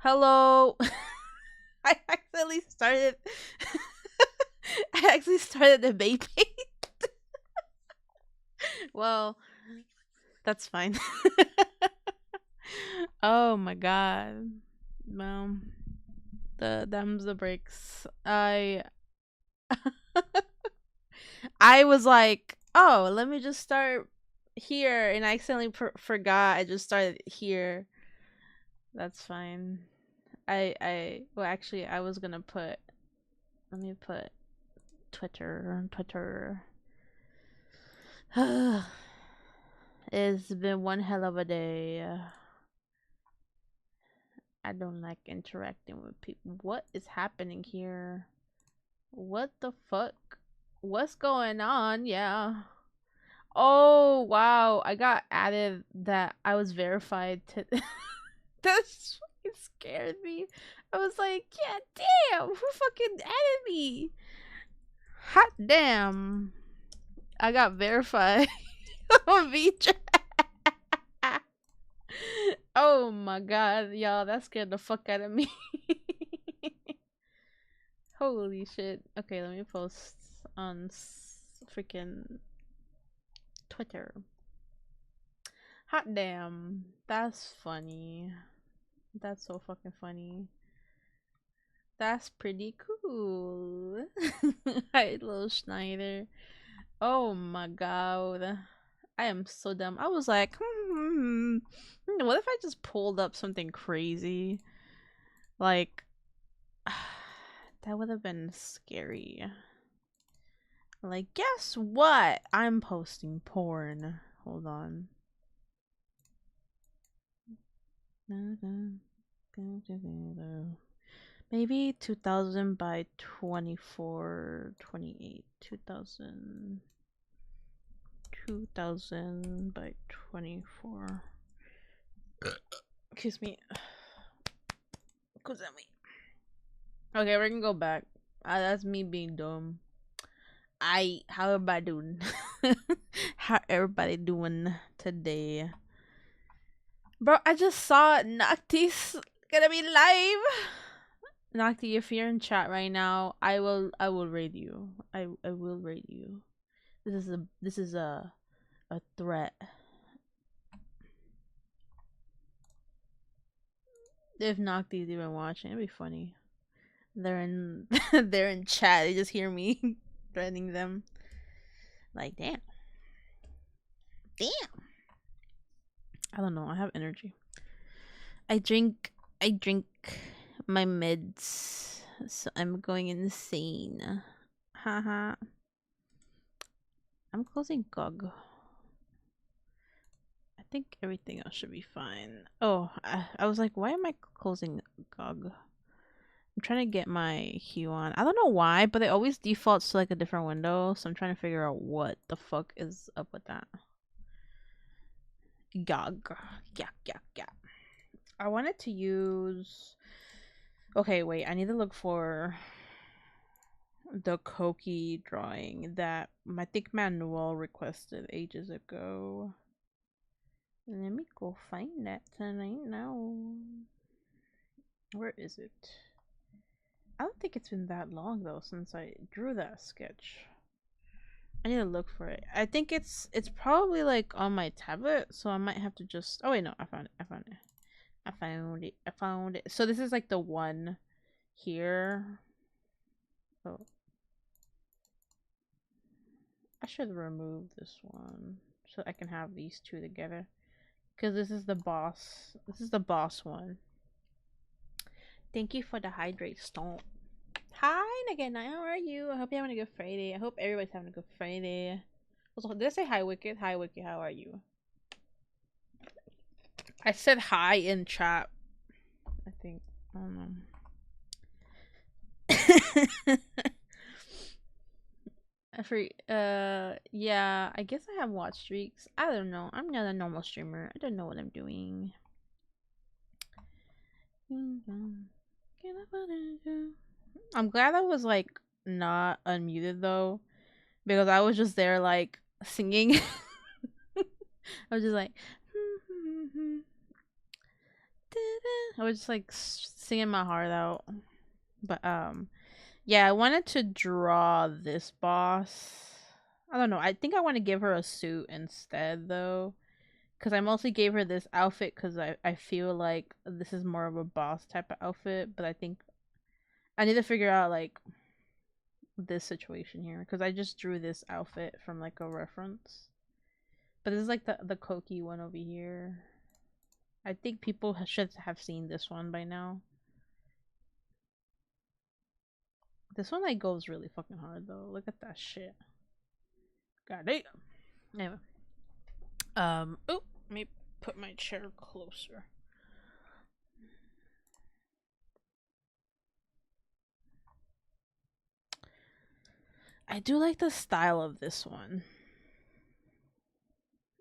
Hello. I accidentally started. I actually started the baby. Well, that's fine. Oh my god. Well, them's the breaks. I was like, oh, let me just start here, and I accidentally forgot. I just started here. That's fine. Well, actually, I was gonna put. Let me put Twitter. It's been one hell of a day. I don't like interacting with people. What is happening here? What the fuck? What's going on? Yeah. Oh, wow. I got added that I was verified to. That's fucking scared me. I was like, yeah, damn. Who fucking added me? Hot damn. I got verified on VChat. Oh my god, y'all, that scared the fuck out of me. Holy shit. Okay, let me post on freaking Twitter. Hot damn. That's funny. That's so fucking funny. That's pretty cool. Hi, little Schneider. Oh my god. I am so dumb. I was like, what if I just pulled up something crazy? Like, that would have been scary. Like, guess what? I'm posting porn. Hold on. Maybe 2000 by 24, 28. 2000 by 24. Excuse me. Okay, we're gonna go back. That's me being dumb. How everybody doing? How everybody doing today? Bro, I just saw Nocti's gonna be live. Nocti, if you're in chat right now, I will raid you. I will raid you. This is a threat. If Nocti's even watching, it'd be funny. They're in they're in chat. They just hear me threatening them. Like, damn. I don't know. I have energy. I drink my meds, so I'm going insane. Haha. I'm closing GOG. I think everything else should be fine. Oh, I was like, why am I closing GOG? I'm trying to get my hue on. I don't know why, but it always defaults to like a different window, so I'm trying to figure out what the fuck is up with that. GOG. Yeah. I wanted to use... Okay, wait. I need to look for the Coqui drawing that I think Manuel requested ages ago. Let me go find that tonight now. Where is it? I don't think it's been that long though since I drew that sketch. I need to look for it. I think it's probably like on my tablet, so I might have to just... Oh wait, no, I found it. So this is like the one here. Oh, I should remove this one so I can have these two together, because this is the boss. This is the boss one. Thank you for the hydrate stone. Hi again. How are you? I hope you're having a good Friday. I hope everybody's having a good Friday. Also, did I say hi, Wicked? Hi, Wicked. How are you? I said hi in chat. I think. I don't know. Yeah, I guess I have watch streaks. I don't know. I'm not a normal streamer. I don't know what I'm doing. I'm glad I was like not unmuted though, because I was just there like singing. I was just like I was just like singing my heart out. But yeah, I wanted to draw this boss. I don't know. I think I want to give her a suit instead though, because I mostly gave her this outfit because I feel like this is more of a boss type of outfit. But I think I need to figure out like this situation here because I just drew this outfit from like a reference. But this is like the Coqui one over here. I think people should have seen this one by now. This one like goes really fucking hard though. Look at that shit. God damn. Anyway. Oh, let me put my chair closer. I do like the style of this one.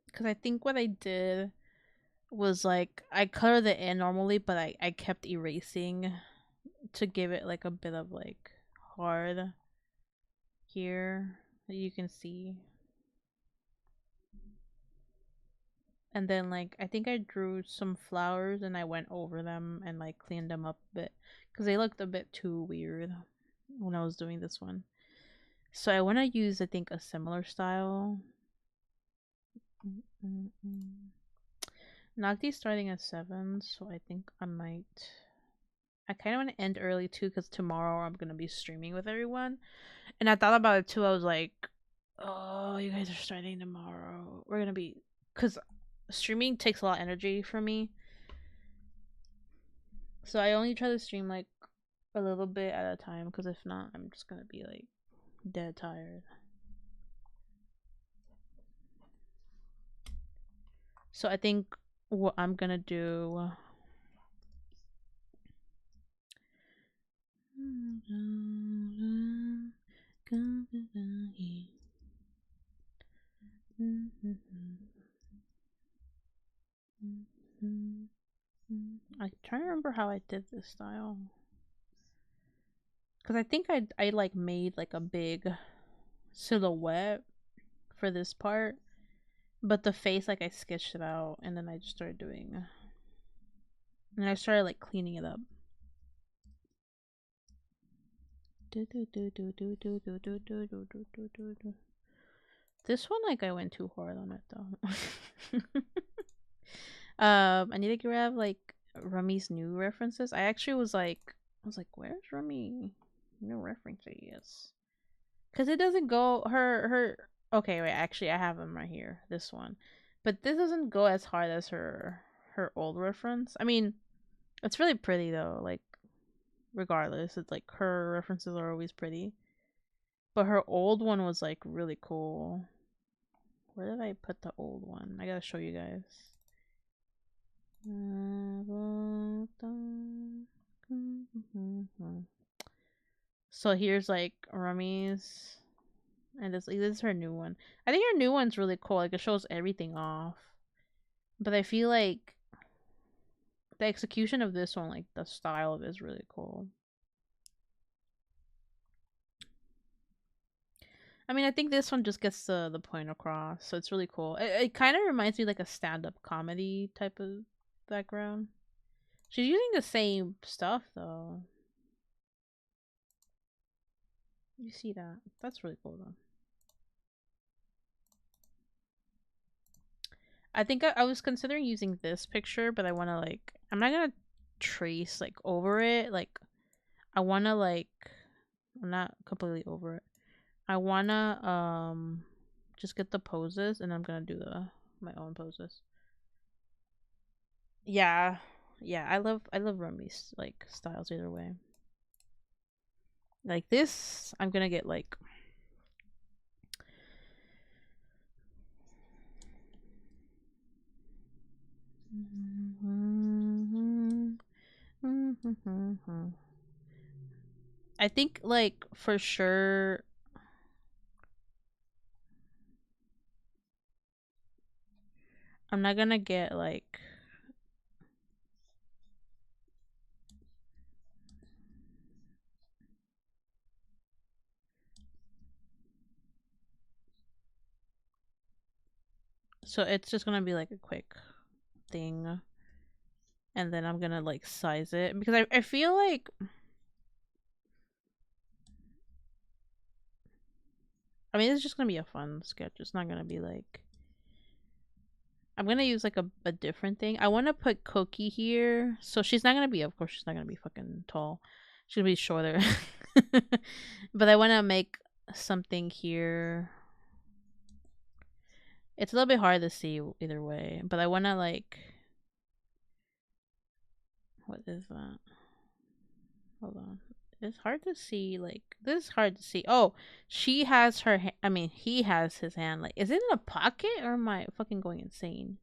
Because I think what I did was like I colored it in normally, but I kept erasing to give it like a bit of like hard here that you can see. And then like I think I drew some flowers and I went over them and like cleaned them up a bit because they looked a bit too weird when I was doing this one. So I want to use I think a similar style. Nocti's starting at 7, so I think I might. I kind of want to end early too because tomorrow I'm gonna be streaming with everyone. And I thought about it too. I was like, oh, you guys are starting tomorrow. We're gonna be because streaming takes a lot of energy from me. So I only try to stream like a little bit at a time because if not, I'm just gonna be like dead tired. So I think what I'm gonna do. I try to remember how I did this style. Cause I think I like made like a big silhouette for this part, but the face like I sketched it out and then I just started doing, and I started like cleaning it up. This one like I went too hard on it though. I need to grab like Rummy's new references. I actually was like, where's Rummy? New references. Cause it doesn't go her. Okay, wait. Actually, I have them right here. This one, but this doesn't go as hard as her old reference. I mean, it's really pretty though. Like, regardless, it's like her references are always pretty. But her old one was like really cool. Where did I put the old one? I gotta show you guys. So here's like Rummy's, and this is her new one. I think her new one's really cool. Like it shows everything off, but I feel like the execution of this one, like the style of it, is really cool. I mean, I think this one just gets the point across, so it's really cool. It kind of reminds me like a stand-up comedy type of background. She's using the same stuff though. You see that? That's really cool though. I think I was considering using this picture, but I want to like I'm not gonna trace like over it. Like I want to like I'm not completely over it. I wanna just get the poses and I'm gonna do my own poses. Yeah. Yeah, I love Rummy's like styles either way. Like this, I'm gonna get like I think like for sure I'm not gonna get like so it's just gonna be like a quick thing. And then I'm gonna like size it because I feel like I mean it's just gonna be a fun sketch. It's not gonna be like I'm gonna use like a different thing. I wanna put Coqui here. So she's not gonna be, of course she's not gonna be fucking tall. She's gonna be shorter. But I wanna make something here. It's a little bit hard to see either way, but I wanna like what is that? Hold on. It's hard to see. Like this is hard to see. Oh, she has her. I mean, he has his hand. Like, is it in a pocket or am I fucking going insane?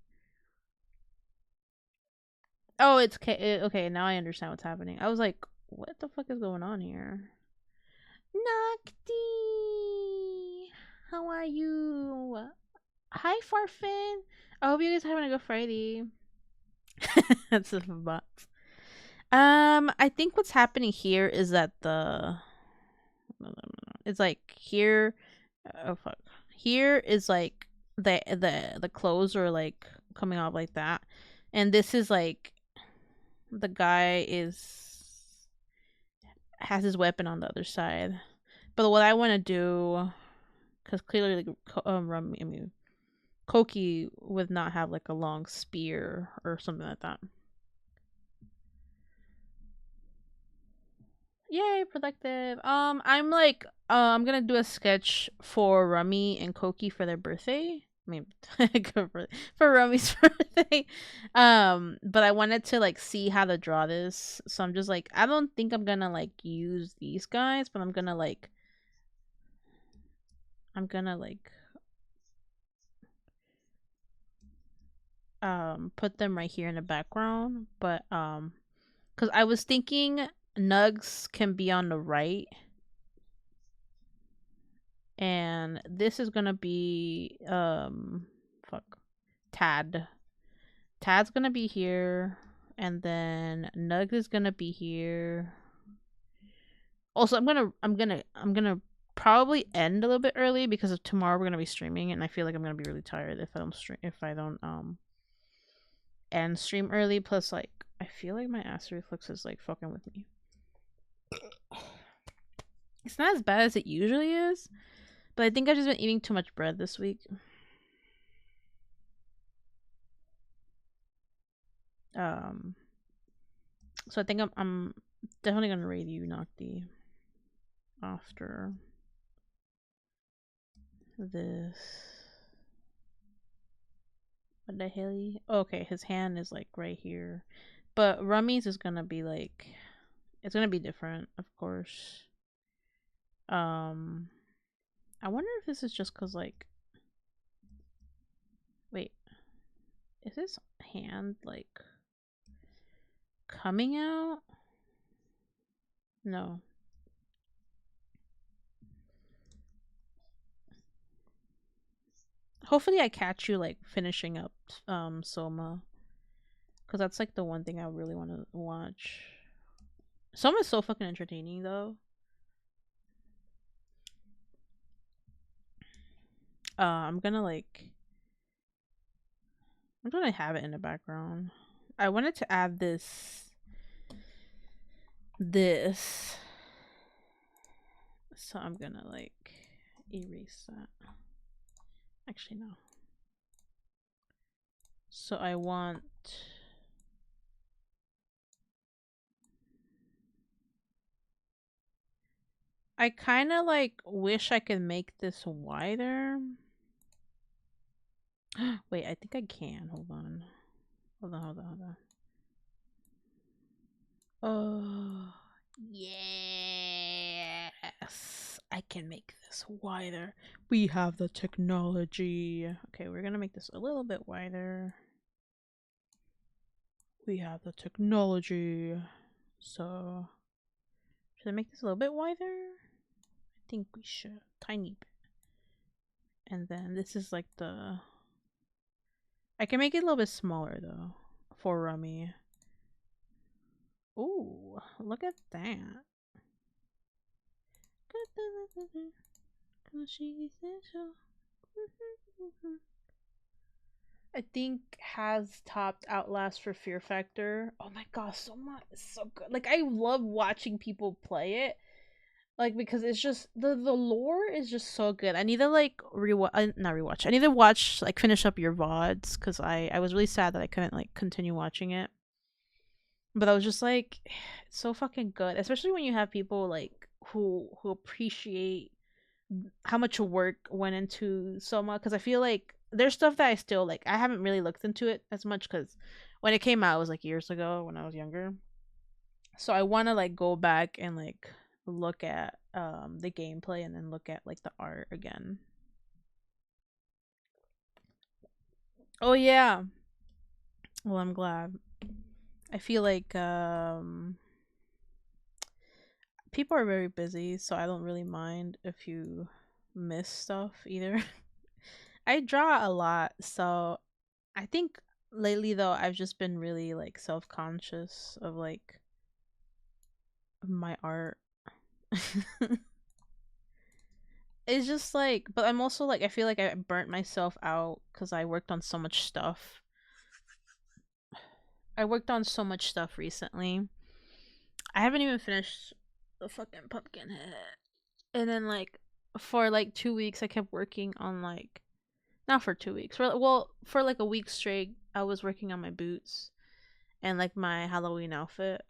Oh, it's okay. Now I understand what's happening. I was like, what the fuck is going on here? Nocti, how are you? Hi, Farfin. I hope you guys are having a good Friday. That's a bot. I think what's happening here is that it's like here. Oh fuck. Here is like the clothes are like coming off like that, and this is like the guy is has his weapon on the other side. But what I want to do, because clearly, like, Rummy, I mean, Coqui would not have like a long spear or something like that. Yay, productive. I'm like, I'm gonna do a sketch for Rummy and Coqui for their birthday. I mean, for Rummy's birthday. But I wanted to like see how to draw this, so I'm just like, I don't think I'm gonna like use these guys, but I'm gonna like put them right here in the background. But because I was thinking Nugs can be on the right, and this is gonna be fuck, Tad. Tad's gonna be here, and then Nugs is gonna be here. Also, I'm gonna probably end a little bit early because of tomorrow we're gonna be streaming, and I feel like I'm gonna be really tired if I don't end stream early. Plus, like, I feel like my acid reflux is like fucking with me. It's not as bad as it usually is, but I think I've just been eating too much bread this week. So I think I'm definitely gonna raid you, Nocti, after this. What the hell? Okay, his hand is like right here, but Rummy's is gonna be like, it's gonna be different, of course. I wonder if this is just cause like, wait, is his hand like coming out? No. Hopefully I catch you like finishing up Soma, because that's like the one thing I really want to watch. Soma's so fucking entertaining though. I'm gonna have it in the background. I wanted to add this so I'm gonna like erase that. Actually no. So I want I kind of like wish I could make this wider. Wait, I think I can. Hold on. Oh, yes. I can make this wider. We have the technology. Okay, we're gonna make this a little bit wider. We have the technology. So, should I make this a little bit wider? I think we should. Tiny bit. And then this is like the... I can make it a little bit smaller though for Rummy. Ooh, look at that. I think has topped Outlast for fear factor. Oh my gosh, so much, it's so good. Like I love watching people play it, like because it's just the lore is just so good. I need to like rewatch, not rewatch. I need to watch like finish up your vods because I was really sad that I couldn't like continue watching it. But I was just like, it's so fucking good, especially when you have people like who appreciate how much work went into Soma. Because I feel like there's stuff that I still like. I haven't really looked into it as much because when it came out, it was like years ago when I was younger. So I want to like go back and like look at the gameplay and then look at like the art again. Oh yeah. Well, I'm glad. I feel like people are very busy, so I don't really mind if you miss stuff either. I draw a lot, so I think lately though I've just been really like self-conscious of like my art. It's just like, but I'm also like I feel like I burnt myself out cuz I worked on so much stuff. I worked on so much stuff recently. I haven't even finished the fucking pumpkin head. And then like for like 2 weeks I kept working on like not for 2 weeks. For like a week straight I was working on my boots and like my Halloween outfit.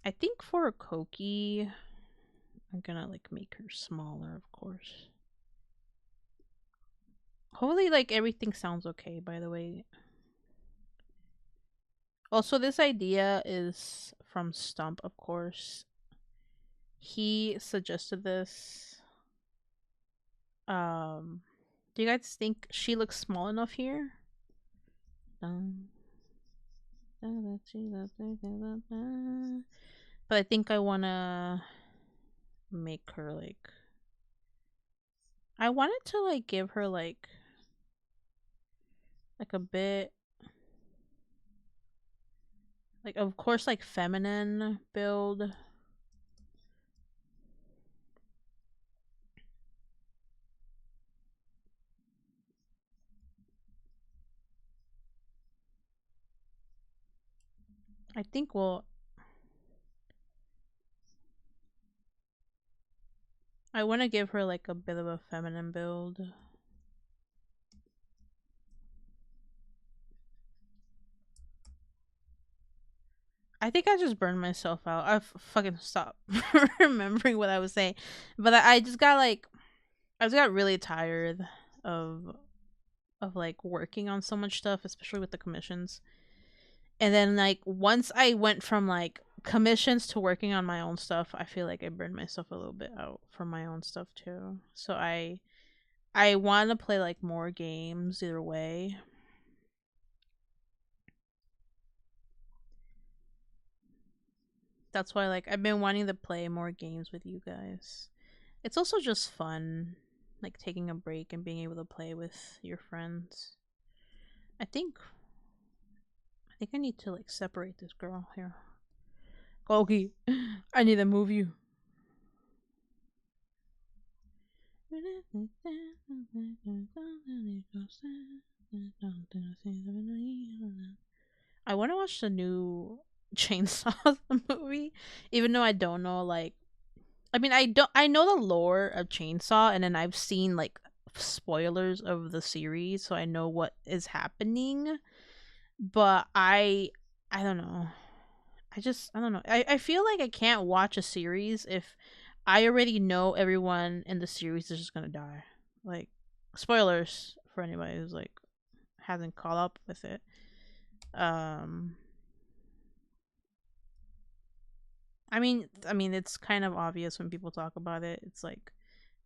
I think for a Coqui I'm gonna like make her smaller, of course. Hopefully like everything sounds okay, by the way. Also, this idea is from Stump, of course. He suggested this. Do you guys think she looks small enough here? But I think I wanna make her like I wanted to like give her like a bit like of course like feminine build. I think I want to give her like a bit of a feminine build. I think I just burned myself out. I fucking stopped remembering what I was saying, but I just got like I just got really tired of like working on so much stuff, especially with the commissions. And then like once I went from like commissions to working on my own stuff, I feel like I burned myself a little bit out from my own stuff too. So I want to play like more games either way. That's why like I've been wanting to play more games with you guys. It's also just fun like taking a break and being able to play with your friends. I think I need to like separate this girl here. Coqui, I need to move you. I want to watch the new Chainsaw movie, even though I don't know like. I mean, I know the lore of Chainsaw, and then I've seen like spoilers of the series, so I know what is happening. But I don't know. I don't know. I feel like I can't watch a series if I already know everyone in the series is just gonna die. Like spoilers for anybody who's like hasn't caught up with it. Um I mean it's kind of obvious when people talk about it. It's like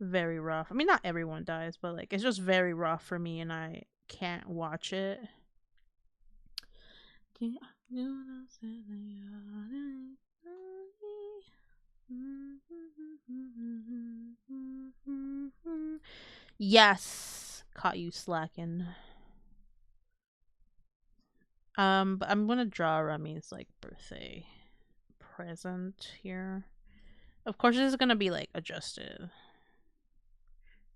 very rough. I mean not everyone dies, but like it's just very rough for me and I can't watch it. Yes, caught you slacking. But I'm gonna draw Rummy's like birthday present here. Of course, this is gonna be like adjusted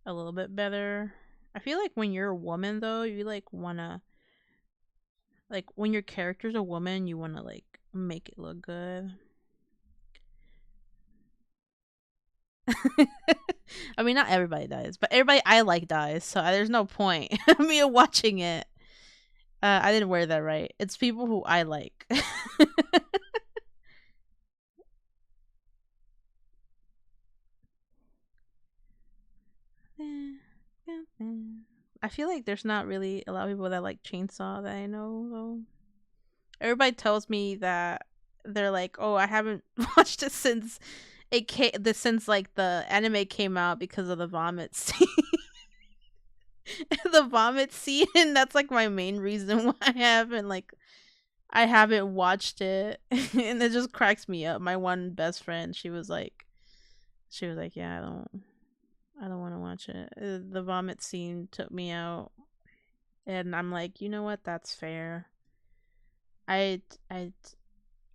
a little bit better. I feel like when you're a woman though, you like wanna like when your character's a woman, you wanna like make it look good. I mean, not everybody dies, but everybody I like dies, so there's no point me watching it. I didn't wear that right. It's people who I like. I feel like there's not really a lot of people that like Chainsaw that I know though. Everybody tells me that they're like, "Oh, I haven't watched it since since like the anime came out because of the vomit scene." The vomit scene, and that's like my main reason why I haven't watched it. And it just cracks me up. My one best friend, she was like, "Yeah, I don't want to watch it." The vomit scene took me out, and I'm like, "You know what? That's fair." I I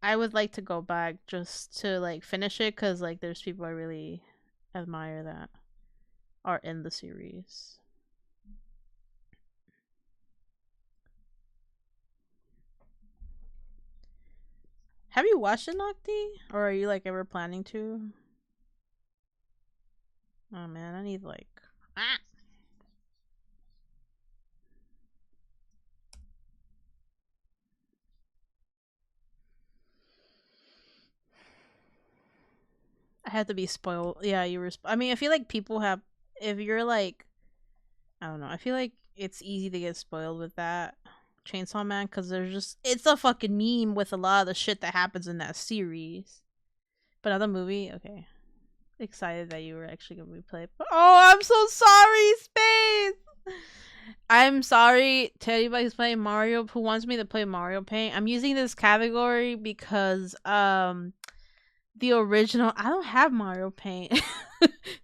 I would like to go back just to like finish it cuz like there's people I really admire that are in the series. Have you watched it, Nocti? Or are you like ever planning to? Oh man, I need like ah! I had to be spoiled. Yeah, you were. I mean, I feel like people have. If you're like, I don't know. I feel like it's easy to get spoiled with that Chainsaw Man because there's just it's a fucking meme with a lot of the shit that happens in that series. But other movie, okay. Excited that you were actually gonna be played. Oh, I'm so sorry, Space. I'm sorry to anybody who's playing Mario who wants me to play Mario Paint. I'm using this category because the original I don't have Mario Paint.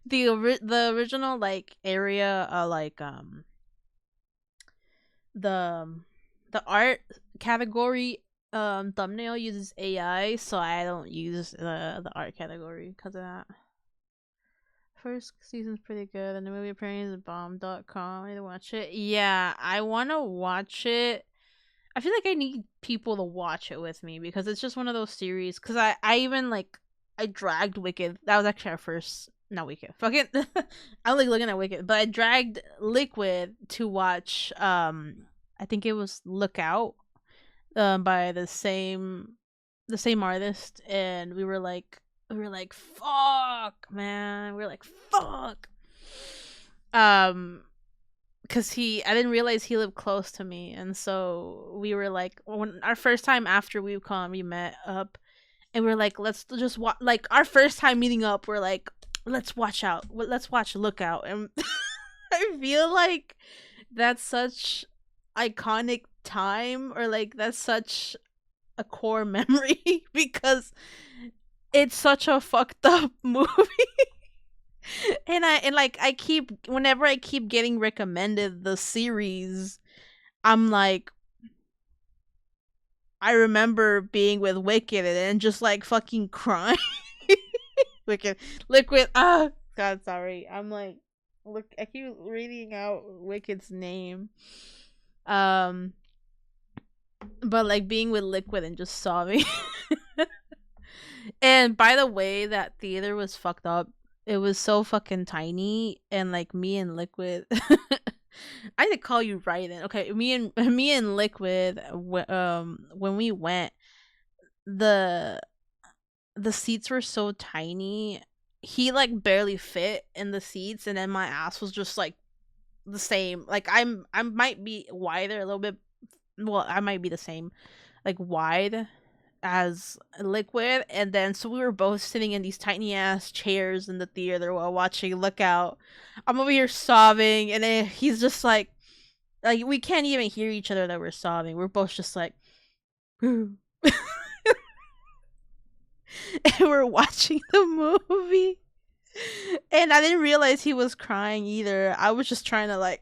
The original like area like the the art category thumbnail uses AI, so I don't use the art category because of that. First season's pretty good, and the movie apparently is bomb.com. I need to watch it. Yeah, I want to watch it. I feel like I need people to watch it with me because it's just one of those series. Because I even like, I dragged Wicked. That was actually our first, not Wicked. Fucking, I like looking at Wicked, but I dragged Liquid to watch, I think it was Lookout, by the same artist. And we were like, fuck, man. We were like, fuck. Um, because I didn't realize he lived close to me, and so we were like, when our first time after WeCon, we met up, and we are like, let's just watch. Like our first time meeting up, we're like, let's watch Lookout, and I feel like that's such iconic time, or like that's such a core memory because it's such a fucked up movie. And like I keep whenever I keep getting recommended the series, I'm like I remember being with Wicked and then just like fucking crying. Wicked Liquid God sorry. I'm like look I keep reading out Wicked's name. Um but like being with Liquid and just sobbing. And by the way, that theater was fucked up. It was so fucking tiny, and like me and Liquid, I did call you Raiden. Okay, me and Liquid, when we went, the the seats were so tiny. He like barely fit in the seats, and then my ass was just like the same. Like I might be wider a little bit. Well, I might be the same, like wide as Liquid, and then so we were both sitting in these tiny ass chairs in the theater while watching Lookout. I'm over here sobbing, and then he's just like we can't even hear each other that we're sobbing. We're both just like and we're watching the movie. And I didn't realize he was crying either. I was just trying to like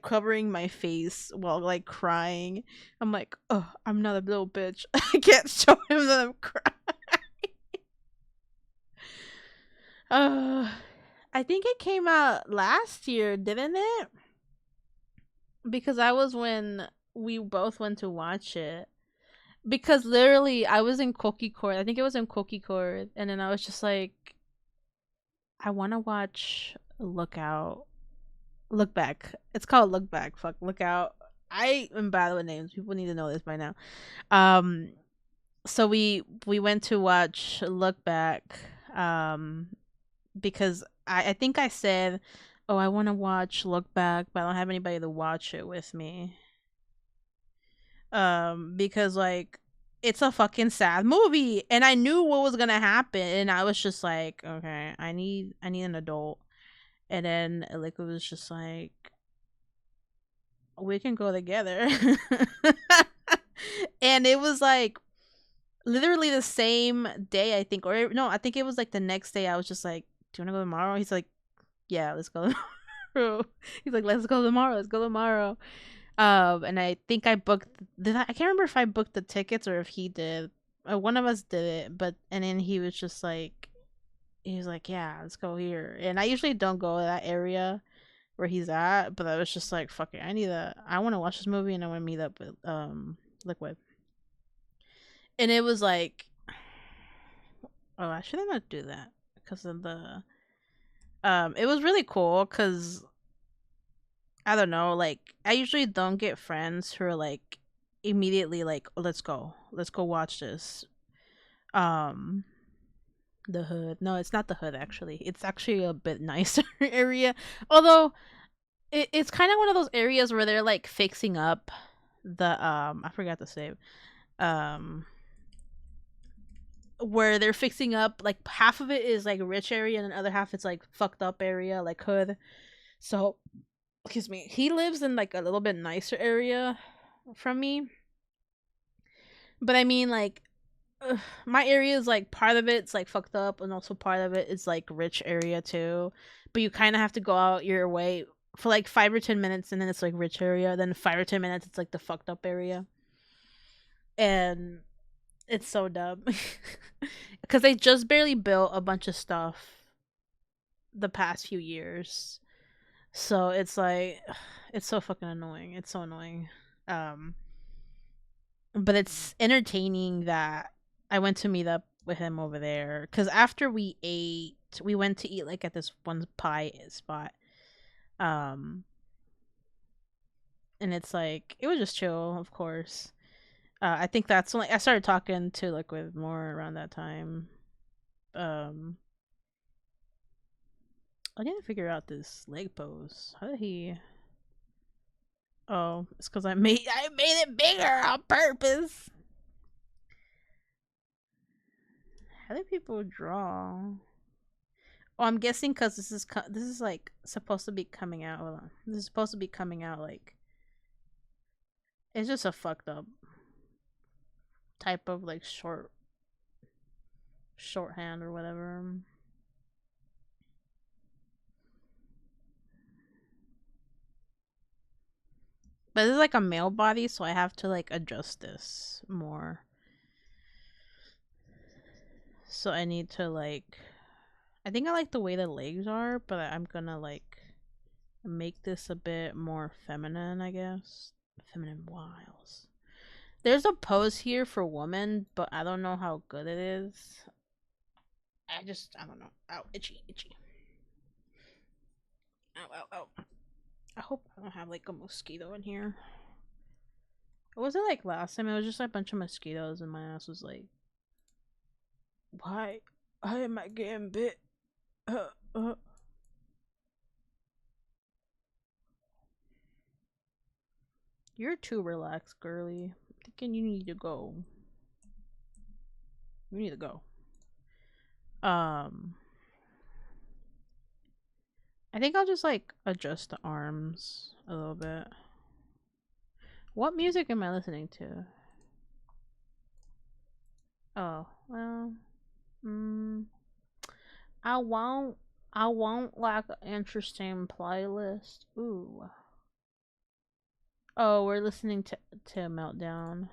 covering my face while like crying. I'm like, oh, I'm not a little bitch. I can't show him that I'm crying. Uh, I think it came out last year, didn't it? because I was when we both went to watch it. Because literally, I was in Coqui Court. I think it was in Coqui Court, and then I was just like, I want to watch Lookout. Look Back. It's called Look Back. Fuck, Lookout. I am bad with names. People need to know this by now. Um, so we went to watch Look Back. Um, because I think I said, oh, I want to watch Look Back, but I don't have anybody to watch it with me. Because like it's a fucking sad movie, and I knew what was gonna happen, and I was just like, okay, I need an adult. And then like it was just like, we can go together. And it was like literally the same day, I think, or no, I think it was like the next day. I was just like, do you want to go tomorrow? He's like, yeah, let's go tomorrow. He's like, let's go tomorrow. Let's go tomorrow. And I think I booked. I can't remember if I booked the tickets or if he did. One of us did it, but and then he was just like, he was like, yeah, let's go here. And I usually don't go to that area where he's at, but I was just like, fuck it, I want to watch this movie and I want to meet up with Liquid. And it was like, oh, I should not do that because of the it was really cool because I don't know, like I usually don't get friends who are like immediately like, oh, let's go watch this. Um, the Hood. No, it's not the Hood. Actually, it's actually a bit nicer area. Although it's kind of one of those areas where they're like fixing up the I forgot to say um where they're fixing up, like half of it is like rich area and the other half it's like fucked up area, like Hood. So excuse me, he lives in like a little bit nicer area from me, but I mean like my area is like part of it's like fucked up and also part of it is like rich area too, but you kind of have to go out your way for like 5 or 10 minutes and then it's like rich area, then 5 or 10 minutes it's like the fucked up area. And it's so dumb because they just barely built a bunch of stuff the past few years, so it's like it's so fucking annoying. It's so annoying. um but it's entertaining that I went to meet up with him over there because after we ate, we went to eat like at this one pie spot. Um, and it's like it was just chill, of course. I think that's when I started talking to Liquid more around that time. Um, I didn't figure out this leg pose. How did he? Oh, it's because I made it bigger on purpose. How do people draw? Oh, I'm guessing because this is like supposed to be coming out. Hold on, this is supposed to be coming out like it's just a fucked up type of like shorthand or whatever. But this is like a male body, so I have to like adjust this more. So I need to like, I think I like the way the legs are, but I'm gonna like make this a bit more feminine, I guess. Feminine wiles. There's a pose here for woman, but I don't know how good it is. I don't know. Ow, itchy, itchy. Ow, ow, ow. I hope I don't have like a mosquito in here. What was it like last time? It was just like a bunch of mosquitoes, and my ass was like, why? Why am I getting bit? Uh, uh. You're too relaxed, girly. I'm thinking you need to go. You need to go. Um, I think I'll just like adjust the arms a little bit. What music am I listening to? Oh, well, mm, I won't. I won't like an interesting playlist. Ooh. Oh, we're listening to Meltdown.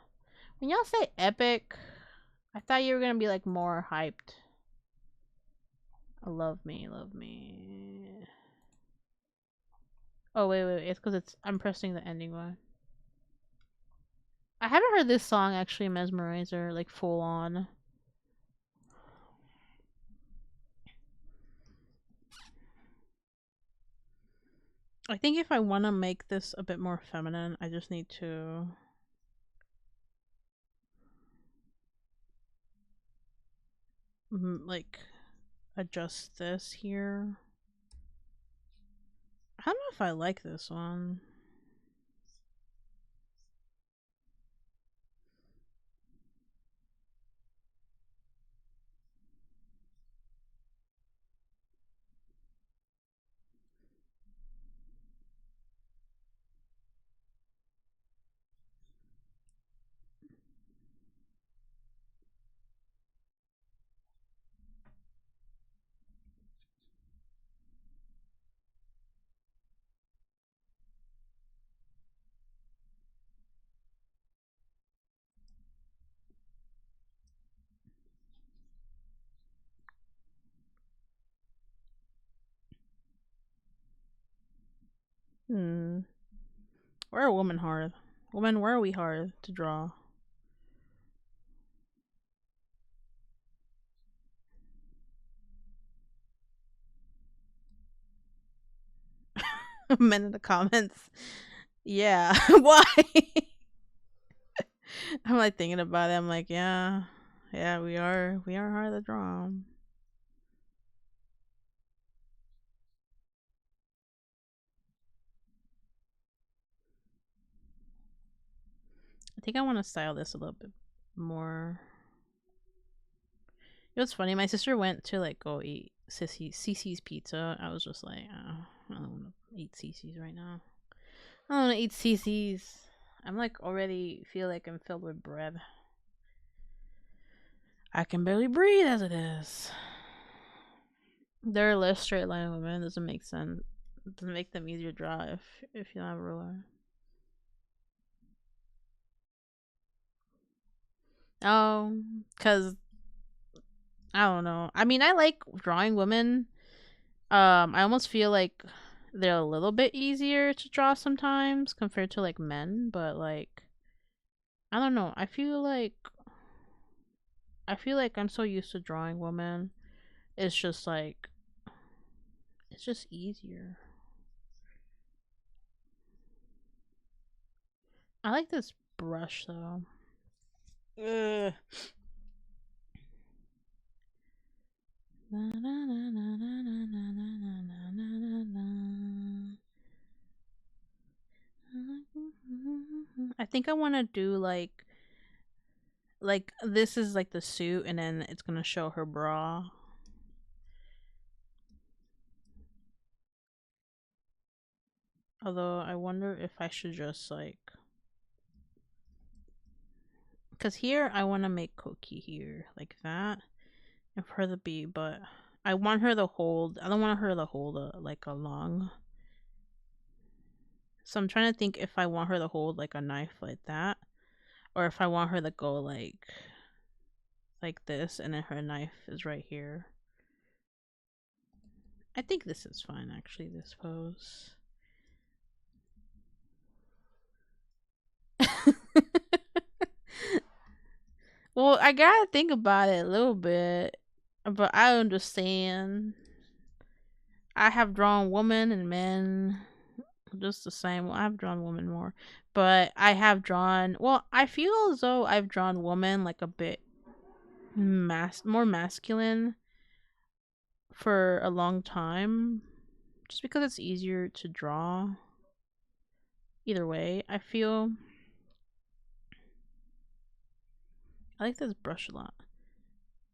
When y'all say epic, I thought you were gonna be like more hyped. Love me, love me. Oh wait. It's because I'm pressing the ending one. I haven't heard this song actually, Mesmerizer, like full on. I think if I want to make this a bit more feminine, I just need to like adjust this here. I don't know if I like this one. Hmm. Where are women hard? Women, where are we hard to draw? Men in the comments. Yeah. Why? I'm like thinking about it. I'm like, yeah. Yeah, we are hard to draw. I think I want to style this a little bit more. You know what's funny? My sister went to like go eat Cece's pizza. I was just like, oh, I don't want to eat Cece's right now. I don't want to eat Cece's. I'm like already feel like I'm filled with bread. I can barely breathe as it is. They're less straight line women. Doesn't make sense. Doesn't make them easier to draw if you don't have a ruler. Oh, cause I don't know. I mean, I like drawing women. I almost feel like they're a little bit easier to draw sometimes compared to like men, but like I don't know. I feel like I'm so used to drawing women. It's just like it's just easier. I like this brush though. Ugh. I think I want to do like this is like the suit and then it's going to show her bra. Although I wonder if I should just like cuz here I want to make Coqui here like that and for her to be but I want her to hold. I don't want her to hold like a long. So I'm trying to think if I want her to hold like a knife like that or if I want her to go like this and then her knife is right here. I think this is fine actually, this pose. Well, I gotta think about it a little bit, but I understand. I have drawn women and men just the same. Well, I've drawn women more, but I have drawn. Well, I feel as though I've drawn women like a bit more masculine for a long time, just because it's easier to draw. Either way, I feel I like this brush a lot.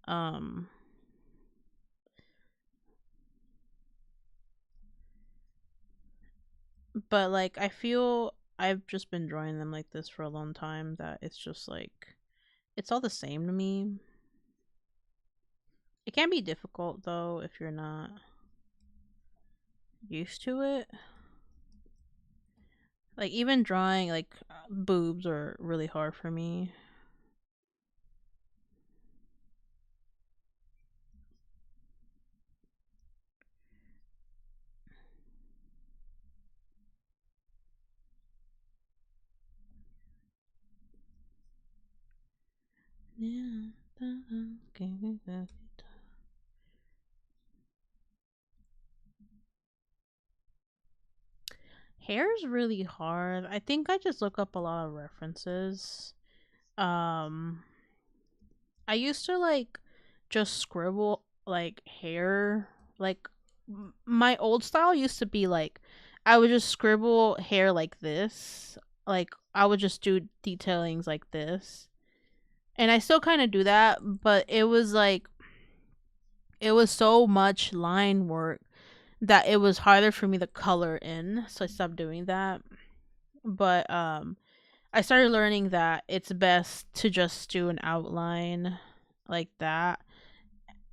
Um, but like I feel I've just been drawing them like this for a long time that it's just like it's all the same to me. It can be difficult though if you're not used to it. Like even drawing like boobs are really hard for me. Hair's really hard. I think I just look up a lot of references. Um, I used to like just scribble like hair. Like my old style used to be like I would just scribble hair like this. Like I would just do detailings like this. And I still kind of do that, but it was like it was so much line work that it was harder for me to color in, so I stopped doing that. But I started learning that it's best to just do an outline like that,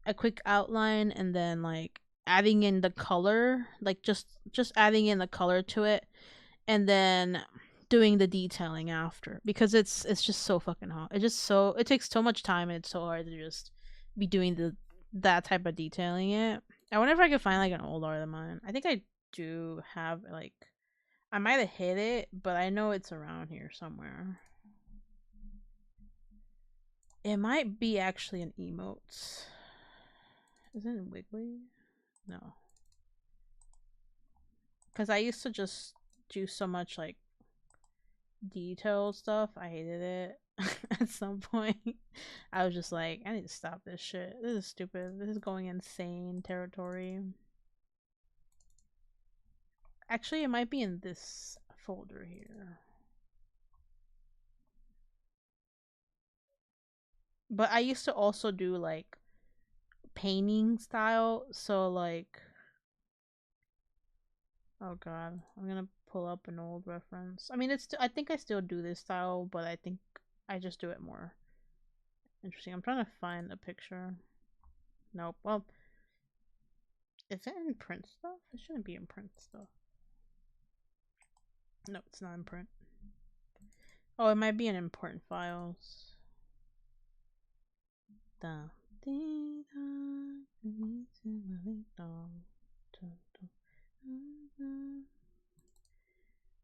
a quick outline, and then like adding in the color, like just adding in the color to it, and then doing the detailing after, because it's just so fucking hot. It takes so much time, and it's so hard to just be doing the that type of detailing it. I wonder if I could find like an old art of mine. I think I do have like I might have hit it, but I know it's around here somewhere. It might be actually an emotes. Isn't it Wiggly? No. Because I used to just do so much like detail stuff. I hated it. At some point, I was just like, I need to stop this shit. This is stupid. This is going insane territory. Actually, it might be in this folder here. But I used to also do like painting style. So like, oh god, I'm gonna pull up an old reference. I mean, I think I still do this style, but I think I just do it more interesting. I'm trying to find a picture. Nope. Well, is it in print stuff? It shouldn't be in print stuff. No, it's not in print. Oh, it might be in important files.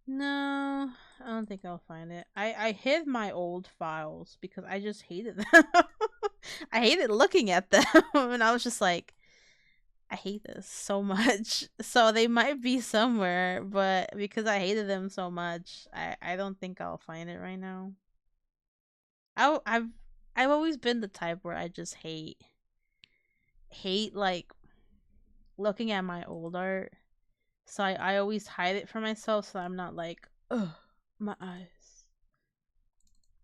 No, I don't think I'll find it. I hid my old files because I just hated them. I hated looking at them, and I was just like, I hate this so much. So they might be somewhere, but because I hated them so much, I don't think I'll find it right now. I've I've always been the type where I just hate like looking at my old art. So I always hide it from myself so I'm not like, ugh, my eyes.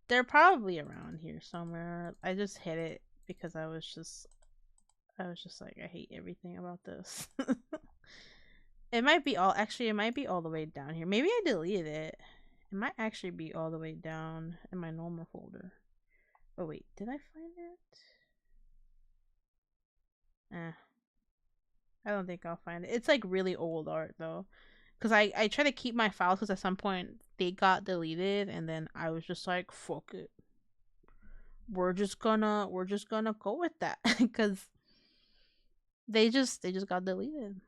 They're probably around here somewhere. I just hid it because I was just like, I hate everything about this. It might be it might be all the way down here. Maybe I deleted it. It might actually be all the way down in my normal folder. Oh wait, did I find it? Eh, I don't think I'll find it. It's like really old art though. Cause I try to keep my files because at some point they got deleted and then I was just like, fuck it. We're just gonna go with that. Cause they just got deleted.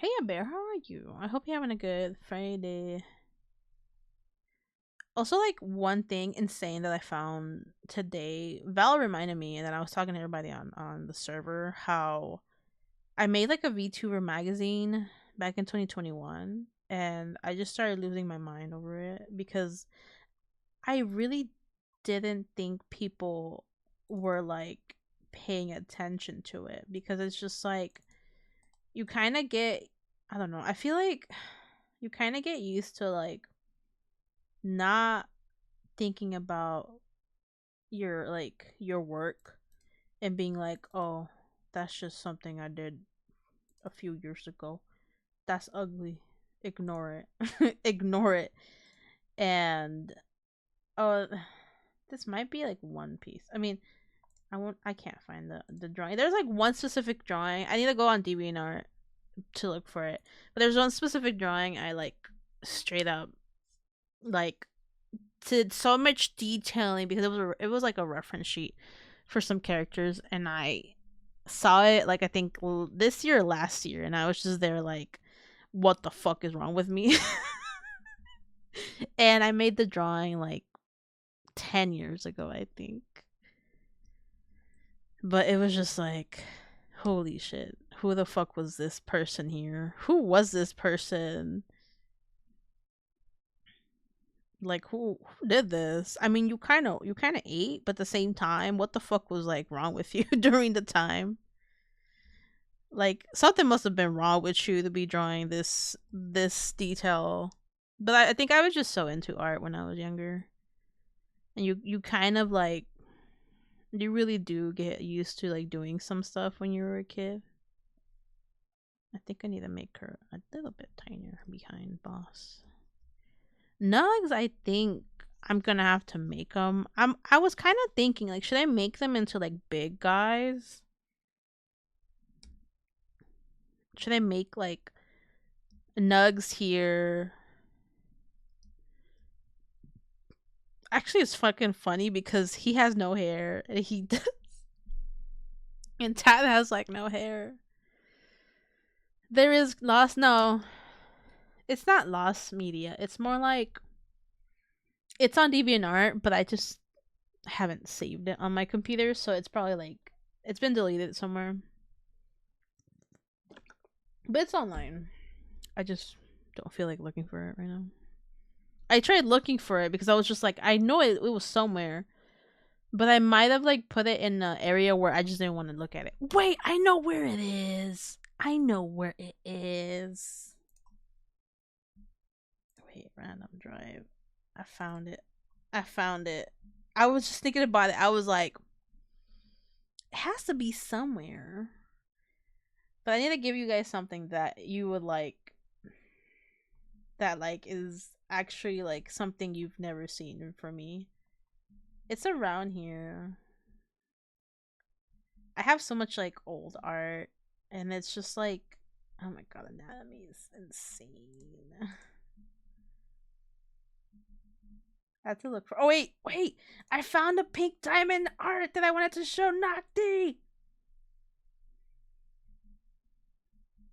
Hey Bear, how are you? I hope you're having a good Friday. Also, like one thing insane that I found today, Val reminded me, and then I was talking to everybody on the server how I made like a VTuber magazine back in 2021, and I just started losing my mind over it because I really didn't think people were like paying attention to it because it's just like you kind of get I don't know. I feel like you kind of get used to like not thinking about your work and being like, "Oh, that's just something I did a few years ago. That's ugly. Ignore it." Ignore it. And oh, this might be like one piece. I mean, I can't find the drawing. There's like one specific drawing. I need to go on DeviantArt to look for it. But there's one specific drawing I like straight up like did so much detailing because it was like a reference sheet for some characters, and I saw it like I think this year or last year, and I was just there like, what the fuck is wrong with me? And I made the drawing like 10 years ago, I think. But it was just like, holy shit. Who the fuck was this person here? Who was this person? Like who did this? I mean, you kind of ate, but at the same time, what the fuck was like wrong with you during the time? Like something must have been wrong with you to be drawing this detail. But I think I was just so into art when I was younger. And you kind of like you really do get used to like doing some stuff when you were a kid. I think I need to make her a little bit tinier behind boss. Nugs, I think I'm gonna have to make them. I was kind of thinking like, should I make them into like big guys? Should I make like Nugs here? Actually, it's fucking funny because he has no hair and he does, and Tad has like no hair. There is lost. No, it's not lost media. It's more like it's on DeviantArt, but I just haven't saved it on my computer, so it's probably like it's been deleted somewhere. But it's online. I just don't feel like looking for it right now. I tried looking for it because I was just like, I know it was somewhere, but I might have like put it in an area where I just didn't want to look at it. Wait, I know where it is. I know where it is. Wait, random drive. I found it. I found it. I was just thinking about it. I was like, it has to be somewhere. But I need to give you guys something that you would like, that like is actually like something you've never seen from me. It's around here. I have so much like old art, and it's just like, oh my god, anatomy is insane. I have to look for. Oh wait! I found a pink diamond art that I wanted to show Nocti.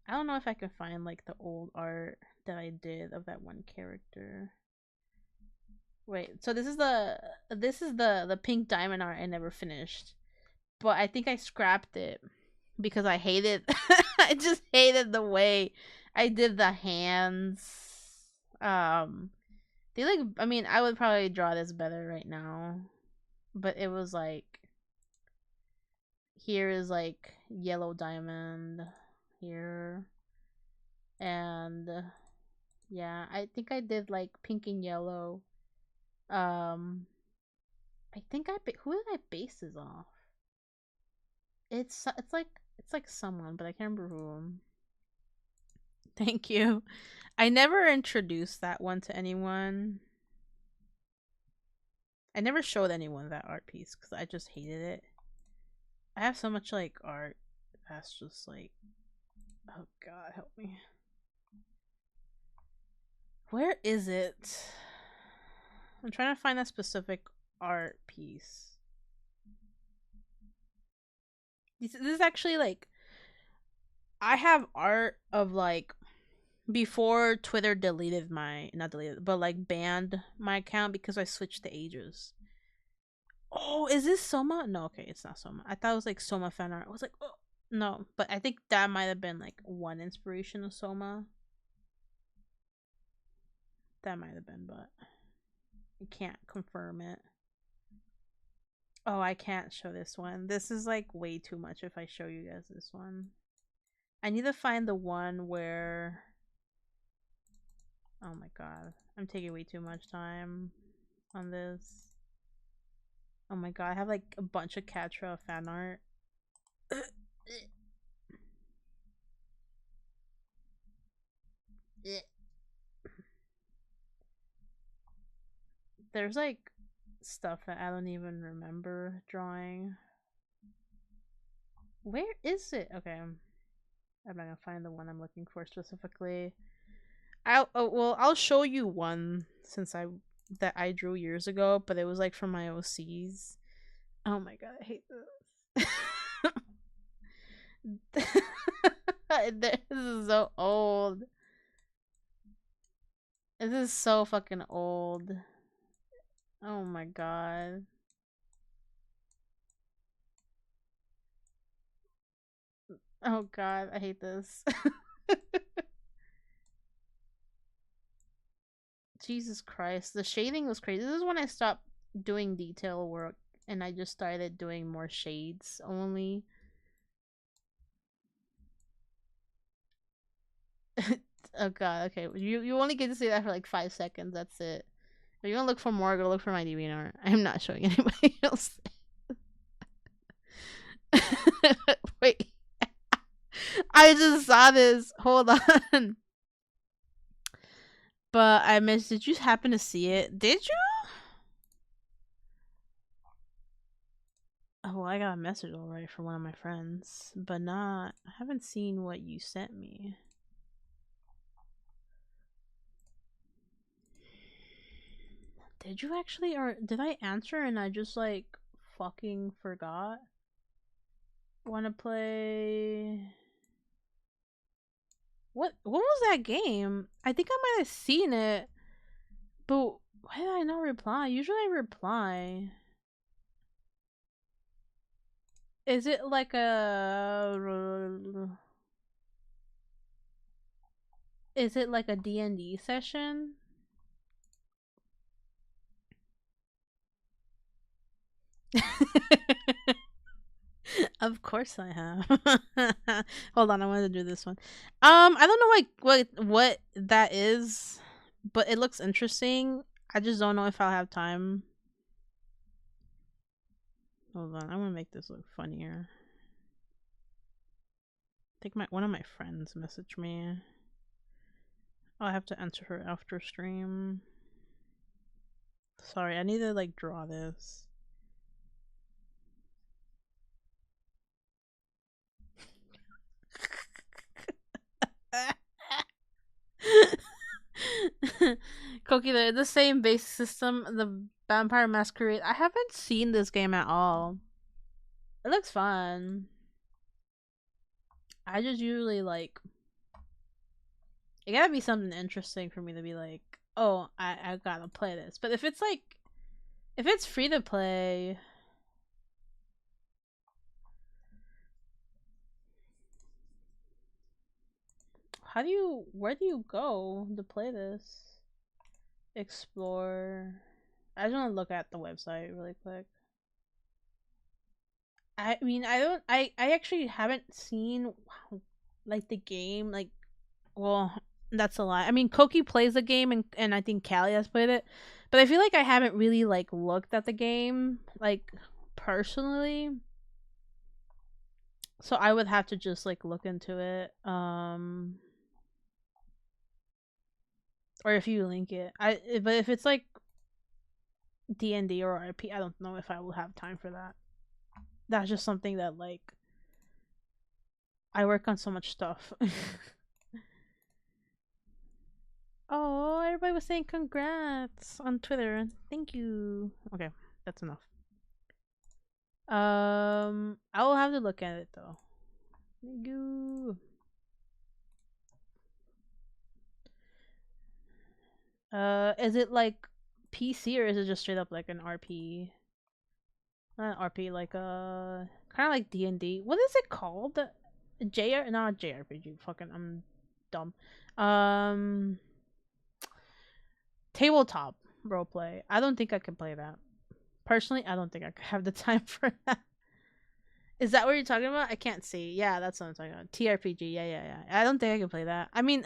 I don't know if I can find like the old art that I did of that one character. Wait, so this is the pink diamond art I never finished, but I think I scrapped it because I hated. I just hated the way I did the hands. They look. I mean, I would probably draw this better right now, but it was like here is like yellow diamond here, and yeah, I think I did like pink and yellow. Um, I think who did I base this off? It's like someone, but I can't remember who. Thank you. I never introduced that one to anyone. I never showed anyone that art piece because I just hated it. I have so much like art that's just like, oh god, help me. Where is it? I'm trying to find a specific art piece. This is actually like, I have art of like before Twitter deleted my, not deleted, but like banned my account because I switched the ages. Oh, is this Soma? No, okay, it's not Soma. I thought it was like Soma fan art. I was like, oh no, but I think that might have been like one inspiration of Soma. That might have been, but I can't confirm it. Oh, I can't show this one. This is like way too much if I show you guys this one. I need to find the one where, oh my god, I'm taking way too much time on this. Oh my god, I have like a bunch of Catra fan art. There's like stuff that I don't even remember drawing. Where is it? Okay, I'm not gonna find the one I'm looking for specifically. I'll show you one since that I drew years ago, but it was like from my OCs. Oh my god, I hate this. This is so old. This is so fucking old. Oh my god. Oh god, I hate this. Jesus Christ, the shading was crazy. This is when I stopped doing detail work and I just started doing more shades only. Oh god, okay. You only get to see that for like 5 seconds. That's it. If you want to look for more, go look for my DeviantArt. I'm not showing anybody else. Wait, I just saw this. Hold on. But I missed. Did you happen to see it? Did you? Oh, I got a message already from one of my friends, but not. I haven't seen what you sent me. Did you actually, or did I answer and I just like fucking forgot? Want to play? What was that game? I think I might have seen it, but why did I not reply? Usually I reply. Is it like a? Is it like a D&D session? Of course I have. Hold on, I want to do this one. I don't know like what that is, but it looks interesting. I just don't know if I'll have time. Hold on, I want to make this look funnier. I think one of my friends messaged me. I'll have to answer her after stream. Sorry, I need to like draw this. Coqui, they're the same base system, the Vampire Masquerade. I haven't seen this game at all. It looks fun. I just usually like it gotta be something interesting for me to be like, oh, I gotta play this. But if it's like if it's free to play, where do you go to play this? Explore. I just wanna look at the website really quick. I mean I actually haven't seen like the game like well that's a lie. I mean Coqui plays the game and I think Callie has played it. But I feel like I haven't really like looked at the game like personally. So I would have to just like look into it. Or if you link it. But if it's like D&D or RP, I don't know if I will have time for that. That's just something that like I work on so much stuff. Oh, everybody was saying congrats on Twitter. Thank you. Okay, that's enough. I will have to look at it though. Thank you. Is it like PC or is it just straight up like an RP? Not an RP, like kind of like D&D. What is it called? Not JRPG. Fucking, I'm dumb. Um, tabletop roleplay. I don't think I can play that. Personally, I don't think I could have the time for that. Is that what you're talking about? I can't see. Yeah, that's what I'm talking about. TRPG. Yeah. I don't think I can play that. I mean,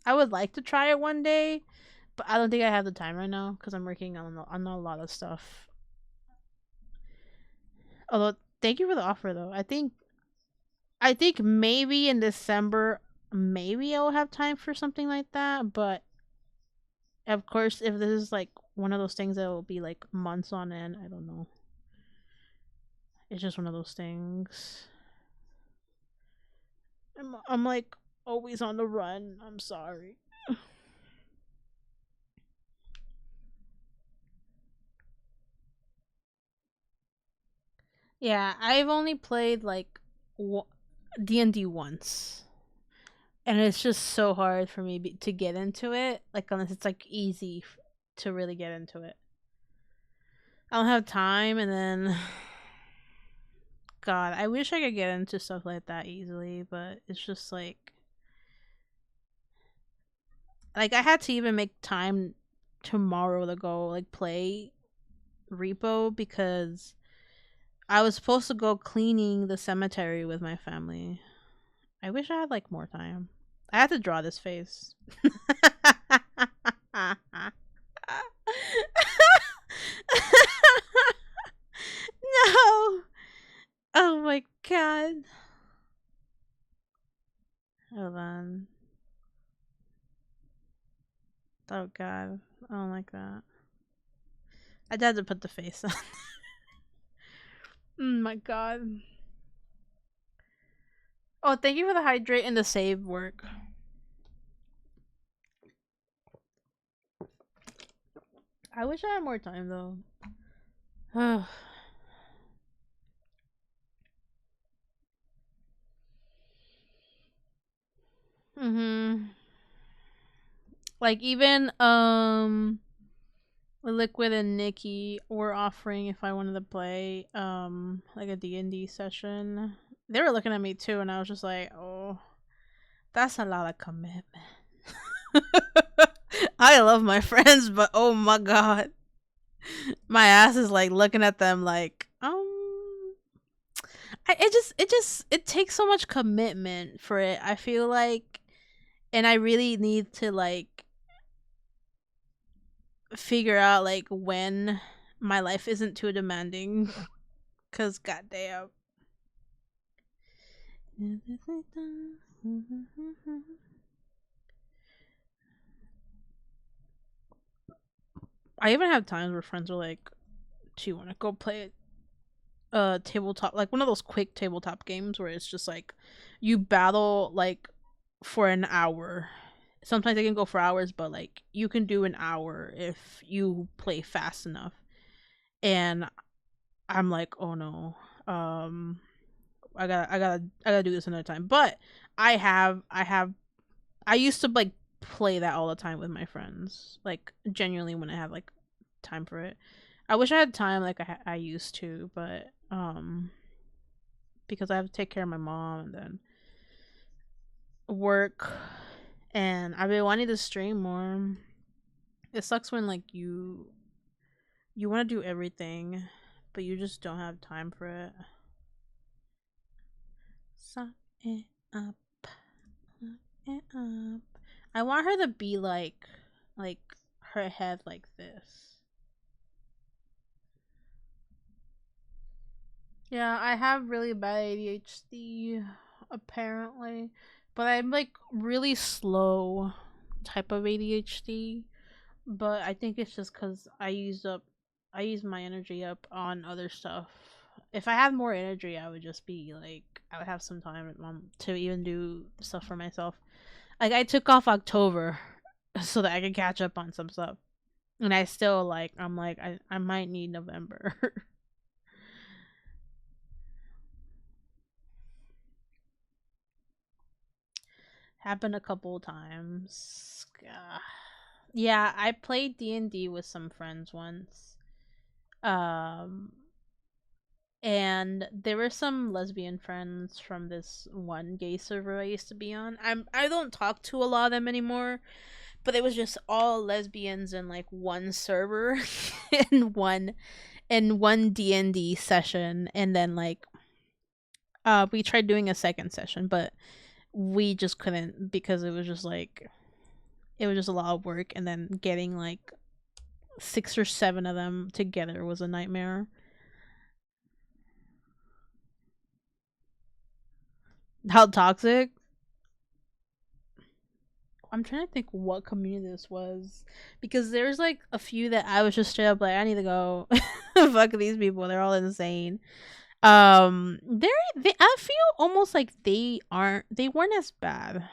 I would like to try it one day, but I don't think I have the time right now because I'm working on a lot of stuff. Although, thank you for the offer though. I think maybe in December, maybe I'll have time for something like that. But of course, if this is like one of those things that will be like months on end, I don't know. It's just one of those things. I'm like always on the run. I'm sorry. Yeah, I've only played like D&D once. And it's just so hard for me to get into it, like unless it's like easy to really get into it. I don't have time, and then God, I wish I could get into stuff like that easily, but it's just like I had to even make time tomorrow to go like play repo because I was supposed to go cleaning the cemetery with my family. I wish I had like more time. I had to draw this face. No. Oh my god. Hold on. Oh god. I don't like that. I had to put the face on. Oh my god. Oh, thank you for the hydrate and the save work. I wish I had more time though. Mhm. Like even Liquid and Nikki were offering if I wanted to play like a D&D session. They were looking at me too and I was just like, "Oh, that's a lot of commitment." I love my friends, but oh my god. My ass is like looking at them like, it takes so much commitment for it. I feel like, and I really need to like figure out like when my life isn't too demanding. Cause goddamn. I even have times where friends are like, "Do you want to go play tabletop, like one of those quick tabletop games where it's just like you battle like for an hour. Sometimes they can go for hours, but like you can do an hour if you play fast enough." And I'm like, "Oh no. I gotta do this another time." But I used to like play that all the time with my friends. Like genuinely when I had like time for it. I wish I had time like I used to, but because I have to take care of my mom and then work, and I've been wanting to stream more. It sucks when like you want to do everything, but you just don't have time for it. Suck it up. Suck it up. I want her to be like her head like this. Yeah, I have really bad ADHD apparently, but I'm like really slow type of ADHD. But I think it's just because I use my energy up on other stuff. If I had more energy, I would just be like, I would have some time to even do stuff for myself. Like I took off October so that I could catch up on some stuff, and I still like I'm like I might need November. Happened a couple times. Yeah, I played D&D with some friends once. Um and there were some lesbian friends from this one gay server I used to be on. I don't talk to a lot of them anymore, but it was just all lesbians in like one server in one D&D session, and then like we tried doing a second session, but we just couldn't because it was just a lot of work, and then getting like 6 or 7 of them together was a nightmare. How toxic? I'm trying to think what community this was, because there's like a few that I was just straight up like, I need to go. Fuck these people, they're all insane. I feel almost like they weren't as bad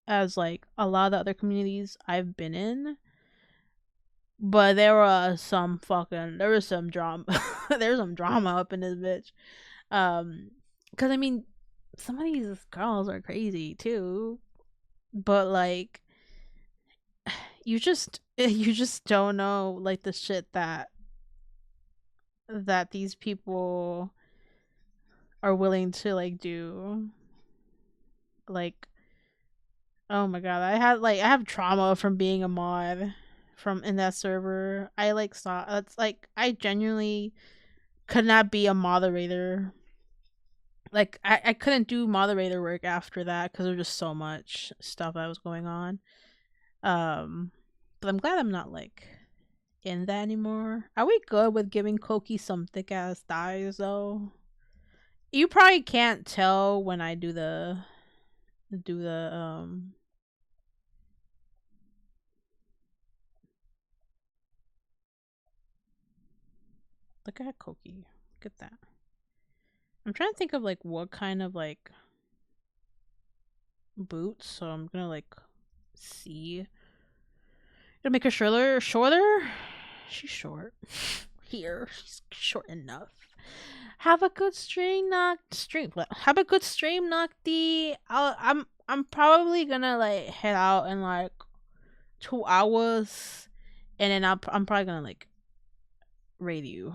as like a lot of the other communities I've been in, but there was some drama. There was some drama up in this bitch. Because I mean, some of these girls are crazy too, but like you just don't know like the shit that these people are willing to like do like oh my god, I have trauma from being a mod from in that server. I like saw it's like I genuinely could not be a moderator. Like I couldn't do moderator work after that because there's just so much stuff that was going on. Um but I'm glad I'm not like in that anymore. Are we good with giving Coqui some thick ass thighs though? You probably can't tell when I do the look at Coqui. Look at that. I'm trying to think of like what kind of like boots, so I'm gonna like see. Gonna make her shorter. She's short. Here, she's short enough. Have a good stream, What? Have a good stream, Nocti. I'm probably gonna like head out in like 2 hours, and then I'm probably gonna like raid you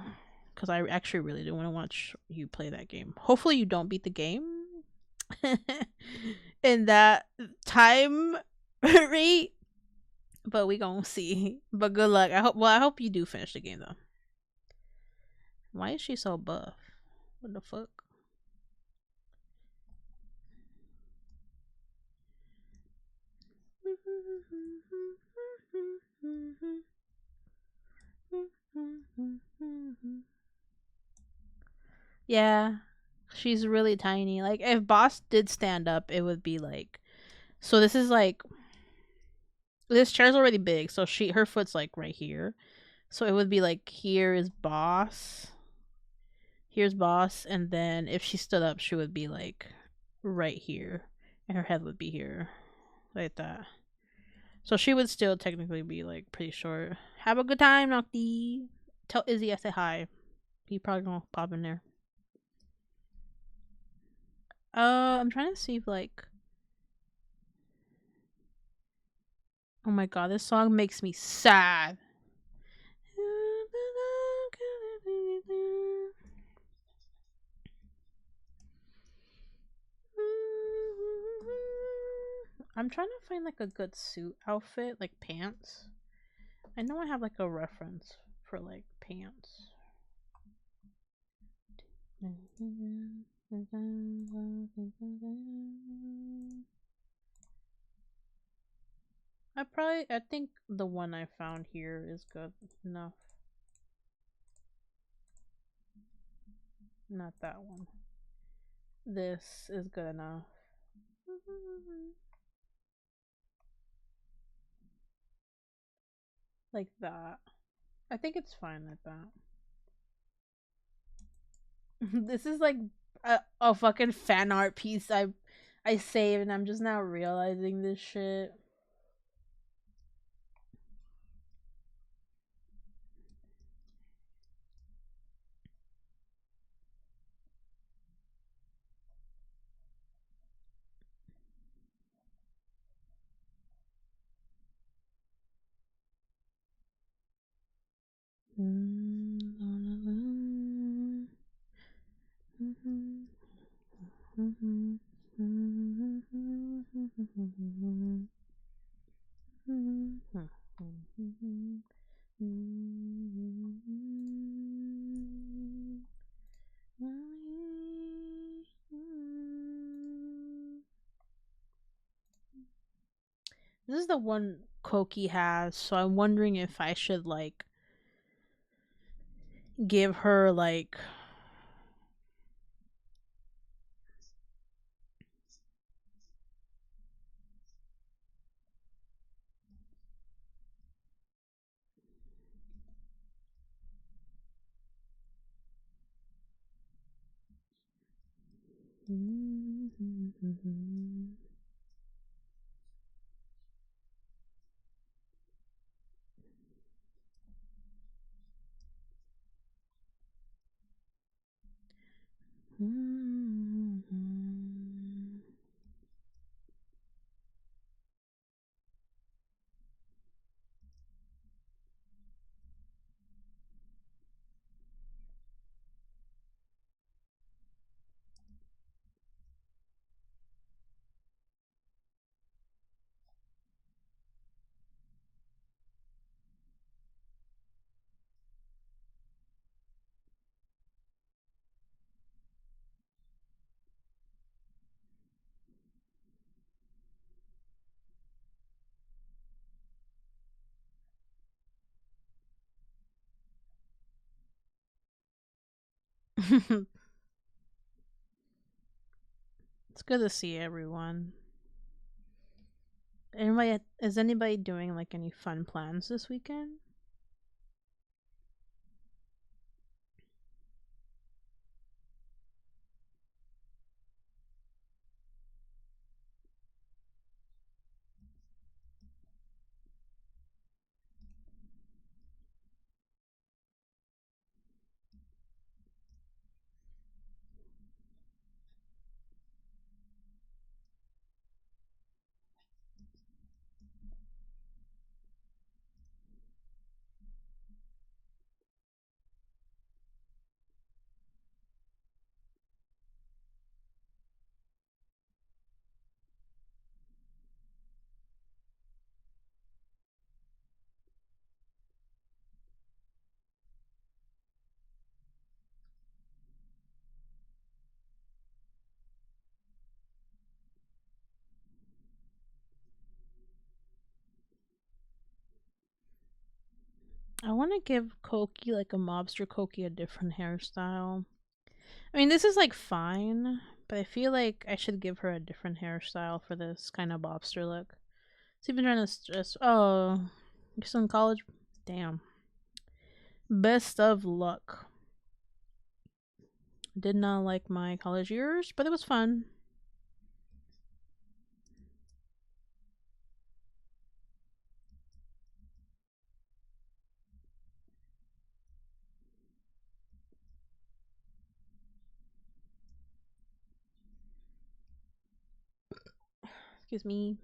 because I actually really do want to watch you play that game. Hopefully, you don't beat the game in that time rate, but we gonna see. But good luck. I hope you do finish the game though. Why is she so buff? What the fuck? Yeah, she's really tiny. Like if Boss did stand up, it would be like. So this is like this chair's already big, so her foot's like right here. So it would be like here is Boss. Here's Boss, and then if she stood up, she would be like right here, and her head would be here, like that. So she would still technically be like pretty short. Have a good time, Nocti. Tell Izzy I say hi. He probably gonna pop in there. I'm trying to see if like. Oh my god, this song makes me sad. I'm trying to find like a good suit outfit, like pants. I know I have like a reference for like pants. I think the one I found here is good enough. Not that one. This is good enough. Like that. I think it's fine like that. This is like a fucking fan art piece I saved and I'm just now realizing this shit. This is the one Coqui has, so I'm wondering if I should like give her like It's good to see everyone. Anybody is anybody doing like any fun plans this weekend? I want to give Coqui like a mobster Coqui a different hairstyle. I mean, this is like fine, but I feel like I should give her a different hairstyle for this kind of mobster look. So you've been trying to stress. Oh, you're still in college? Damn. Best of luck. Did not like my college years, but it was fun. Excuse me.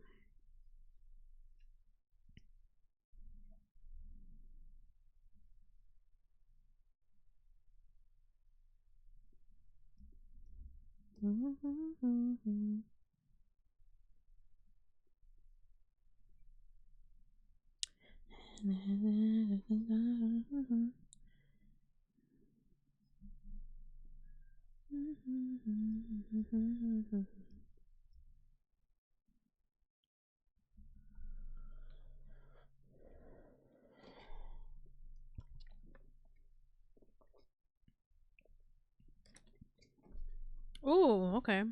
Ooh, okay.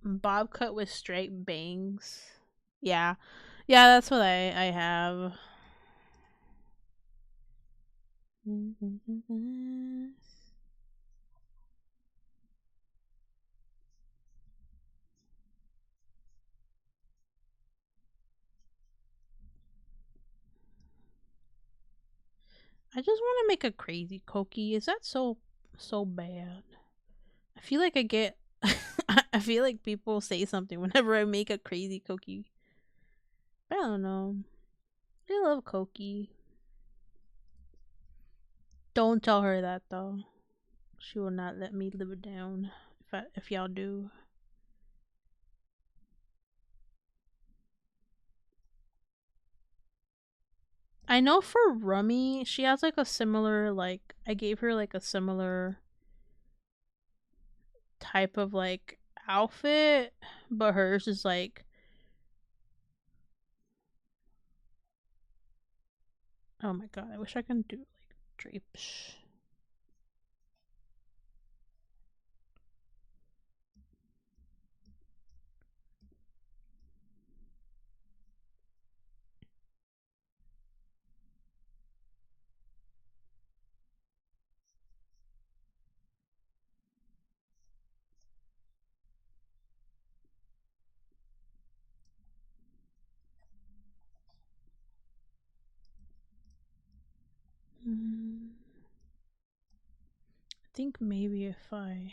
Bob cut with straight bangs. Yeah. Yeah, that's what I have. I just want to make a crazy Coqui. Is that so bad? I feel like I get I feel like people say something whenever I make a crazy Coqui. I don't know. I love Coqui. Don't tell her that though. She will not let me live it down if y'all do. I know for Rummy, she has like a similar like I gave her like a similar type of like outfit, but hers is like oh my god, I wish I could do like drapes. I think maybe if I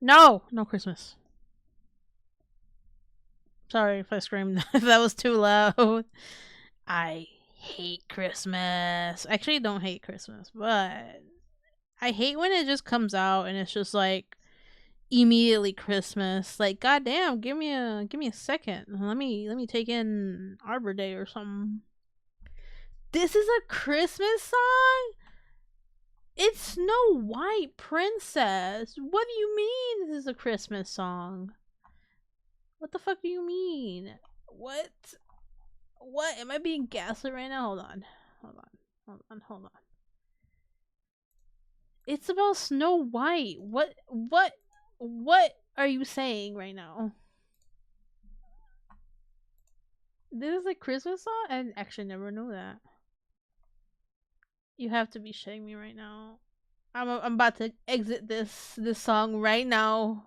No, no Christmas. Sorry if I screamed if that was too loud. I hate Christmas. I actually don't hate Christmas, but I hate when it just comes out and it's just like immediately Christmas. Like, goddamn, give me a second. Let me take in Arbor Day or something. This is a Christmas song? It's Snow White Princess. What do you mean this is a Christmas song? What the fuck do you mean? What? What? Am I being gaslit right now? Hold on. Hold on. Hold on. Hold on. It's about Snow White. What are you saying right now? This is a Christmas song? I actually never knew that. You have to be shitting me right now. I'm about to exit this song right now.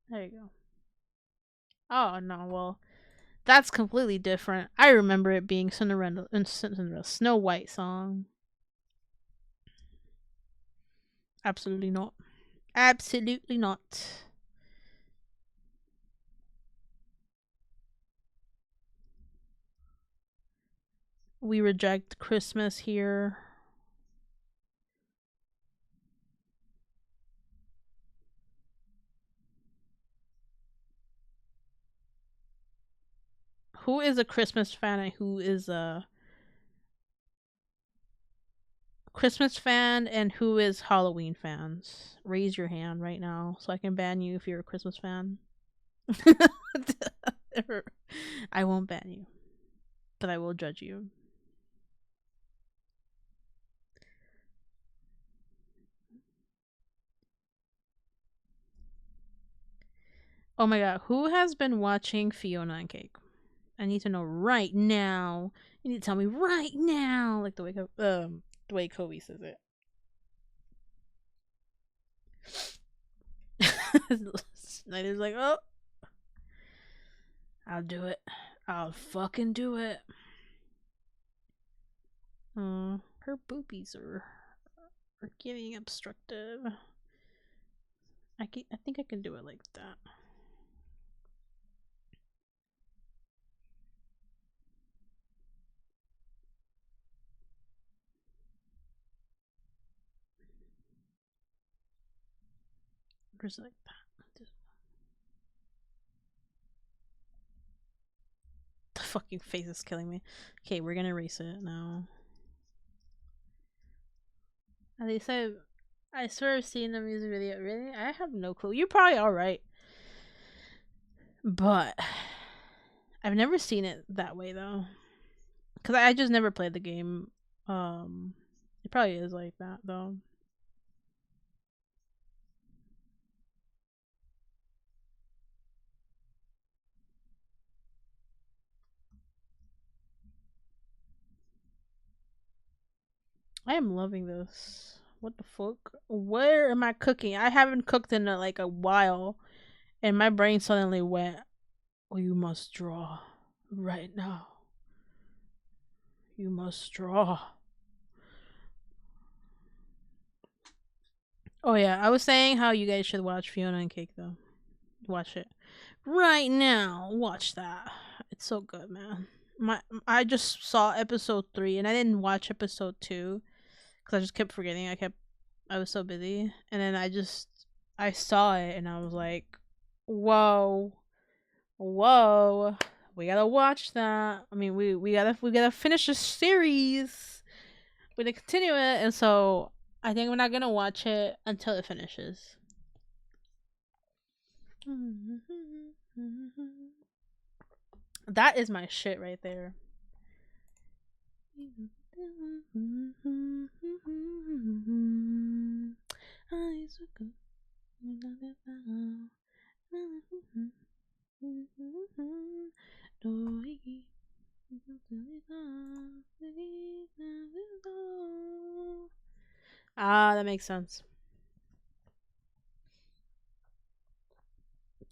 There you go. Oh no, well, that's completely different. I remember it being Cinderella Snow White song. Absolutely not. Absolutely not. We reject Christmas here. Who is a Christmas fan and who is a Christmas fan and who is Halloween fans? Raise your hand right now so I can ban you if you're a Christmas fan. I won't ban you, but I will judge you. Oh my god, who has been watching Fiona and Cake? I need to know right now. You need to tell me right now, like the way Kobe says it. Snyder's like, oh, I'll do it. I'll fucking do it. Her boobies are getting obstructive. I think I can do it like that. Just like that. The fucking face is killing me. Okay, we're gonna erase it now. At least I swear I've seen the music video. Really? I have no clue. You're probably alright. But I've never seen it that way though. Cause I just never played the game. It probably is like that though. I am loving this. What the fuck? Where am I cooking? I haven't cooked in like a while, and my brain suddenly went, "Oh, you must draw right now. You must draw." Oh yeah, I was saying how you guys should watch Fiona and Cake though. Watch it right now. Watch that. It's so good, man. I just saw episode 3 and I didn't watch episode 2 because I just kept forgetting. I was so busy, and then I saw it and I was like, whoa, whoa, we gotta watch that. I mean, we gotta finish the series. We gotta continue it, and so I think we're not gonna watch it until it finishes. That is my shit right there. Ah, that makes sense.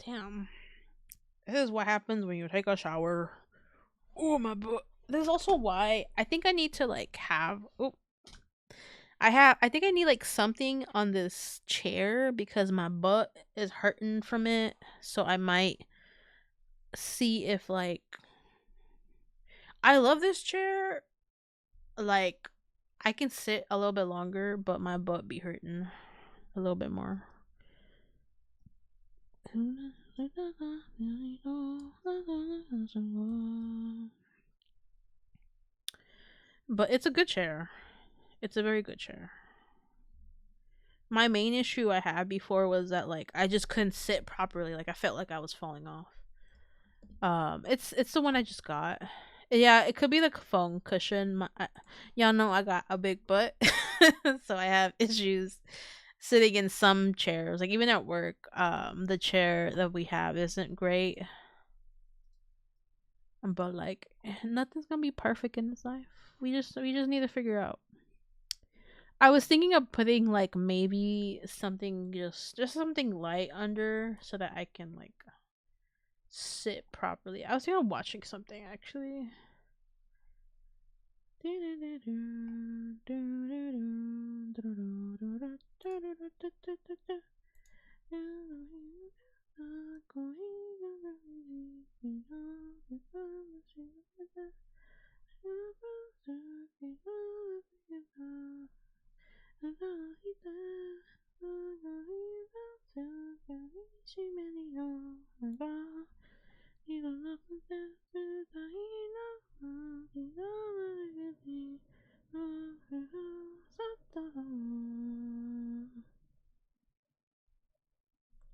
Damn. This is what happens when you take a shower. Oh, my butt. This is also why I think I need to like have. Oh, I think I need like something on this chair because my butt is hurting from it. So I might see if like I love this chair. Like, I can sit a little bit longer, but my butt be hurting a little bit more. But it's a good chair. It's a very good chair. My main issue I had before was that like I just couldn't sit properly. Like I felt like I was falling off. It's the one I just got. Yeah, it could be the phone cushion. Y'all know I got a big butt, so I have issues sitting in some chairs. Like even at work, the chair that we have isn't great. But like nothing's gonna be perfect in this life. We just need to figure out. I was thinking of putting like maybe something just something light under so that I can like sit properly. I was thinking of watching something actually.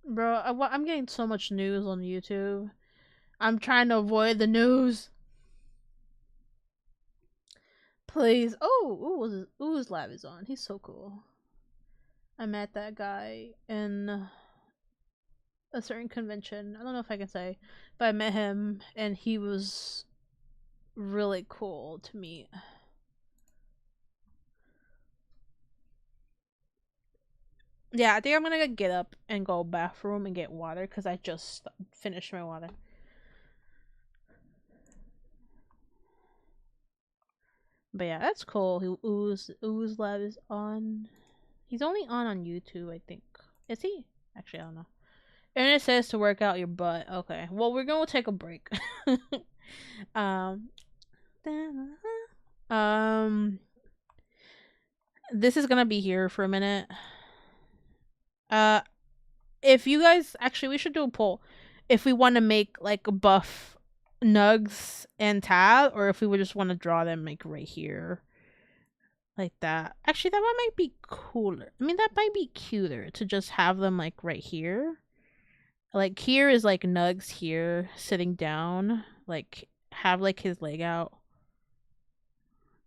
Bro, I'm getting so much news on YouTube. I'm trying to avoid the news. Please. Oh, Ooh's lab is on. He's so cool. I met that guy in a certain convention. I don't know if I can say, but I met him and he was really cool to meet. Yeah, I think I'm gonna get up and go bathroom and get water because I just finished my water. But yeah, that's cool. Ooh's lab is on. He's only on YouTube, I think. Is he? Actually, I don't know. And it says to work out your butt. Okay. Well, we're gonna take a break. um. Um. This is gonna be here for a minute. Uh, if you guys actually, we should do a poll. If we want to make like a buff Nugs and Tab, or if we would just want to draw them like right here, like that. Actually, that one might be cooler. I mean, that might be cuter to just have them like right here. Like here is like Nugs here sitting down, like have like his leg out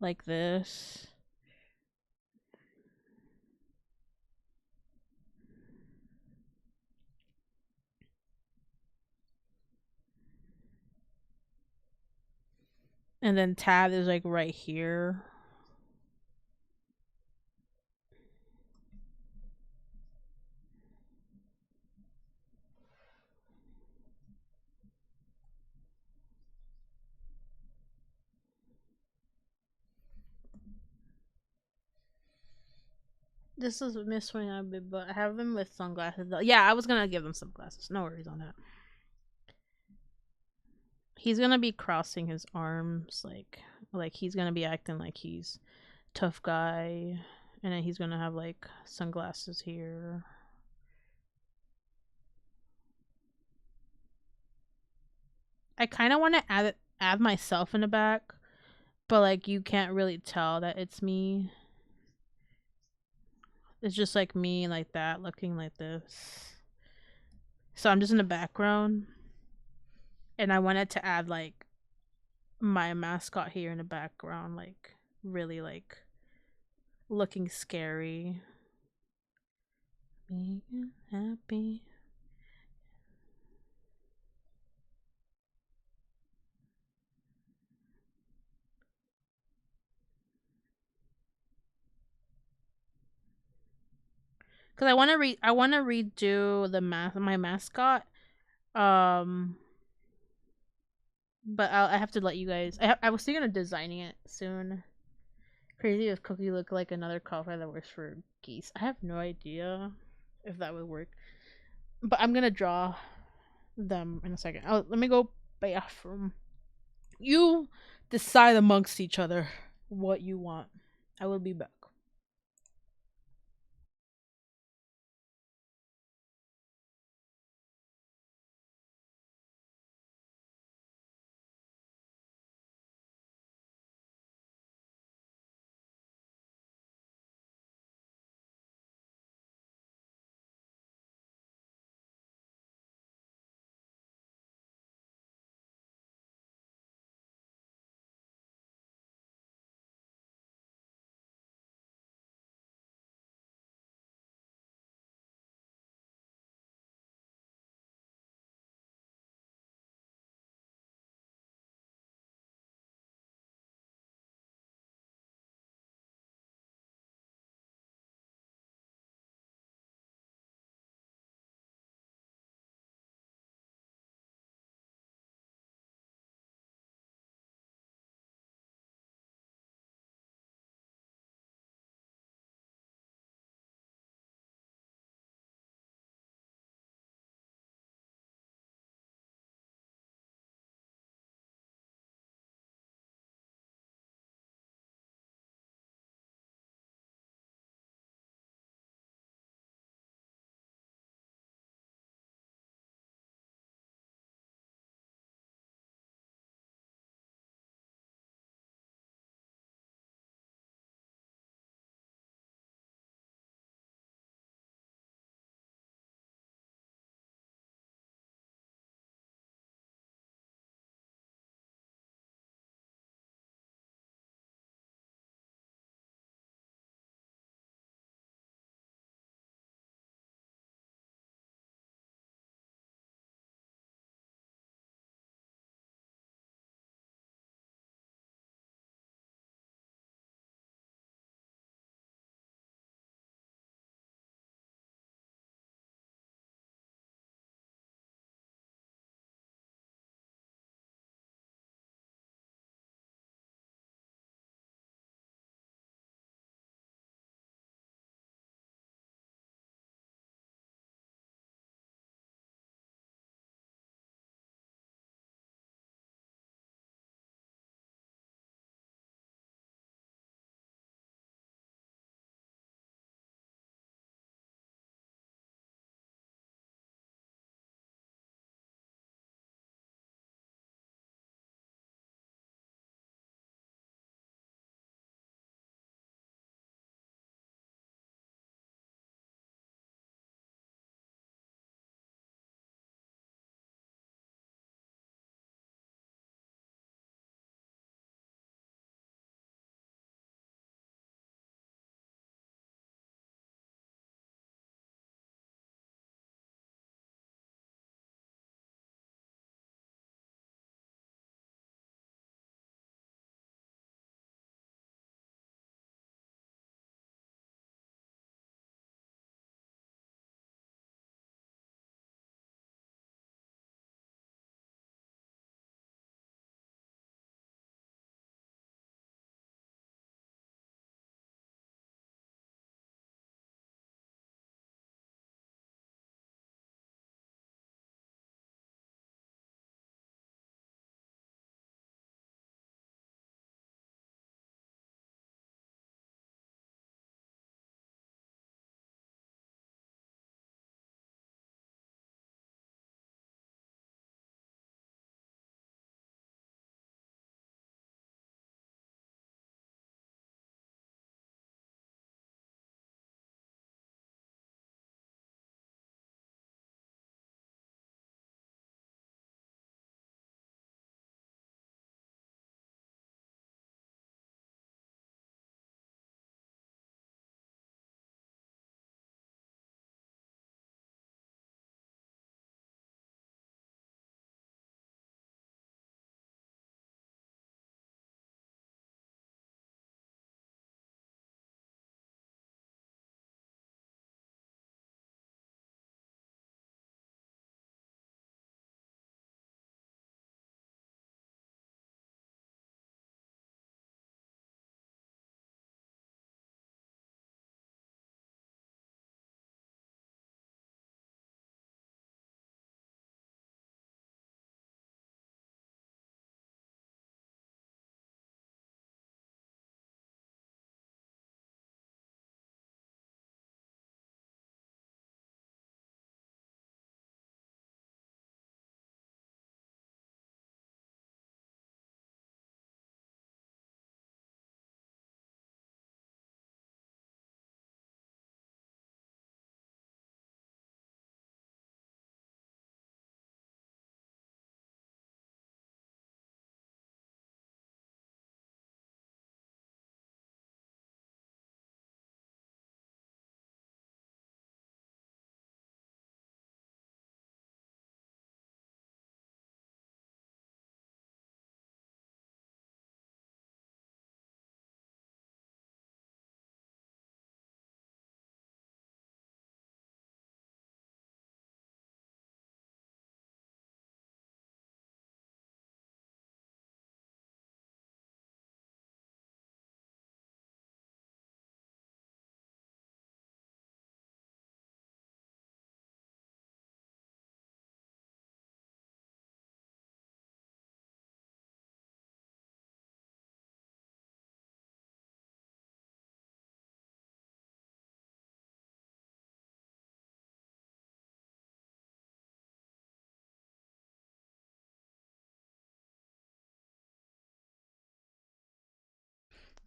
like this. And then Tab is like right here. This is missing a bit, but I have them with sunglasses though. Yeah, I was gonna give them sunglasses. No worries on that. He's gonna be crossing his arms like he's gonna be acting like he's tough guy, and then he's gonna have like sunglasses here. I kind of want to add myself in the back, but like you can't really tell that it's me. It's just like me like that, looking like this. So I'm just in the background, and I wanted to add like my mascot here in the background, like really like looking scary. Being happy. Cause I want to redo my mascot. Um, but I have to let you guys. I was thinking of designing it soon. Crazy if Cookie looked like another cosplay that works for geese. I have no idea if that would work, but I'm gonna draw them in a second. Oh, let me go bathroom. You decide amongst each other what you want. I will be back.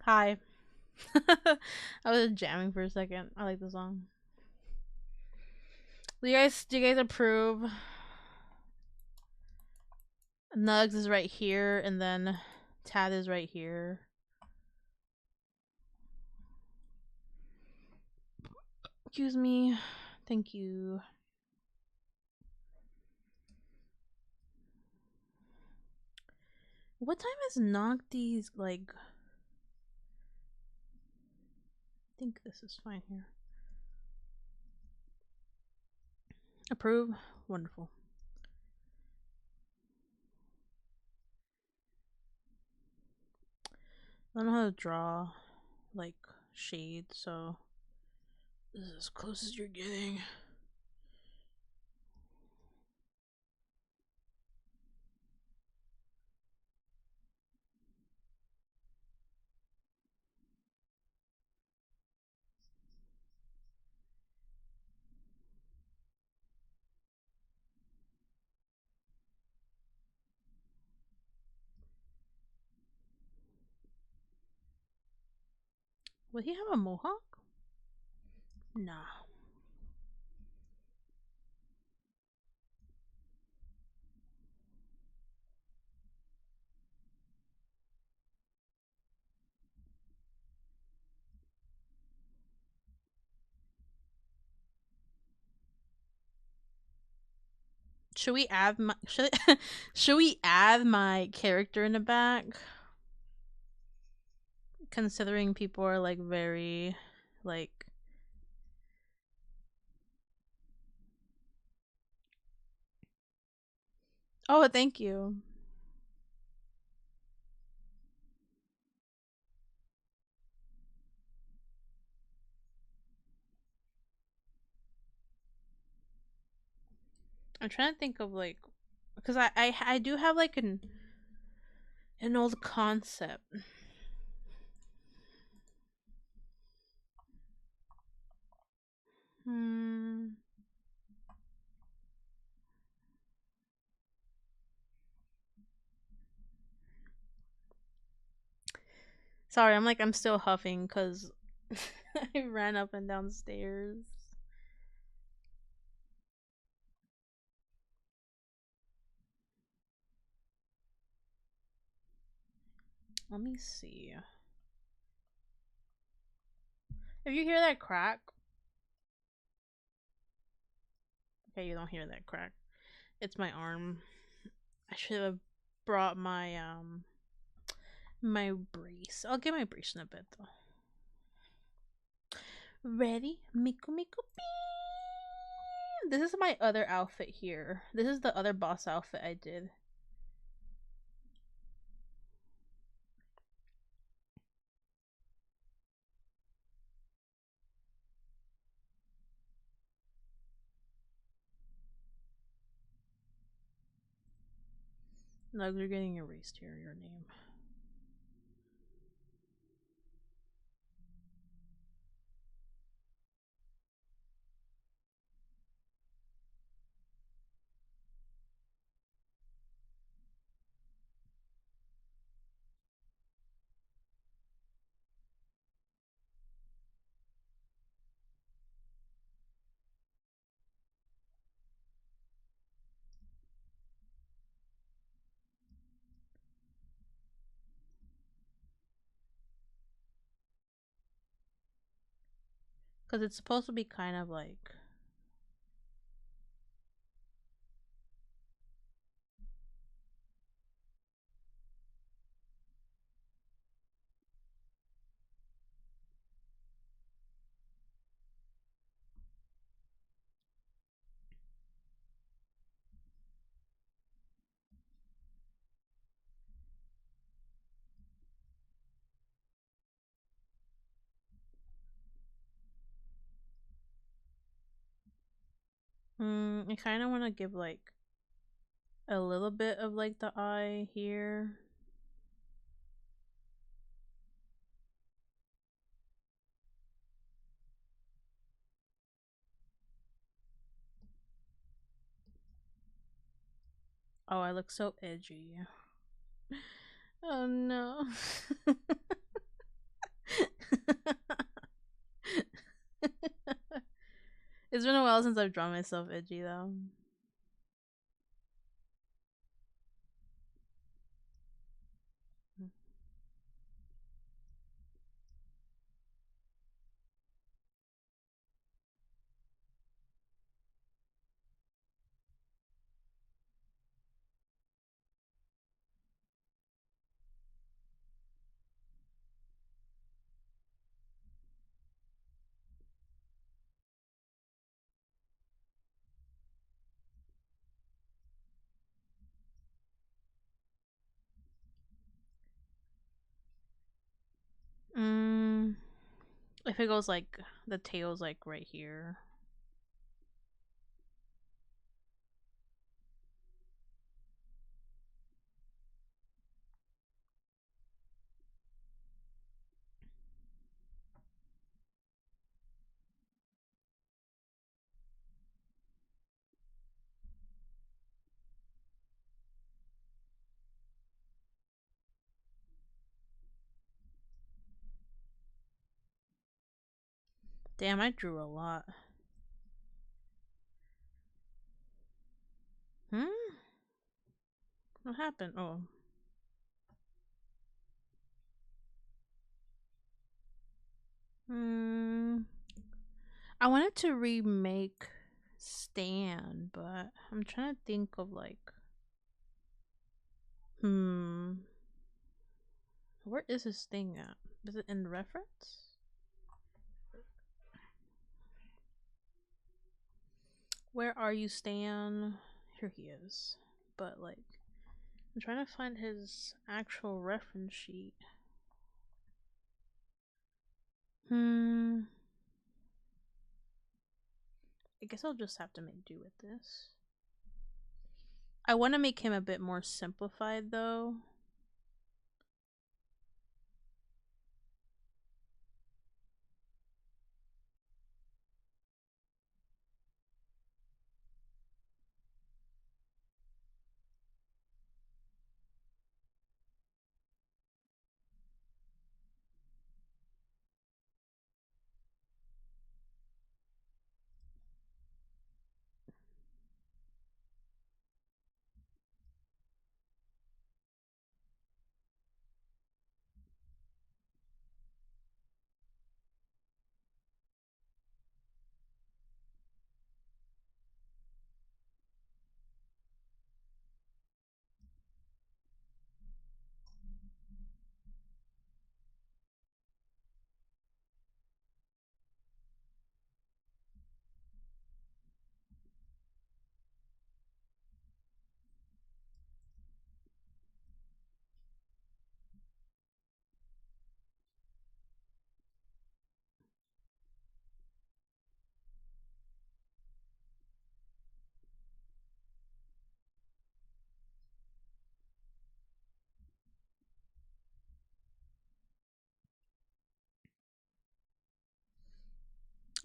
Hi. I was jamming for a second. I like the song. Do you guys approve? Nugs is right here, and then Tad is right here. Excuse me. Thank you. What time is Nocti's, like... I think this is fine here. Approve? Wonderful. I don't know how to draw, like, shades, so... This is as close as you're getting. Would he have a mohawk? Nah. Should we add my should we add my character in the back? Considering people are like very like oh, thank you. I'm trying to think of like because I do have like an old concept. Hmm. Sorry, I'm still huffing because I ran up and down the stairs. Let me see. If you hear that crack, okay, you don't hear that crack. It's my arm. I should have brought my brace. I'll get my brace in a bit though. Ready? Miku Miku Bee! This is my other outfit here. This is the other boss outfit I did. Nugs are getting erased here, your name. Because it's supposed to be kind of like... I kind of want to give like a little bit of like the eye here. Oh, I look so edgy. Oh no. It's been a while since I've drawn myself edgy though. Mm, if it goes like the tail's like right here. Damn, I drew a lot. Hmm? What happened? Oh. Hmm. I wanted to remake Stan, but I'm trying to think of like where is his thing at? Is it in the reference? Where are you, Stan? Here he is. But like I'm trying to find his actual reference sheet. I guess I'll just have to make do with this. I want to make him a bit more simplified though.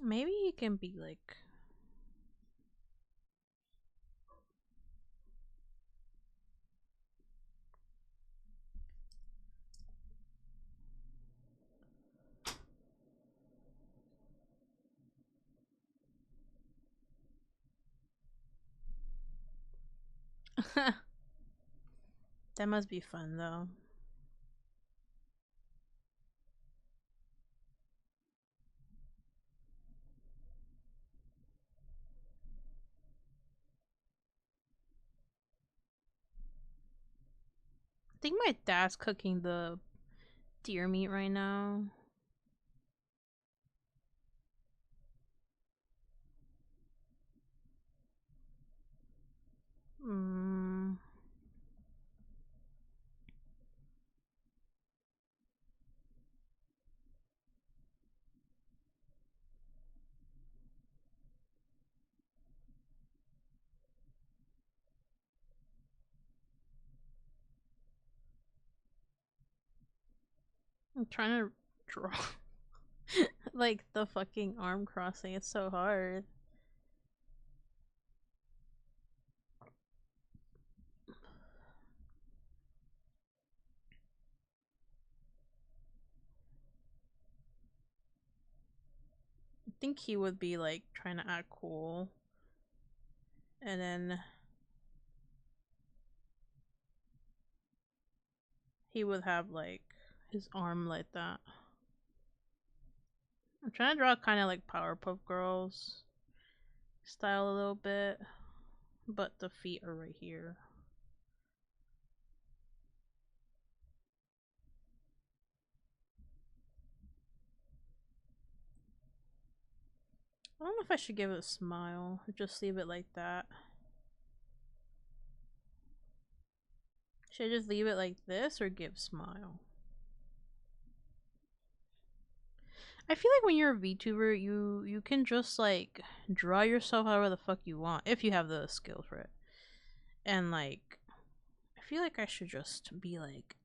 Maybe he can be like that must be fun though. I think my dad's cooking the deer meat right now. Mm. I'm trying to draw like the fucking arm crossing. It's so hard. think he would be like trying to act cool. And then he would have like his arm like that. I'm trying to draw kind of like Powerpuff Girls style a little bit, but the feet are right here. I don't know if I should give it a smile or just leave it like that. Should I just leave it like this or give smile? I feel like when you're a VTuber, you can just like draw yourself however the fuck you want if you have the skills for it. And like, I feel like I should just be like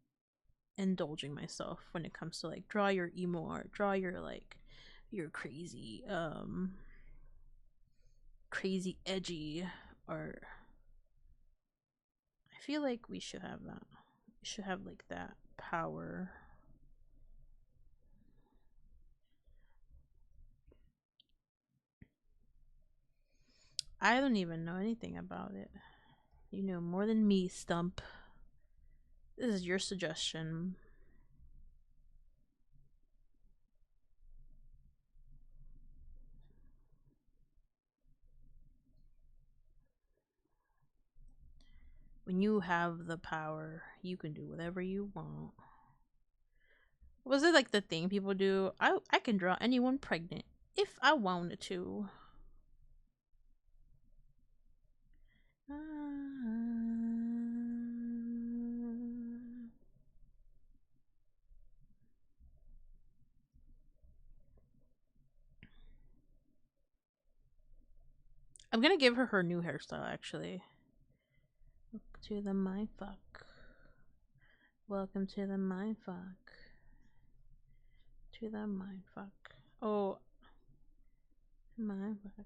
indulging myself when it comes to like draw your emo art, draw your like your crazy edgy art. I feel like we should have that. We should have like that power. I don't even know anything about it. You know more than me, Stump. This is your suggestion. When you have the power, you can do whatever you want. Was it like the thing people do? I can draw anyone pregnant if I wanted to. I'm gonna give her her new hairstyle actually. Welcome to the mindfuck. Welcome to the mindfuck. To the mindfuck. Oh, mindfuck.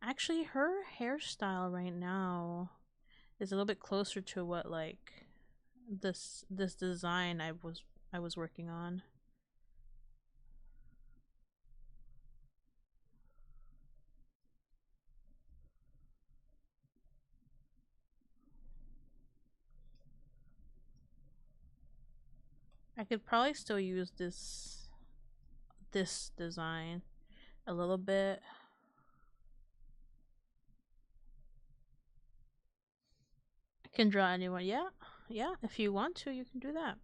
Actually, her hairstyle right now is a little bit closer to what like this design I was working on. I could probably still use this design a little bit. I can draw anyone. Yeah, yeah. If you want to, you can do that.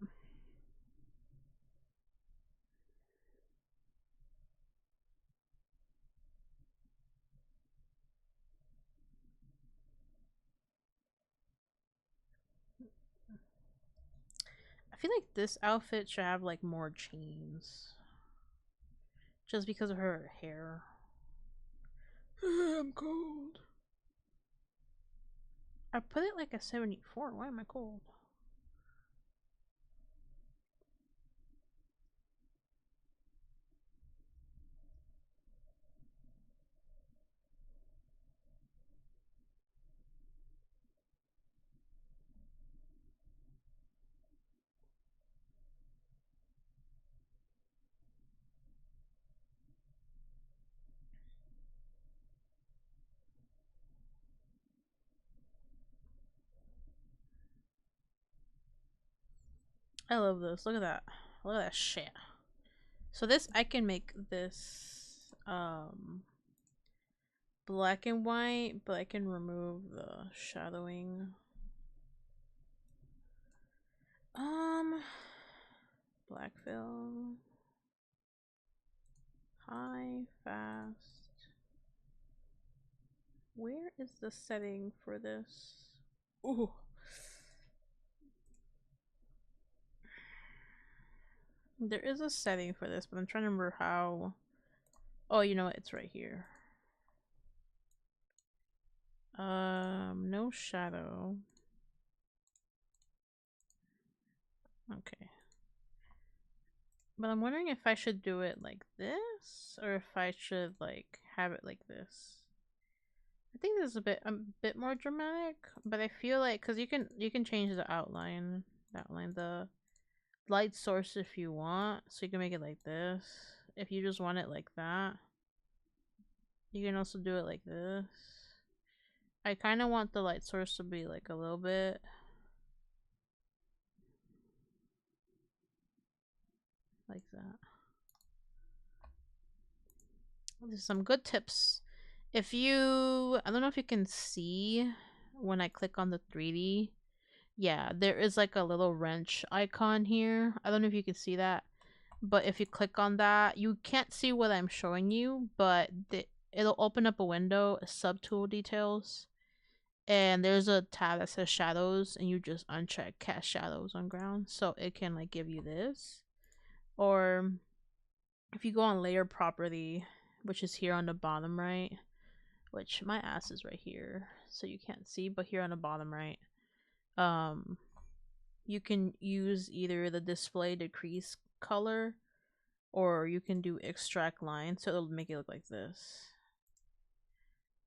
I feel like this outfit should have like more chains. Just because of her hair. I'm cold. I put it like a 74. Why am I cold? I love this. Look at that. Look at that shit. So this, I can make this black and white, but I can remove the shadowing. Black fill. High, fast. Where is the setting for this? Ooh. There is a setting for this, but I'm trying to remember how. Oh, you know what? It's right here. No shadow. Okay. But I'm wondering if I should do it like this, or if I should like have it like this. I think this is a bit more dramatic, but I feel like because you can change the outline, the light source if you want, so you can make it like this. if you just want it like that, you can also do it like this. I kind of want the light source to be like a little bit like that. There's some good tips. If you, I don't know if you can see when I click on the 3D. Yeah, there is like a little wrench icon here. I don't know if you can see that. But if you click on that, you can't see what I'm showing you, but it'll open up a window, subtool details. And there's a tab that says shadows, and you just uncheck cast shadows on ground. So it can like give you this. Or if you go on layer property, which is here on the bottom right, which my ass is right here, so you can't see, but here on the bottom right, you can use either the display decrease color, or you can do extract line, so it'll make it look like this.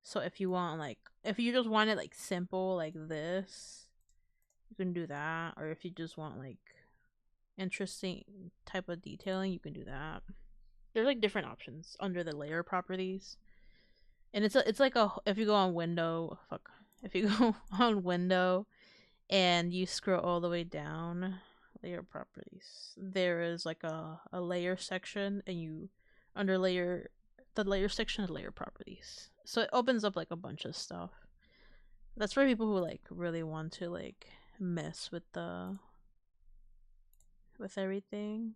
So if you want like, if you just want it like simple like this, you can do that. Or if you just want like interesting type of detailing, you can do that. There's like different options under the layer properties. And it's like a, if you go on window, if you go on window and you scroll all the way down, layer properties, there is like a layer section, and you under layer, the layer section is layer properties. So it opens up like a bunch of stuff. That's for people who like really want to like mess with everything.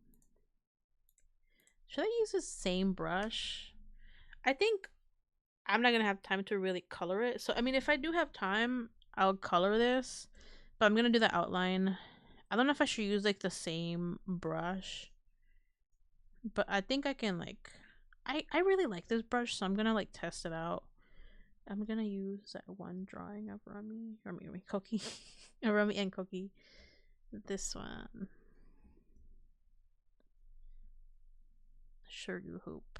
Should I use the same brush? I think I'm not gonna have time to really color it. So I mean, if I do have time, I'll color this, but I'm gonna do the outline. I don't know if I should use like the same brush, but I think I can like, I really like this brush, so I'm gonna like test it out. I'm gonna use that one drawing of Rummy, Coqui, Rummy and Coqui. This one, Sugar Hoop.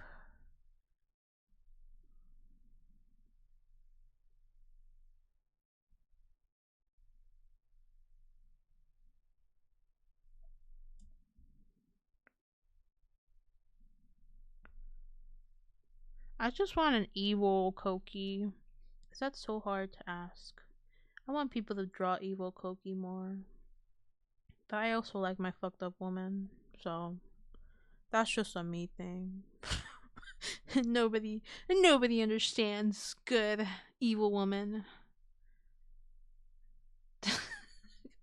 I just want an evil Coqui. Is that so hard to ask? I want people to draw evil Coqui more. But I also like my fucked up woman, so that's just a me thing. nobody understands good evil woman.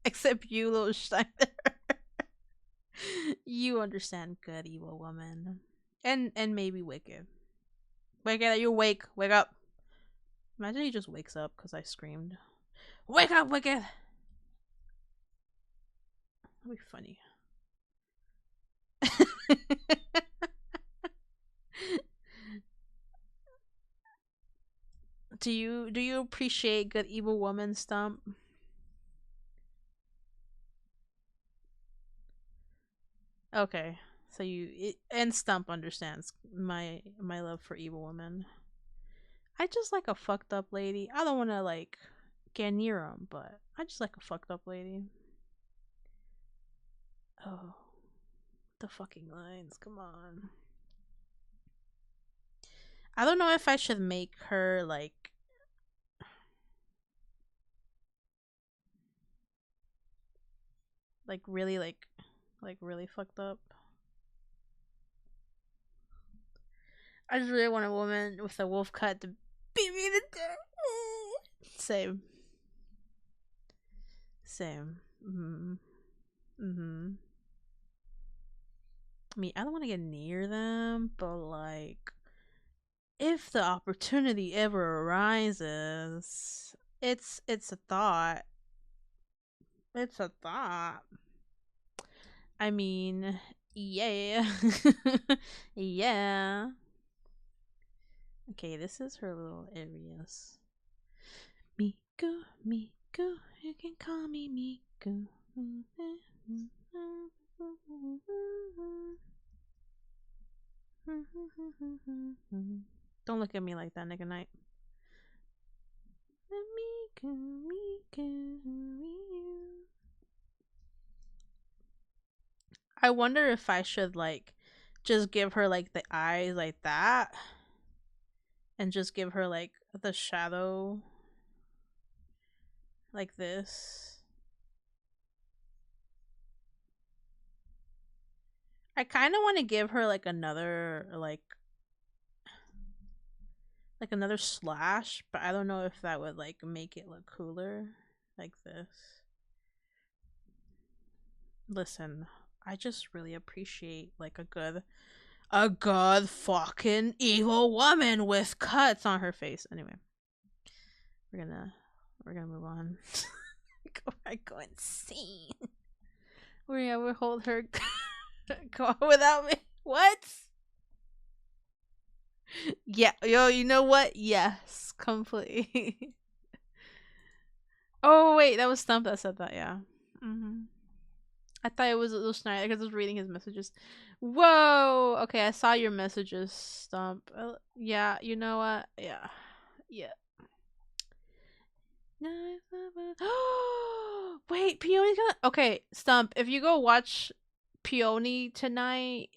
Except you, little Steiner. You understand good evil woman. And maybe Wicked. Wicked, you awake. Wake up. Imagine he just wakes up because I screamed. Wake up, Wicked! That'd be funny. do you appreciate good evil woman, Stump? Okay, so and Stump understands my love for evil woman. I just like a fucked up lady. I don't want to like get near them, but I just like a fucked up lady. Oh, the fucking lines! Come on. I don't know if I should make her really really fucked up. I just really want a woman with a wolf cut to beat me to death. Same. Same. I mean, I don't want to get near them, but like, if the opportunity ever arises, it's a thought. It's a thought. I mean, yeah. Yeah. Okay, this is her little areas. Miku, Miku, you can call me Miku. Don't look at me like that, nigga night. Miku, Miku, I wonder if I should like just give her like the eyes like that, and just give her like the shadow like this. I kind of want to give her like another slash, but I don't know if that would like make it look cooler like this. Listen, I just really appreciate like a good fucking evil woman with cuts on her face. Anyway, we're gonna we're gonna move on. I go insane. We hold her. Go on without me. What? Yeah, yo, you know what? Yes, completely. Oh wait, that was Stump that said that. Yeah. Mm-hmm. I thought it was a little Schneider because I was reading his messages. Whoa. Okay, I saw your messages, Stump. Yeah, you know what? Yeah. Yeah. Wait, Peony's gonna. Okay, Stump. If you go watch Peony tonight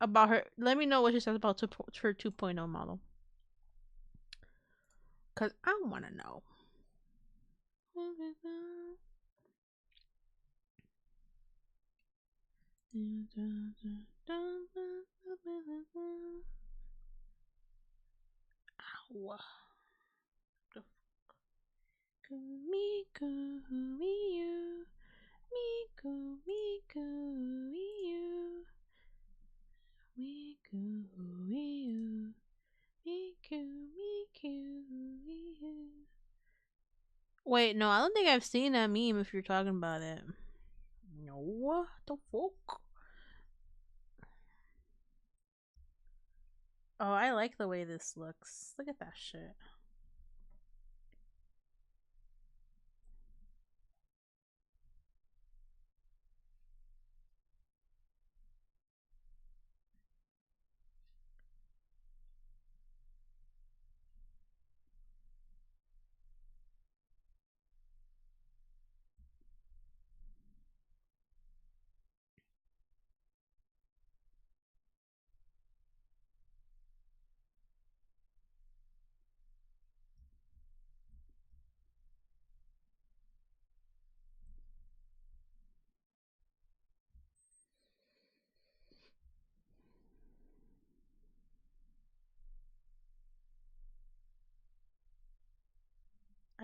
about her, let me know what she says about her 2.0 model. Cause I want to know. Ow. Miku, Miyu, Miku, Miku, Miyu, Miku, Miyu, Miku, Miku, Miyu. Wait, no, I don't think I've seen that meme if you're talking about it. No, what the fuck? Oh, I like the way this looks. Look at that shit.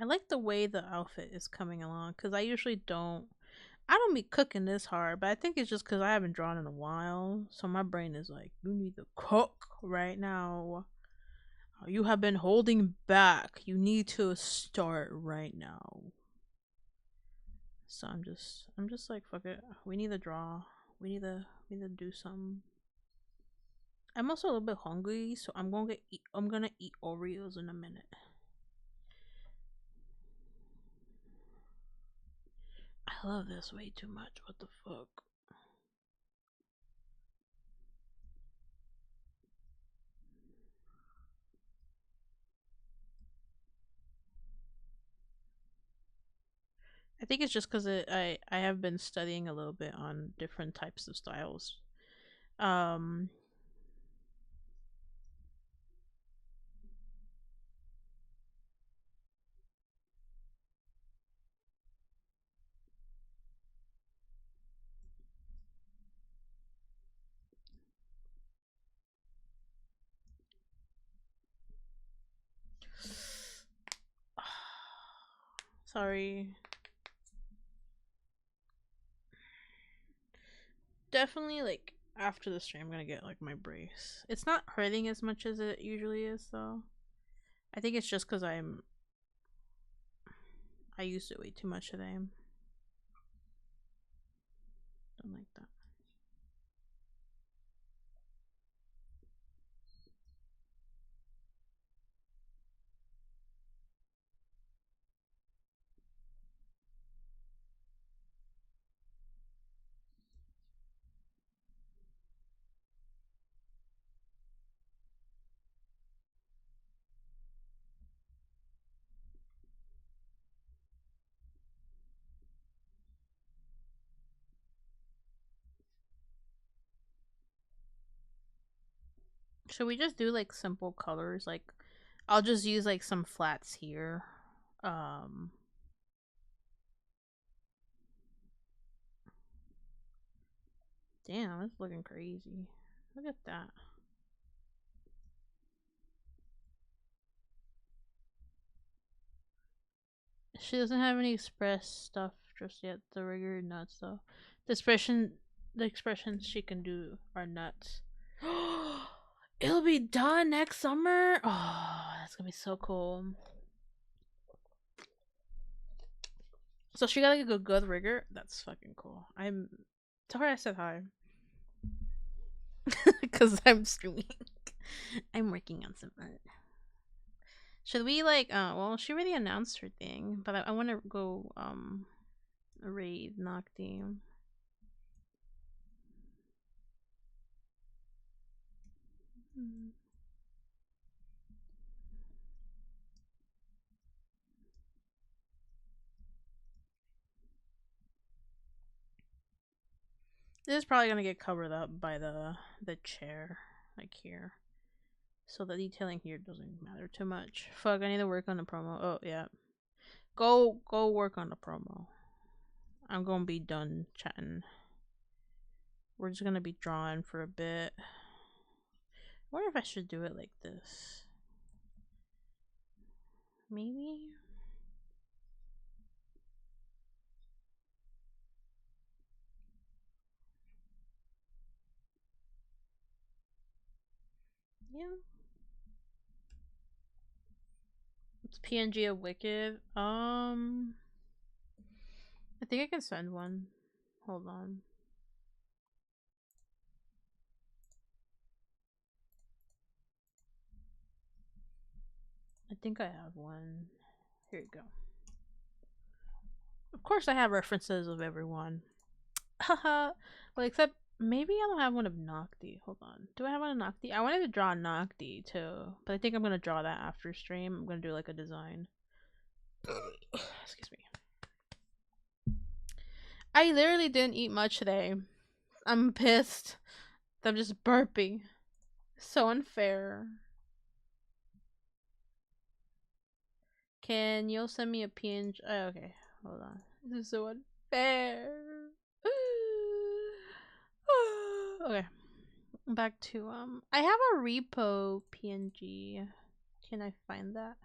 I like the way the outfit is coming along because I don't be cooking this hard, but I think it's just because I haven't drawn in a while. So my brain is like, you need to cook right now. You have been holding back. You need to start right now. So I'm just like, fuck it. We need to draw. We need to do something. I'm also a little bit hungry, so I'm gonna eat Oreos in a minute. I love this way too much. What the fuck? I think it's just because I have been studying a little bit on different types of styles. Um, sorry. Definitely like after the stream, I'm gonna get like my brace. It's not hurting as much as it usually is, though. I think it's just because I used it way too much today. Don't like that. Should we just do like simple colors? Like, I'll just use like some flats here. Um, Damn, it's looking crazy. Look at that. She doesn't have any express stuff just yet. The regular nuts though. The expressions she can do are nuts. It'll be done next summer. Oh, that's gonna be so cool. So she got like a good rigor. That's fucking cool. Tell her I said hi. Because I'm streaming. I'm working on some art. Should we like well she already announced her thing, but I wanna go raid Nocti. This is probably gonna get covered up by the chair, like here. So the detailing here doesn't matter too much. Fuck, I need to work on the promo. Oh yeah. Go work on the promo. I'm gonna be done chatting. We're just gonna be drawing for a bit. I wonder if I should do it like this. Maybe? Yeah. It's PNG of Wicked. I think I can send one. Hold on. I think I have one. Here you go. Of course I have references of everyone. Haha. Well, except maybe I don't have one of Nocti. Hold on. Do I have one of Nocti? I wanted to draw Nocti too, but I think I'm gonna draw that after stream. I'm gonna do like a design. Excuse me. I literally didn't eat much today. I'm pissed. I'm just burping. So unfair. Can you send me a PNG? Oh, okay, hold on. This is so unfair. Okay, back to I have a repo PNG. Can I find that?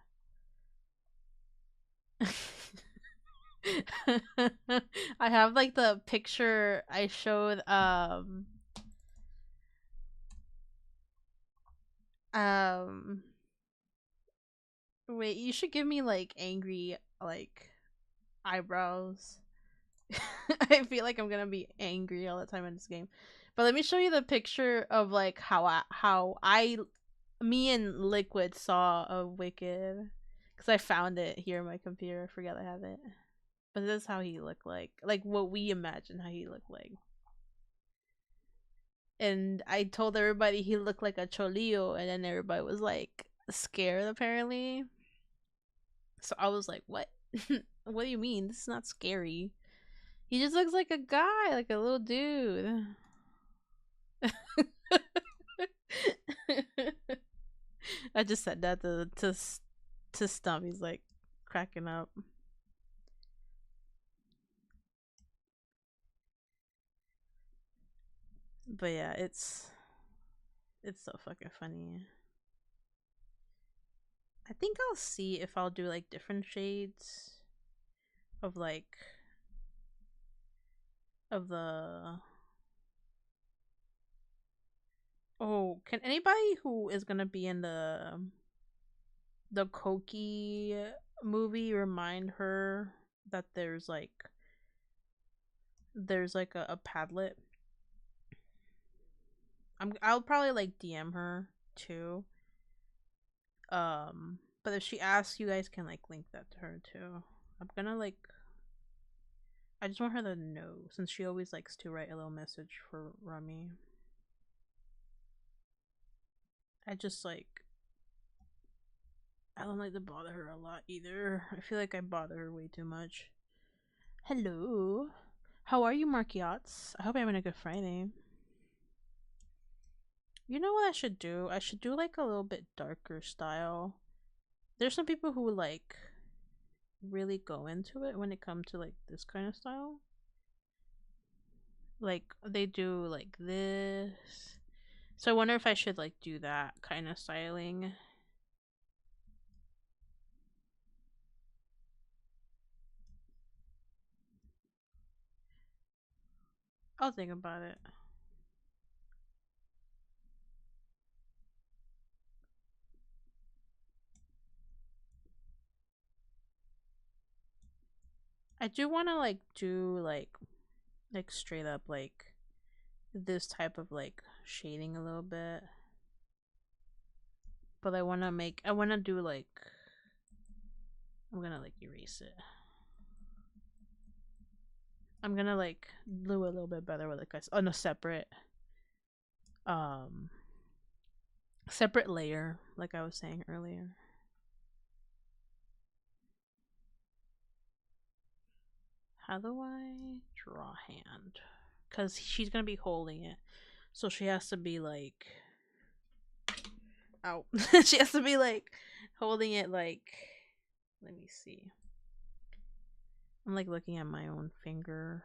I have like the picture I showed wait, you should give me like angry like eyebrows. I feel like I'm gonna be angry all the time in this game. But let me show you the picture of like me and Liquid saw a Wicked, because I found it here on my computer. I forgot I have it. But this is how he looked like what we imagine how he looked like. And I told everybody he looked like a cholillo, and then everybody was like scared apparently. So I was like, what? What do you mean? This is not scary. He just looks like a guy, like a little dude. I just said that to Stump. He's like cracking up. But yeah, it's so fucking funny. I think I'll see if I'll do like different shades of like of the Oh, can anybody who is gonna be in the Coqui movie remind her that there's like a Padlet? I'll probably like DM her too. But if she asks, you guys can like link that to her too. I'm gonna like I just want her to know, since she always likes to write a little message for Rummy. I just like I don't like to bother her a lot either. I feel like I bother her way too much. Hello. How are you, Mark Yachts? I hope you're having a good Friday. You know what I should do? I should do like a little bit darker style. There's some people who like really go into it when it comes to like this kind of style. Like they do like this. So I wonder if I should like do that kind of styling. I'll think about it. I do want to like do like straight up like this type of like shading a little bit. But I want to do like I'm going to like erase it. I'm going to like do a little bit better with like a separate um separate layer like I was saying earlier. How do I draw hand? Because she's going to be holding it. So she has to be like out. She has to be like holding it like let me see. I'm like looking at my own finger.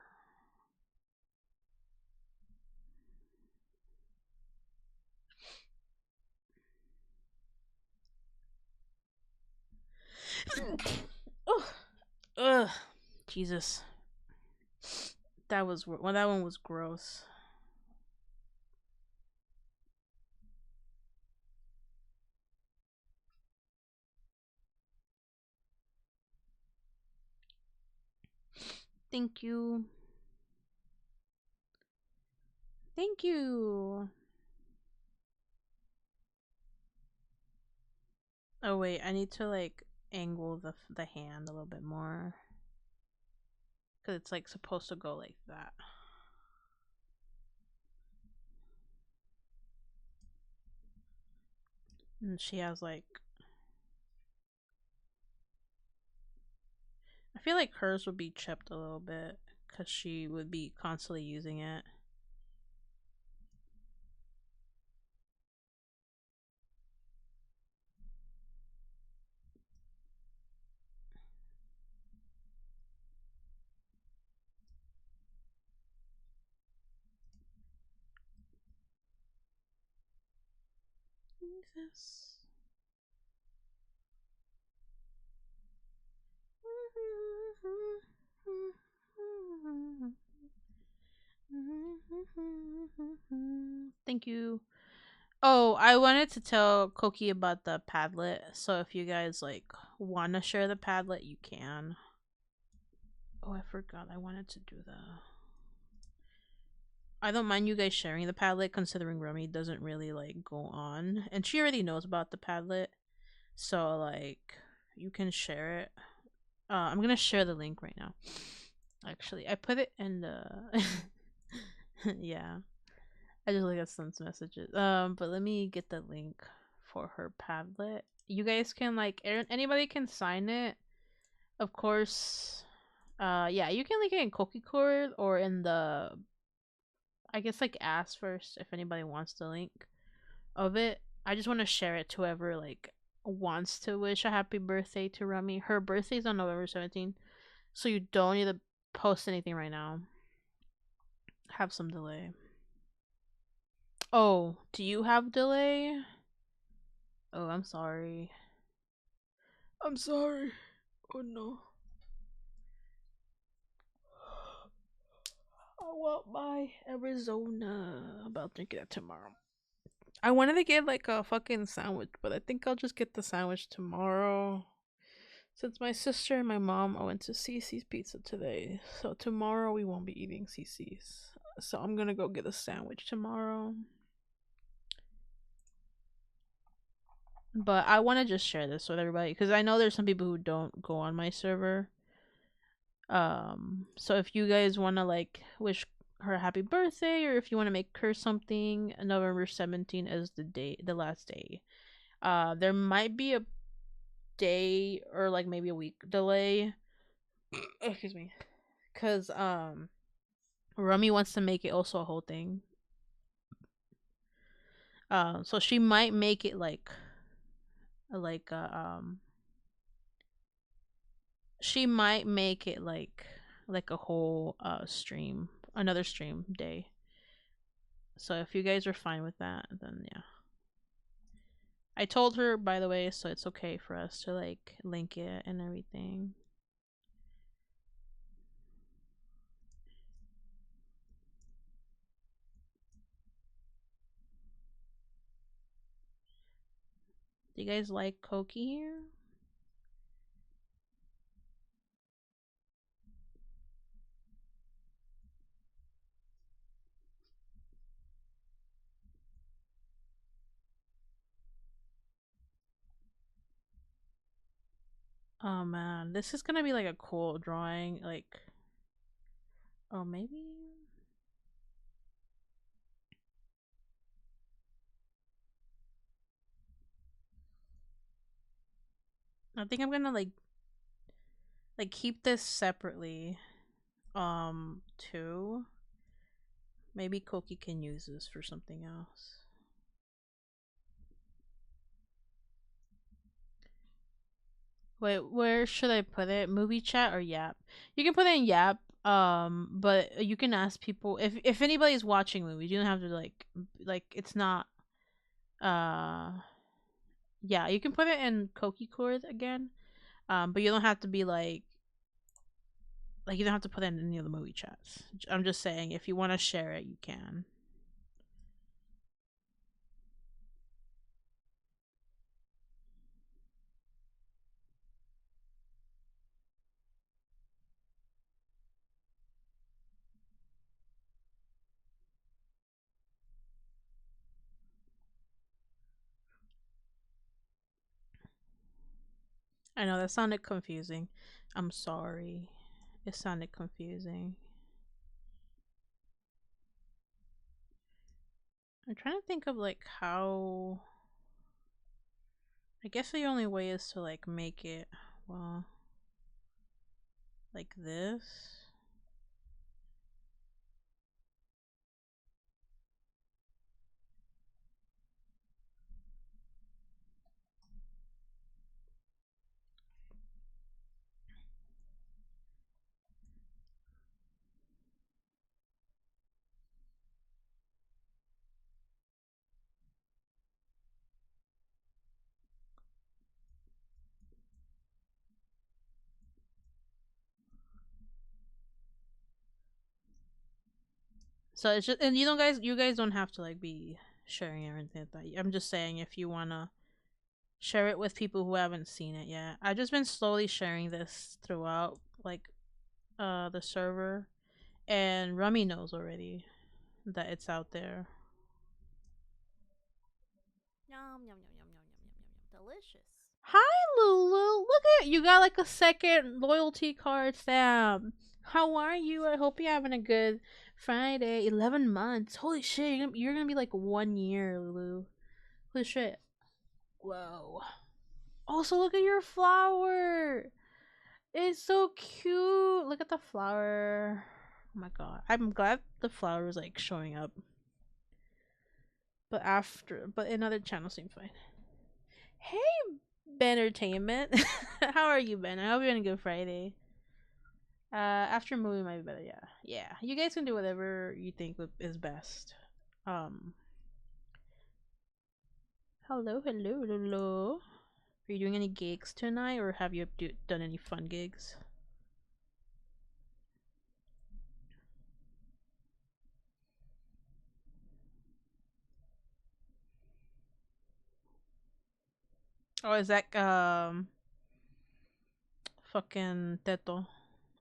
Ugh. Ugh. Jesus. That was well, that one was gross. Thank you. Thank you. Oh wait, I need to like angle the hand a little bit more because it's like supposed to go like that. And she has like I feel like hers would be chipped a little bit because she would be constantly using it. Jesus. Thank you. Oh, I wanted to tell Coqui about the Padlet. So if you guys like want to share the Padlet, you can. Oh, I forgot. I wanted to do the. I don't mind you guys sharing the Padlet, considering Rummy doesn't really like go on, and she already knows about the Padlet. So like, you can share it. I'm gonna share the link right now. Actually, I put it in the. Yeah. I just look at some messages. But let me get the link for her Padlet. You guys can like anybody can sign it. Of course. Yeah, you can link it in Coqui Cord or in the I guess like ask first if anybody wants the link of it. I just want to share it to whoever like wants to wish a happy birthday to Rummy. Her birthday's on November 17th. So you don't need to post anything right now. Have some delay. Oh, do you have delay? Oh, I'm sorry. I'm sorry. Oh no. I want my Arizona. About to get that tomorrow. I wanted to get like a fucking sandwich, but I think I'll just get the sandwich tomorrow. Since my sister and my mom went to Cece's Pizza today, so tomorrow we won't be eating Cece's. So I'm gonna go get a sandwich tomorrow. But I want to just share this with everybody because I know there's some people who don't go on my server. So if you guys want to like wish her a happy birthday, or if you want to make her something, November 17th is the last day. There might be a day or like maybe a week delay. Excuse me, because Rummy wants to make it also a whole thing. So she might make it like she might make it like a whole stream, another stream day. So if you guys are fine with that, then yeah. I told her, by the way, so it's okay for us to like link it and everything. Do you guys like Coqui here? Oh man, this is gonna be like a cool drawing. Like, oh maybe. I think I'm gonna like keep this separately. Too. Maybe Coqui can use this for something else. Wait, where should I put it? Movie chat or Yap? You can put it in Yap. But you can ask people if anybody's watching movies. You don't have to like it's not. Uh, yeah, you can put it in Coqui Cord again. But you don't have to be like you don't have to put it in any of the movie chats. I'm just saying if you want to share it, you can. I know that sounded confusing. I'm sorry. It sounded confusing. I'm trying to think of like how. I guess the only way is to like make it, well, like this. So it's just, and you guys don't have to like be sharing everything like that. I'm just saying if you wanna share it with people who haven't seen it yet. I've just been slowly sharing this throughout like the server, and Rummy knows already that it's out there. Yum, yum, yum, yum, yum, yum, yum, yum. Delicious. Hi Lulu, look at you got like a second loyalty card, Sam. How are you? I hope you're having a good Friday. 11 months. Holy shit, you're gonna be like 1 year, Lulu. Holy shit. Whoa. Also, look at your flower. It's so cute. Look at the flower. Oh my god. I'm glad the flower was like showing up. But another channel seemed fine. Hey, Ben Entertainment. How are you, Ben? I hope you're having a good Friday. After movie might be better. Yeah, yeah. You guys can do whatever you think is best. Um, hello, hello, hello. Are you doing any gigs tonight, or have you done any fun gigs? Oh, is that fucking Teto?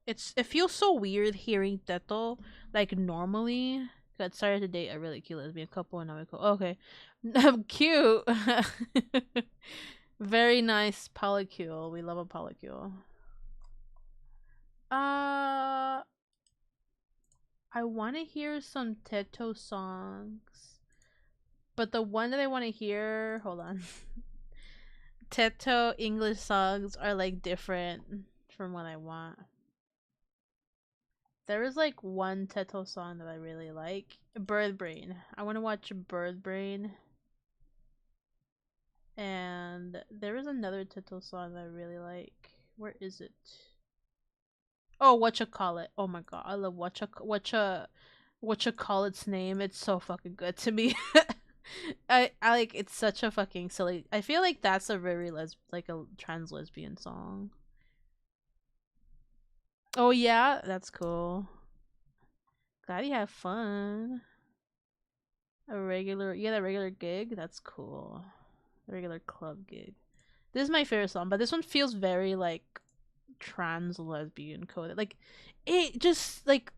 It feels so weird hearing Teto like normally. Got started to date a really cute lesbian couple, and now we go. Okay, I'm cute. Very nice polycule. We love a polycule. Uh, I want to hear some Teto songs, but the one that I want to hear, hold on. Teto English songs are like different from what I want. There is like one Teto song that I really like. Bird Brain. I want to watch Bird Brain. And there is another Tito song that I really like. Where is it? Oh, what you call it? Oh my god, I love what you call its name. It's so fucking good to me. I like it's such a fucking silly. I feel like that's a very like a trans lesbian song. Oh yeah, that's cool. Glad you have fun. A regular, you had a regular gig. That's cool. A regular club gig. This is my favorite song, but this one feels very like trans lesbian coded. Like it just like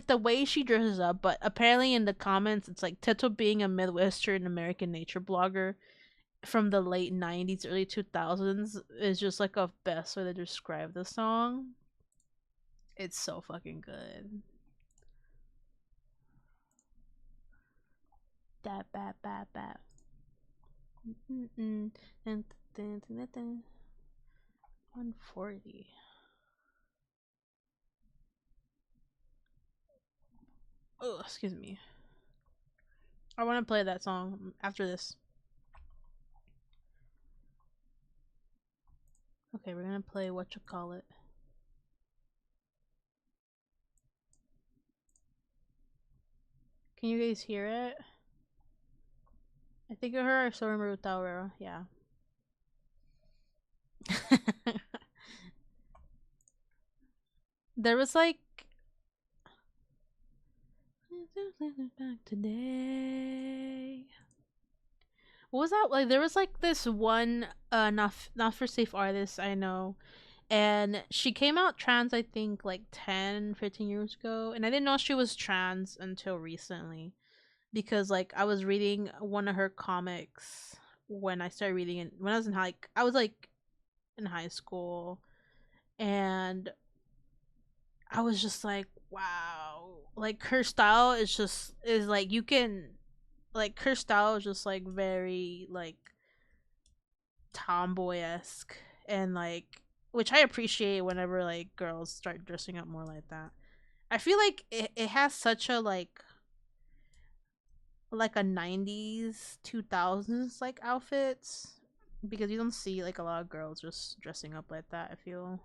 the way she dresses up, but apparently in the comments it's like Teto being a Midwestern American nature blogger from the late 90s, early 2000s is just like a best way to describe the song. It's so fucking good. That bad bad bad. Mm-mm. 140. Oh, excuse me. I want to play that song after this. Okay, we're gonna play what you call it. Can you guys hear it? I think I heard Sorry Tower. Yeah. There was like back today. What was that like? There was like this one not for safe artist I know, and she came out trans I think like 10, 15 years ago, and I didn't know she was trans until recently because like I was reading one of her comics when I started reading it when I was in I was like in high school, and I was just like, wow. Like her style is like you can like her style is just like very like tomboy esque and like which I appreciate whenever like girls start dressing up more like that. I feel like it has such a like a 90s 2000s like outfits because you don't see like a lot of girls just dressing up like that. I feel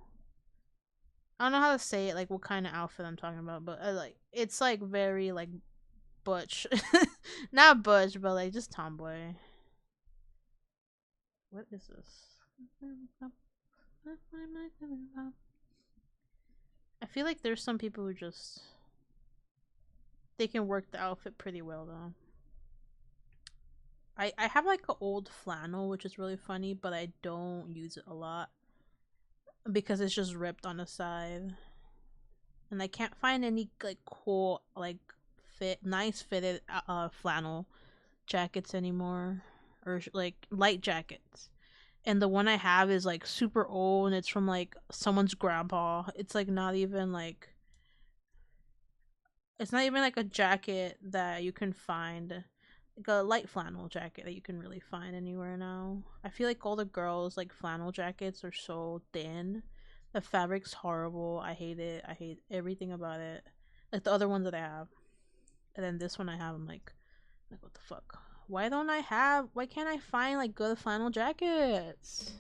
I don't know how to say it, like what kind of outfit I'm talking about, but like it's like very like butch, not butch, but like just tomboy. What is this? I feel like there's some people who just they can work the outfit pretty well though. I have like an old flannel which is really funny, but I don't use it a lot because it's just ripped on the side, and I can't find any like cool like nice fitted flannel jackets anymore, or like light jackets. And the one I have is like super old and it's from like someone's grandpa. It's like not even like it's not even like a jacket that you can find, like a light flannel jacket that you can really find anywhere now. I feel like all the girls like flannel jackets are so thin. The fabric's horrible. I hate it. I hate everything about it. Like the other ones that I have. And then this one I have, I'm like what the fuck? Why can't I find like good flannel jackets?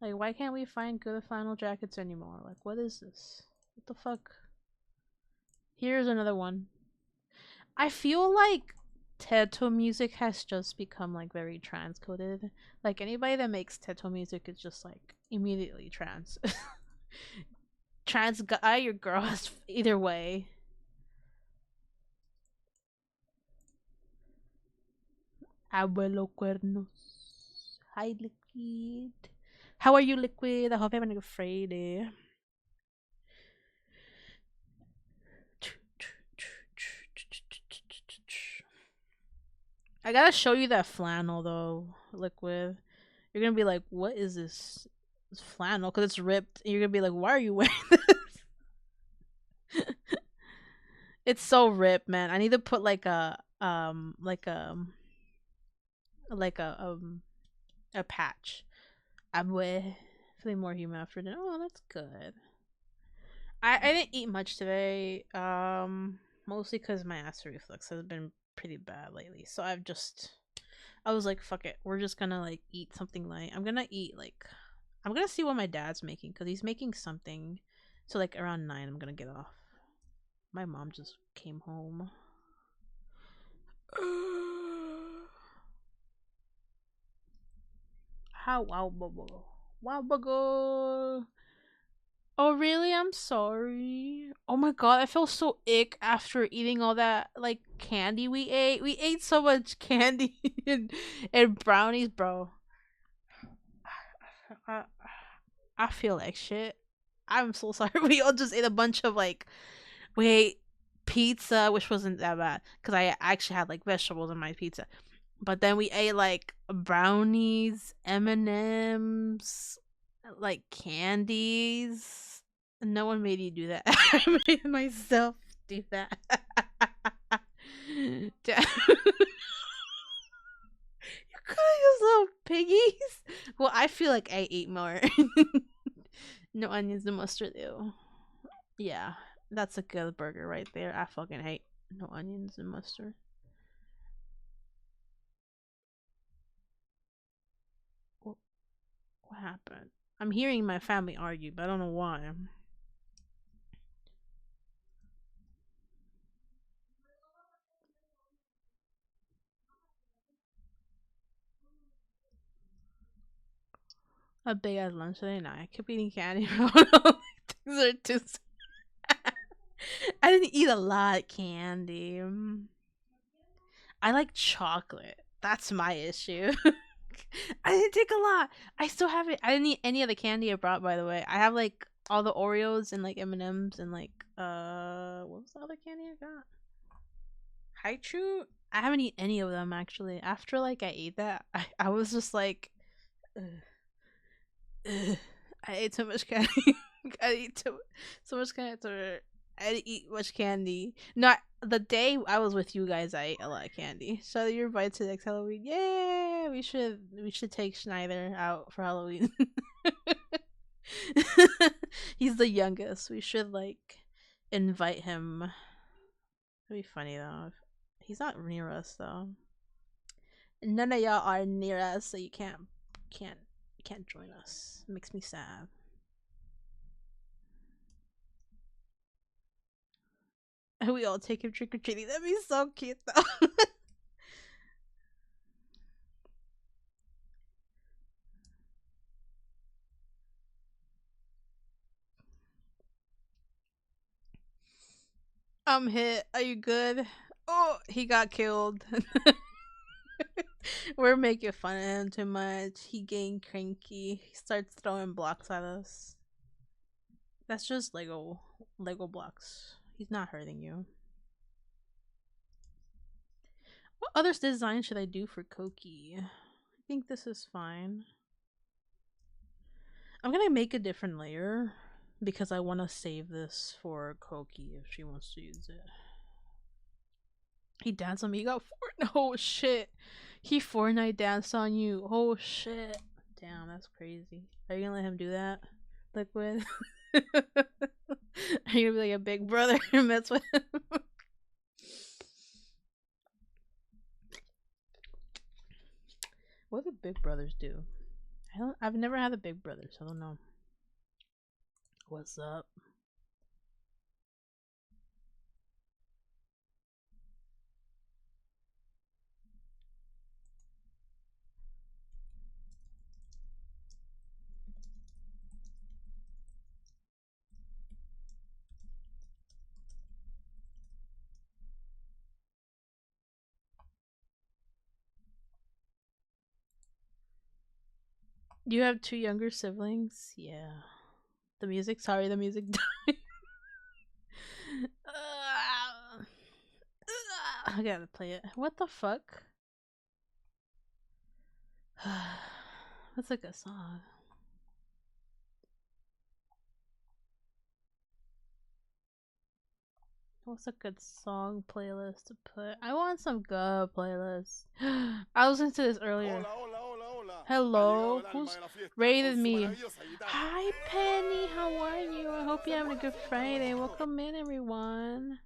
Like why can't we find good flannel jackets anymore? Like what is this? What the fuck? Here's another one. I feel like Teto music has just become like very trans coded. Like anybody that makes Teto music is just like immediately trans. Trans guy or girl, either way. Abuelo Cuernos. Hi, Liquid. How are you, Liquid? I hope you're having a Friday. I gotta show you that flannel though, Liquid. You're gonna be like, "What is this, flannel?" Because it's ripped. And you're gonna be like, "Why are you wearing this?" It's so ripped, man. I need to put like a patch. I'm feeling more human after dinner. Oh, that's good. I didn't eat much today. Mostly because my acid reflux has been pretty bad lately. So I was like, fuck it. We're just gonna like eat something light. I'm gonna eat like I'm gonna see what my dad's making because he's making something. So like around 9, I'm gonna get off. My mom just came home. How wow bubble. Wow bubble. Oh really? I'm sorry. Oh my god, I feel so ick after eating all that like candy we ate. We ate so much candy and brownies, bro. I, I feel like shit. I'm so sorry. We all just ate a bunch of like we ate pizza, which wasn't that bad because I actually had like vegetables in my pizza. But then we ate like brownies, M&Ms, like candies. No one made you do that. I made myself do that. You calling yourself piggies? Well, I feel like I ate more. No onions, no mustard, ew. Yeah, that's a good burger right there. I fucking hate no onions and mustard. What, what happened? I'm hearing my family argue, but I don't know why. A big ass lunch today. Nah, I kept eating candy. Things are too. I didn't eat a lot of candy. I like chocolate. That's my issue. I didn't take a lot. I still have it. I didn't eat any of the candy I brought. By the way, I have like all the Oreos and like M&Ms and like what was the other candy I got? Haichu. I haven't eaten any of them actually. After like I ate that, I was just like, ugh, ugh. I ate too much candy. I ate so much candy. I didn't eat much candy. Not the day I was with you guys. I ate a lot of candy. So you're invited to next Halloween. Yeah, we should take Schneider out for Halloween. He's the youngest. We should like invite him. It'd be funny though. He's not near us though. None of y'all are near us, so you can't join us. It makes me sad. We all take him trick or treating. That'd be so cute though. I'm hit. Are you good? Oh, he got killed. We're making fun of him too much. He getting cranky. He starts throwing blocks at us. That's just Lego blocks. He's not hurting you. What other design should I do for Coqui? I think this is fine. I'm gonna make a different layer because I want to save this for Coqui if she wants to use it. He danced on me. He got Fortnite. Oh shit. He Fortnite danced on you. Oh shit. Damn, that's crazy. Are you gonna let him do that? Liquid? Are you gonna be like a big brother and mess with him? What do big brothers do? I've never had a big brother, so I don't know. What's up? You have two younger siblings? Yeah. The music? Sorry, the music died. I gotta play it. What the fuck? That's like a song. What's a good song playlist to put? I want some good playlists. I was into this earlier. Hola, hola, hola, hola. Hello, who's rated me? Hi, Penny. How are you? I hope you're having a good Friday. Welcome in, everyone.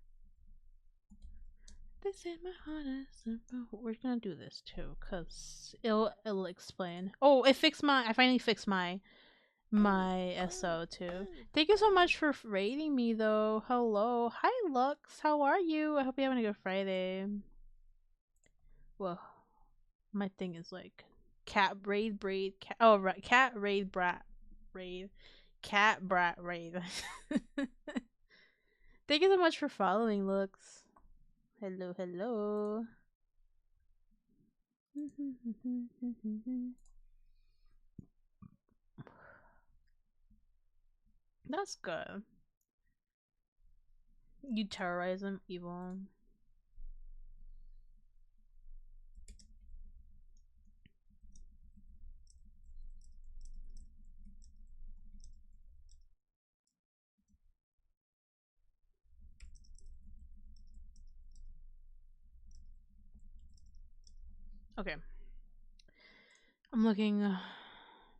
They say my heart is. We're gonna do this too, cause it'll explain. Oh, it fixed my. I finally fixed my SO too. Thank you so much for rating me though. Hello, hi Lux. How are you? I hope you're having a good Friday. Well, my thing is like cat braid cat. Oh right, cat raid brat raid, cat brat raid. Thank you so much for following, Lux. Hello, hello. That's good. You terrorize them, evil. Okay. I'm looking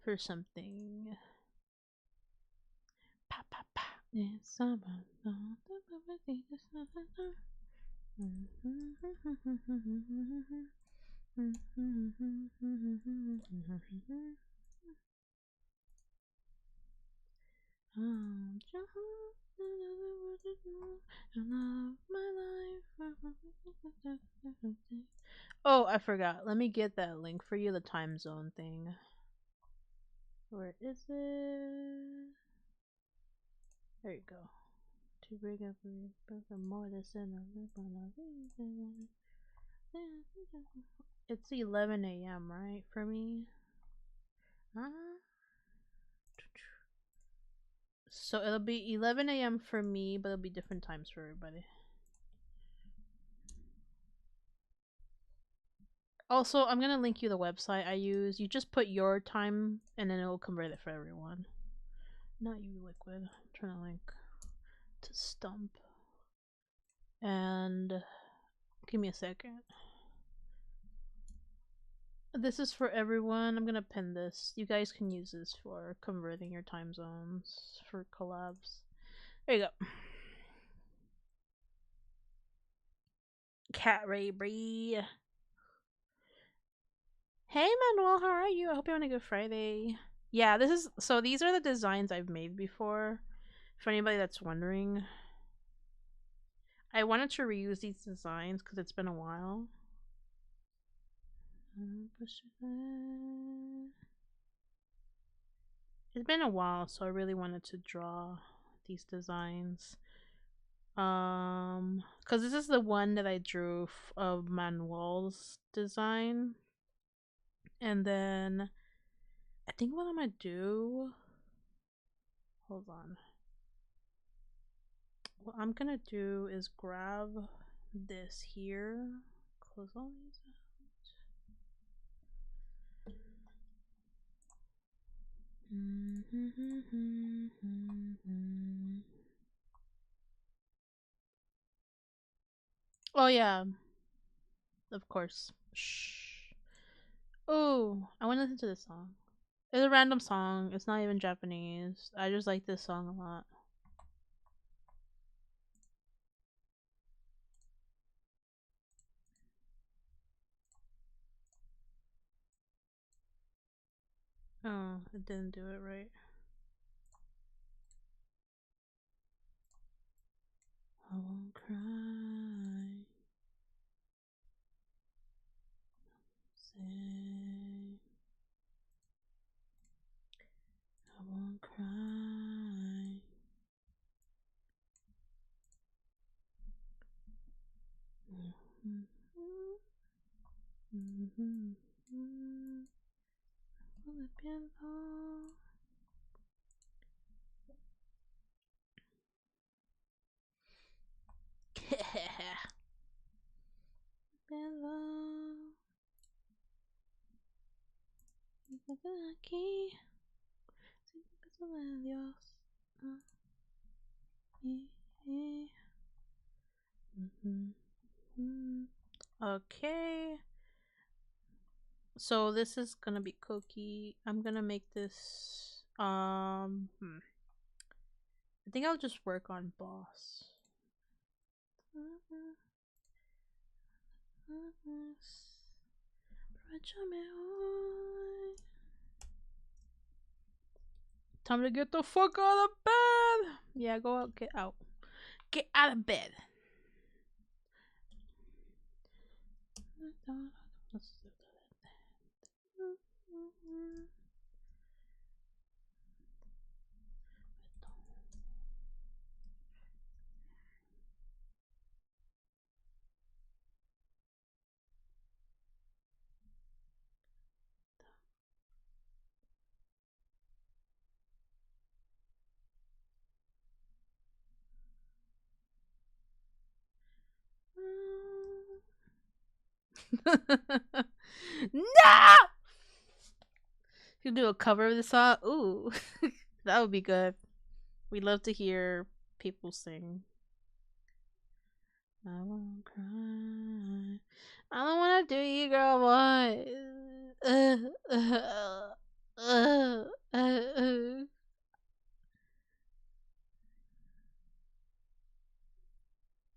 for something. Pa, pa, pa. It's summer. Oh, I forgot. Let me get that link for you, the time zone thing. Where is it? There you go. To bring up more this and it's 11 a.m. right for me. So it'll be 11 a.m. for me, but it'll be different times for everybody. Also, I'm gonna link you the website I use. You just put your time, and then it will convert it for everyone. Not you, Liquid. I'm trying to link to Stump. And give me a second. This is for everyone. I'm gonna pin this. You guys can use this for converting your time zones for collabs. There you go. Cat Ray Bree. Hey Manuel, how are you? I hope you're having a good Friday. Yeah, these are the designs I've made before. For anybody that's wondering. I wanted to reuse these designs because it's been a while. It's been a while, so I really wanted to draw these designs. Because this is the one that I drew of Manuel's design. And then I think what I'm gonna do. Hold on. What I'm gonna do is grab this here. Close all these out. Oh yeah, of course. Shh. Oh, I want to listen to this song. It's a random song. It's not even Japanese. I just like this song a lot. Oh, it didn't do it right. I won't cry. Say I won't cry. Aquí, sin peso de Dios. Okay. So this is gonna be Coqui. I'm gonna make this. I think I'll just work on boss. Time to get the fuck out of bed. Yeah, go out. Get out. Get out of bed. No! You do a cover of the song. Ooh, that would be good. We love to hear people sing. I won't cry. I don't want to do you, girl. What?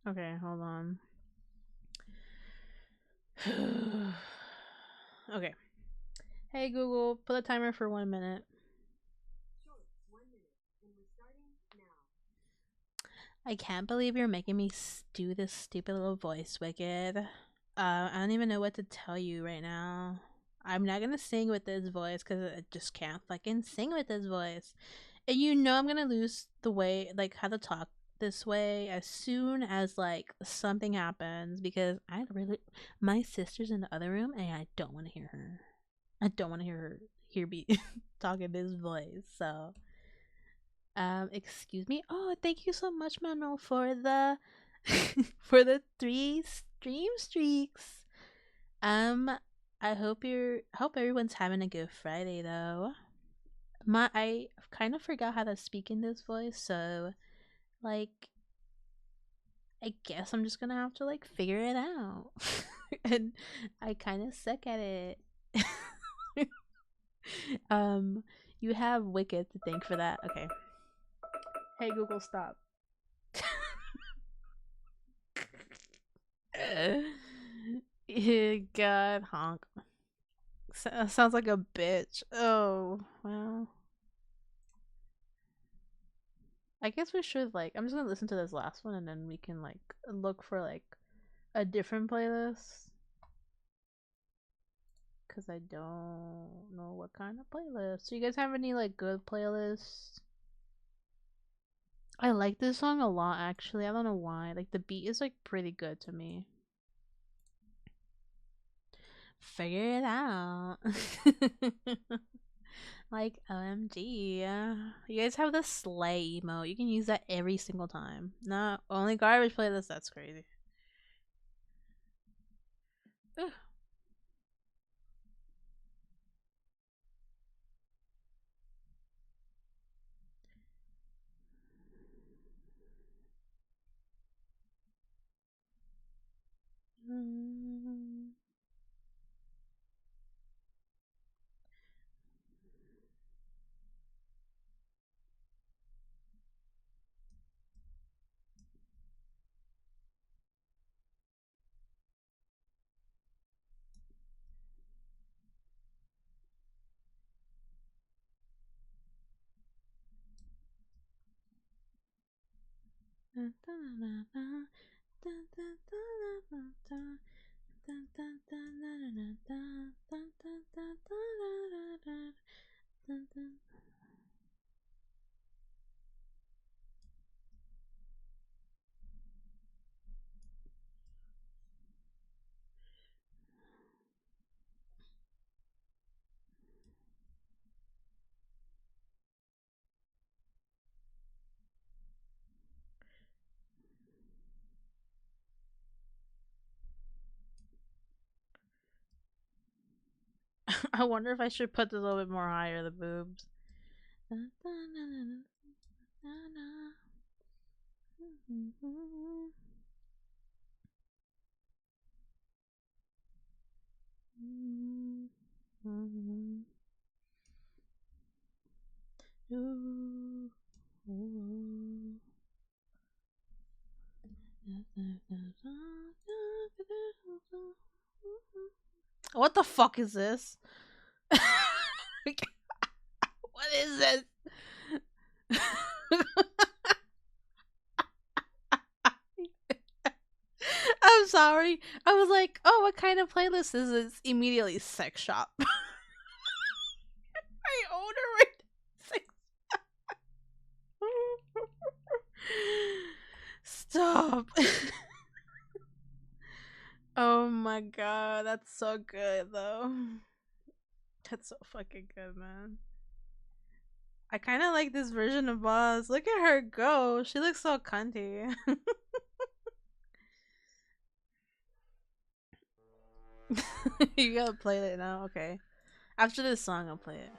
Okay, hold on. Okay. Hey Google, put a timer for 1 minute. Sure, 1 minute. And we're starting now. I can't believe you're making me do this stupid little voice, Wicked. I don't even know what to tell you right now. I'm not gonna sing with this voice because I just can't fucking sing with this voice. And you know I'm gonna lose the way, like, how to talk this way as soon as, like, something happens because my sister's in the other room and I don't want to hear her. I don't want to hear me talking this voice. So, excuse me. Oh, thank you so much, Manuel, for the for the 3 stream streaks. I hope everyone's having a good Friday though. I kind of forgot how to speak in this voice, so like I guess I'm just gonna have to like figure it out. And I kind of suck at it. You have Wicked to thank for that. Okay. Hey Google, stop. God, honk. Sounds like a bitch. Oh, well. I guess we should, like, I'm just gonna listen to this last one and then we can, like, look for, like, a different playlist. Because I don't know what kind of playlist. So, you guys have any, like, good playlists? I like this song a lot, actually. I don't know why. Like, the beat is, like, pretty good to me. Figure it out. Like, OMG. You guys have the slay emote. You can use that every single time. No, only garbage playlist. That's crazy. Ugh. I wonder if I should put this a little bit more higher, the boobs. What the fuck is this? What is this? I'm sorry. I was like, oh, what kind of playlist is this? Immediately sex shop. I own her right. Sex. Stop. Oh my god, that's so good though. That's so fucking good, man. I kind of like this version of Boz. Look at her go. She looks so cunty. You gotta play it now. Okay. After this song, I'll play it.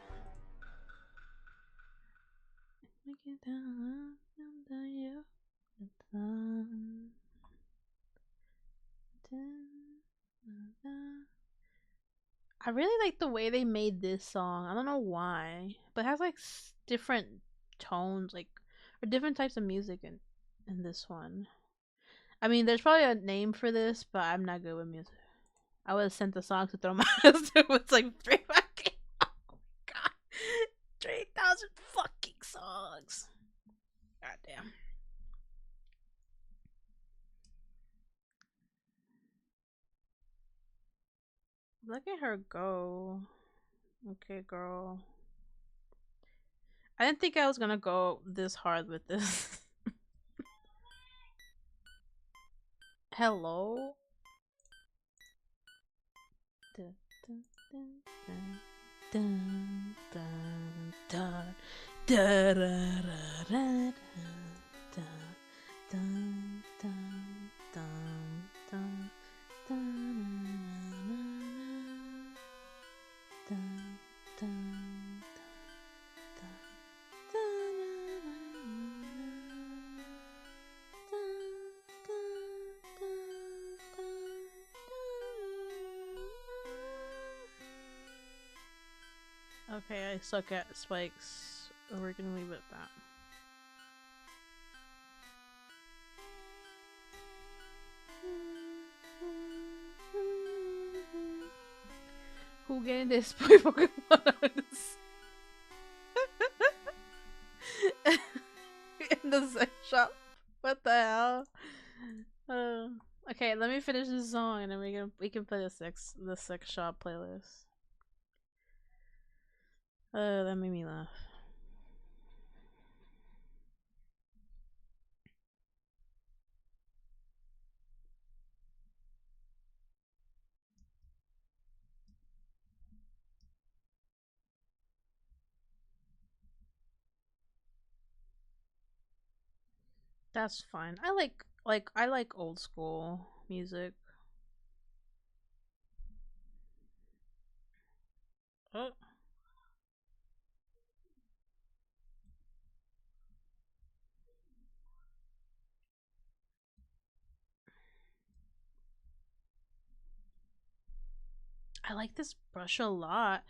I really like the way they made this song. I don't know why, but it has like different tones, like or different types of music in this one. I mean, there's probably a name for this, but I'm not good with music. I would have sent the song to throw my ass to. It's like three fucking oh my god, 3,000 fucking songs. God damn. Look at her go. Okay, girl. I didn't think I was gonna go this hard with this. Hello? Dun, dun, dun, dun, dun, dun, dun, dun, dun, dun, dun, dun, Okay, I suck at spikes. We're gonna leave it at that. Who getting this Pokemon? In the sex shop? What the hell? Okay, let me finish this song and then we can play the sex shop playlist. That made me laugh. That's fine. I like old school music. Oh. I like this brush a lot.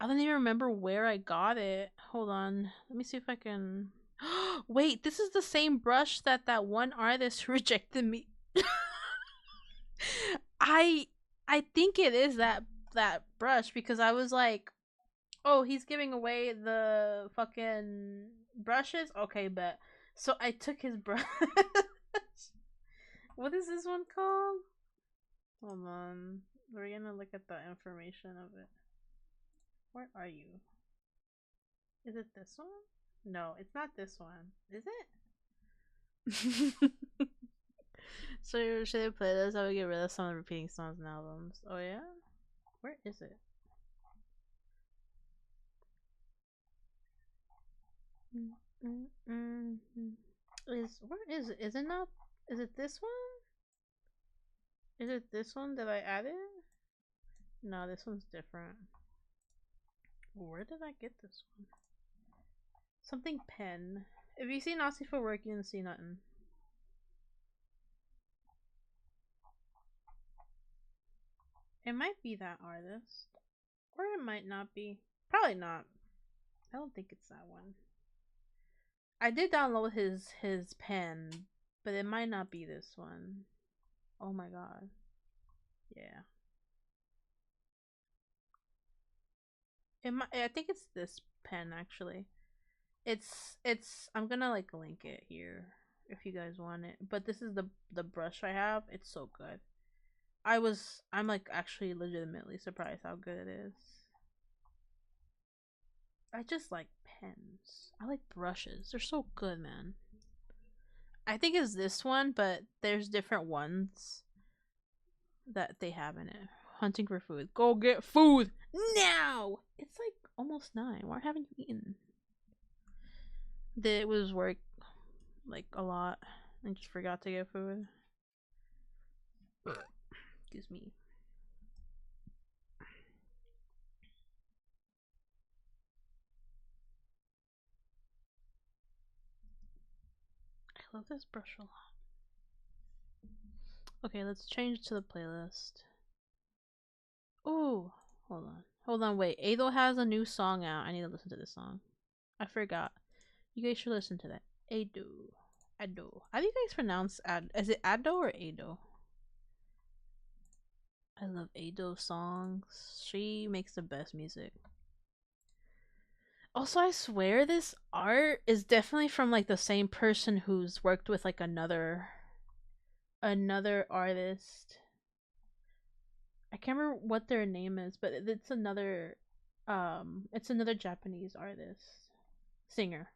I don't even remember where I got it. Hold on. Let me see if I can. Wait, this is the same brush that one artist rejected me. I I think it is that brush because I was like, "Oh, he's giving away the fucking brushes." Okay, but so I took his brush. What is this one called? Hold on. We're gonna look at the information of it. Where are you? Is it this one? No, it's not this one. Is it? So should I play this? I would get rid of some of the repeating songs and albums. Oh yeah? Where is it? Where is it? Is it not? Is it this one? Is it this one that I added? No, this one's different. Where did I get this one? Something pen. If you see Nazi for work, you didn't see nothing. It might be that artist. Or it might not be. Probably not. I don't think it's that one. I did download his pen, but it might not be this one. Oh my god. Yeah. I think it's this pen actually. I'm gonna like link it here if you guys want it. But this is the brush I have. It's so good. I'm like actually legitimately surprised how good it is. I just like pens. I like brushes. They're so good, man. I think it's this one, but there's different ones that they have in it. Hunting for food. Go get food now. It's like almost 9. Why haven't you eaten? It was work like a lot. I just forgot to get food. Excuse me. I love this brush a lot. Okay, let's change to the playlist. Oh, hold on. Hold on, wait. Ado has a new song out. I need to listen to this song. I forgot. You guys should listen to that. Ado. Ado. How do you guys pronounce Ad? Is it Ado or Ado? I love Ado songs. She makes the best music. Also, I swear this art is definitely from like the same person who's worked with like another artist. I can't remember what their name is, but it's another Japanese artist, singer.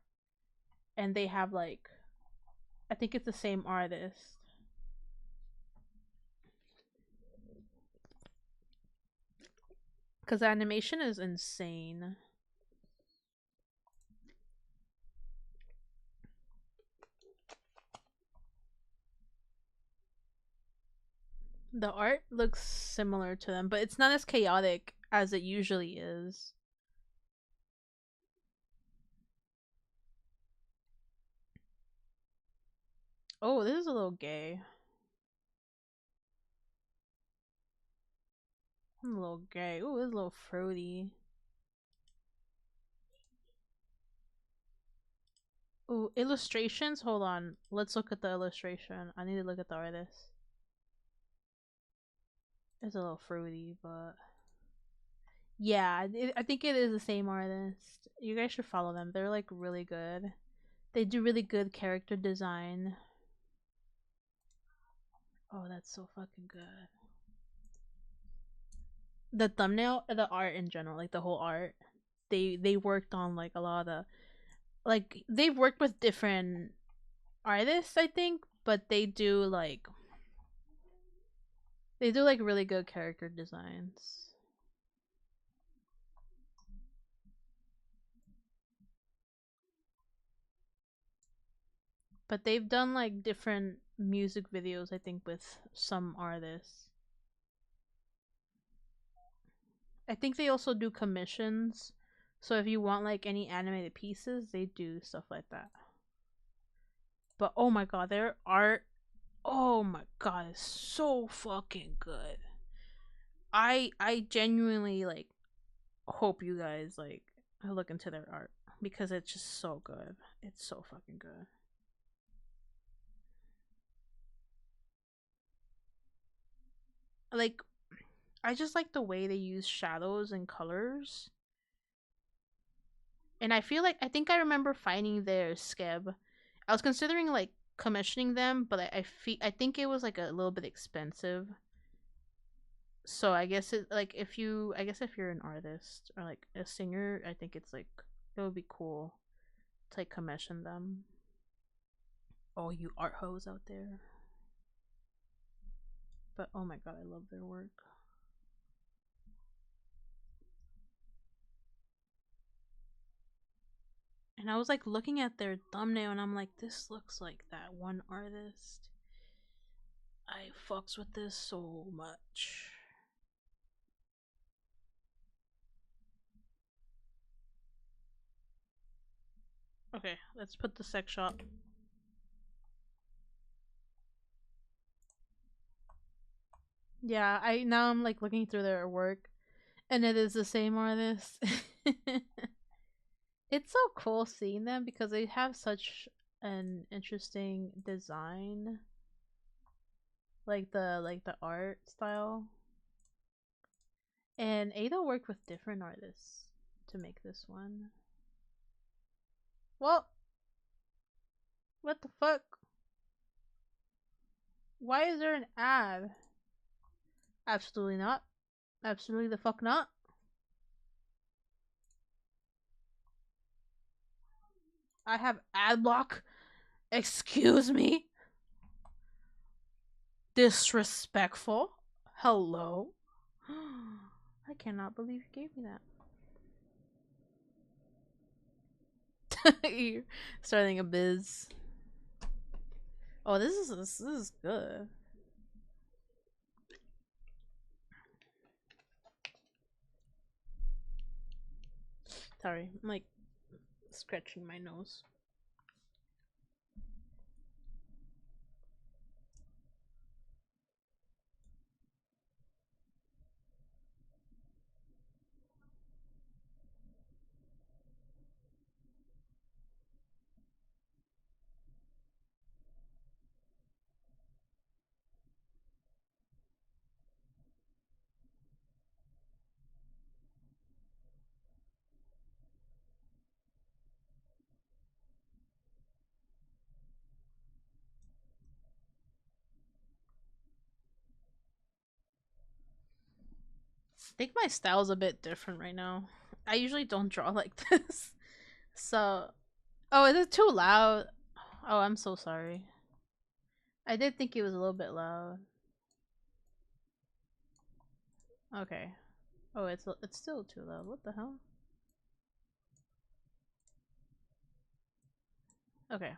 And they have like I think it's the same artist. Cuz the animation is insane. The art looks similar to them, but it's not as chaotic as it usually is. Oh, this is a little gay. I'm a little gay. Ooh, this is a little fruity. Ooh, illustrations? Hold on. Let's look at the illustration. I need to look at the artist. It's a little fruity, but yeah, I think it is the same artist. You guys should follow them. They're like really good. They do really good character design. Oh, that's so fucking good. The thumbnail, the art in general, like the whole art. They worked on like a lot of the like they've worked with different artists, I think, but they do like really good character designs. But they've done like different music videos, I think, with some artists. I think they also do commissions. So if you want like any animated pieces, they do stuff like that. But oh my god, their art, oh my god, is so fucking good. I genuinely like hope you guys like look into their art because it's just so good. It's so fucking good. Like I just like the way they use shadows and colors. And I feel like I think I remember finding their skeb. I was considering like commissioning them, but I think it was like a little bit expensive. So I guess it like if you're an artist or like a singer, I think it's like it would be cool to like commission them. Oh, you art hoes out there. But oh my god, I love their work. And I was like looking at their thumbnail and I'm like, this looks like that one artist. I fucks with this so much. Okay, let's put the sex shop. Yeah, I'm like looking through their work and it is the same artist. It's so cool seeing them because they have such an interesting design. Like the art style. And Ada worked with different artists. to make this one. Well, what the fuck? Why is there an ad? Absolutely not. Absolutely the fuck not. I have ad block. Excuse me? Disrespectful. Hello? I cannot believe you gave me that. You're starting a biz. Oh, this is good. Sorry, I'm like scratching my nose. I think my style's a bit different right now. I usually don't draw like this. So, oh, is it too loud? Oh, I'm so sorry. I did think it was a little bit loud. Okay. Oh, it's still too loud. What the hell? Okay.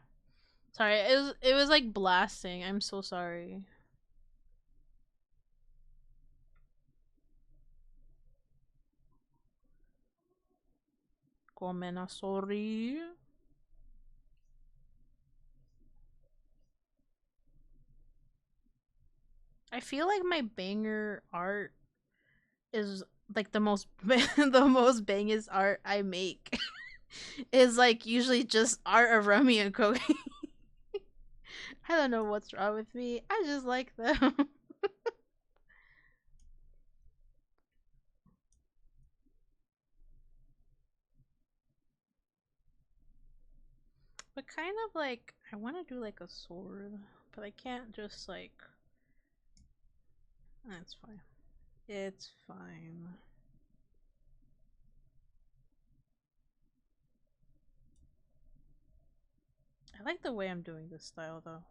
Sorry. It was like blasting. I'm so sorry. Comena sorry. I feel like my banger art is like the most the most bangest art I make is like usually just art of Rummy and Coqui. I don't know what's wrong with me. I just like them. But kind of like I want to do like a sword, but I can't just like. That's fine. It's fine. I like the way I'm doing this style though.